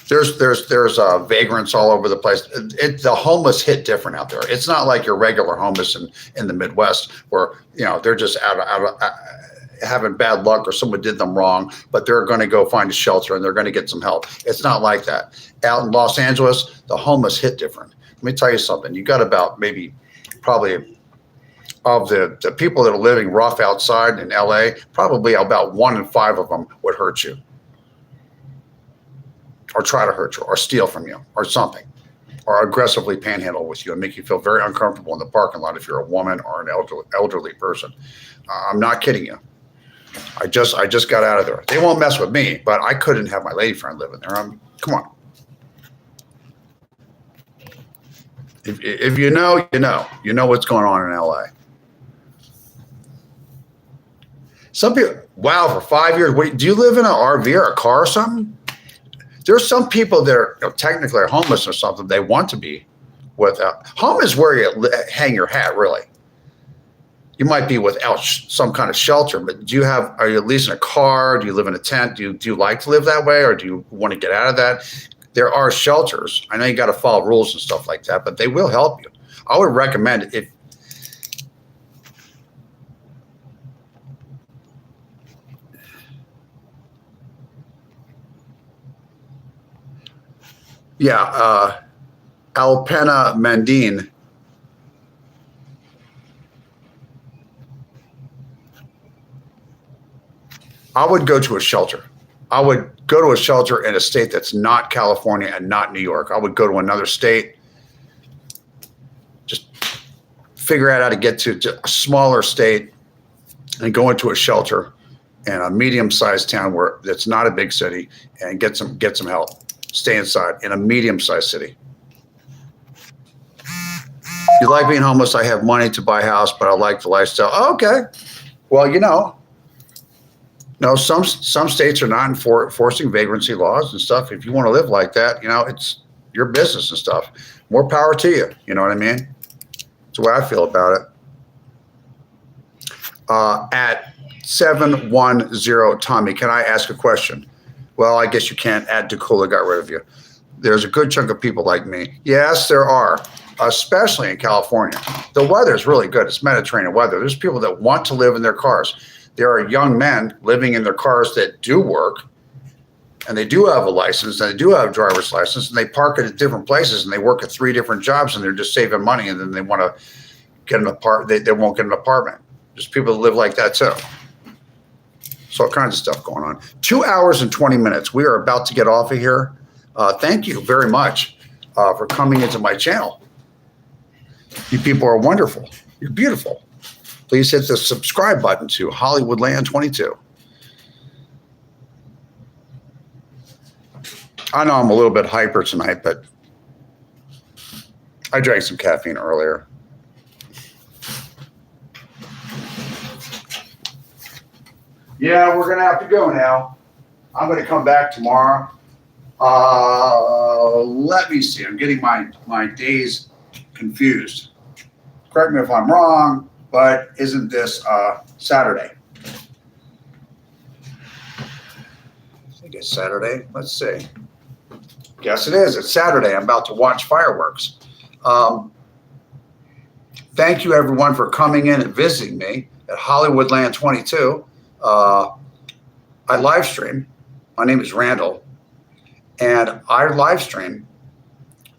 There's vagrants all over the place. The homeless hit different out there. It's not like your regular homeless in the Midwest where, they're just out having bad luck or someone did them wrong, but they're going to go find a shelter and they're going to get some help. It's not like that. Out in Los Angeles, the homeless hit different. Let me tell you something. You got about probably of the people that are living rough outside in LA, probably about 1 in 5 of them would hurt you or try to hurt you or steal from you or something or aggressively panhandle with you and make you feel very uncomfortable in the parking lot if you're a woman or an elderly person. I'm not kidding you. I just got out of there. They won't mess with me, but I couldn't have my lady friend living there. Come on. If you know what's going on in LA. Some people, wow, for 5 years. Wait, do you live in an RV or a car or something? There's some people that are technically homeless or something. They want to be without. Home is where you hang your hat, really. You might be without some kind of shelter, but are you leasing a car? Do you live in a tent? Do you like to live that way, or do you want to get out of that? There are shelters. I know you got to follow rules and stuff like that, but they will help you. I would recommend if. Yeah, Alpena Mandine. I would go to a shelter. I would go to a shelter in a state that's not California and not New York. I would go to another state. Just figure out how to get to a smaller state and go into a shelter in a medium-sized town where that's not a big city and get some help. Stay inside in a medium-sized city. You like being homeless? I have money to buy a house, but I like the lifestyle. Oh, okay. Well, no, some states are not enforcing vagrancy laws and stuff. If you want to live like that, it's your business and stuff. More power to you. You know what I mean? That's the way I feel about it. At 710 Tommy, can I ask a question? Well, I guess you can't. At Dakula got rid of you. There's a good chunk of people like me. Yes, there are, especially in California. The weather is really good. It's Mediterranean weather. There's people that want to live in their cars. There are young men living in their cars that do work, and they do have a license, and they do have a driver's license, and they park it at different places, and they work at 3 different jobs, and they're just saving money, and then they want to get an apartment. They won't get an apartment. There's people that live like that too. So all kinds of stuff going on. 2 hours and 20 minutes. We are about to get off of here. Thank you very much for coming into my channel. You people are wonderful. You're beautiful. Please hit the subscribe button to Hollywoodland22. I know I'm a little bit hyper tonight, but I drank some caffeine earlier. Yeah, we're going to have to go now. I'm going to come back tomorrow. Let me see. I'm getting my days confused. Correct me if I'm wrong, but isn't this Saturday? I think it's Saturday. Let's see. Yes, it is. It's Saturday. I'm about to watch fireworks. Thank you, everyone, for coming in and visiting me at Hollywoodland22. I live stream. My name is Randall, and I live stream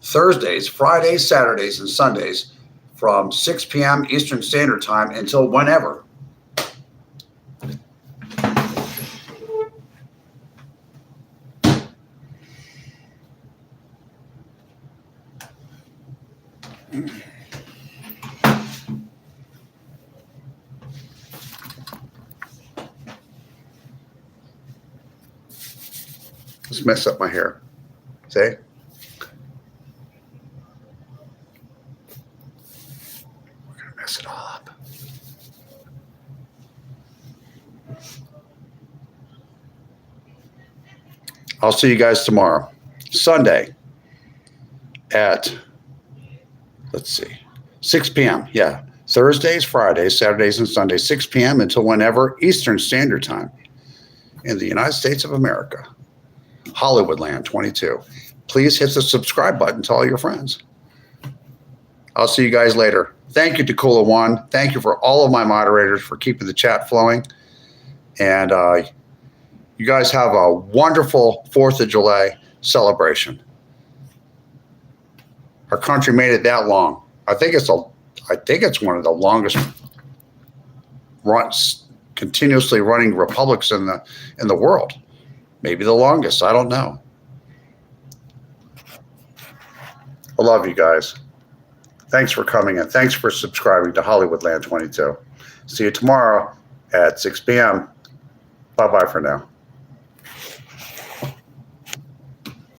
Thursdays, Fridays, Saturdays, and Sundays from 6 p.m. Eastern Standard Time until whenever. Let's mess up my hair. See? We're gonna mess it all up. I'll see you guys tomorrow. Sunday at, let's see, 6 p.m. Yeah. Thursdays, Fridays, Saturdays, and Sundays, 6 p.m. until whenever Eastern Standard Time in the United States of America. Hollywoodland22. Please hit the subscribe button to all your friends. I'll see you guys later. Thank you to Kula One. Thank you for all of my moderators for keeping the chat flowing. And you guys have a wonderful 4th of July celebration. Our country made it that long. I think it's one of the longest continuously running republics in the world. Maybe the longest. I don't know. I love you guys. Thanks for coming and thanks for subscribing to Hollywoodland22. See you tomorrow at 6 p.m. Bye-bye for now.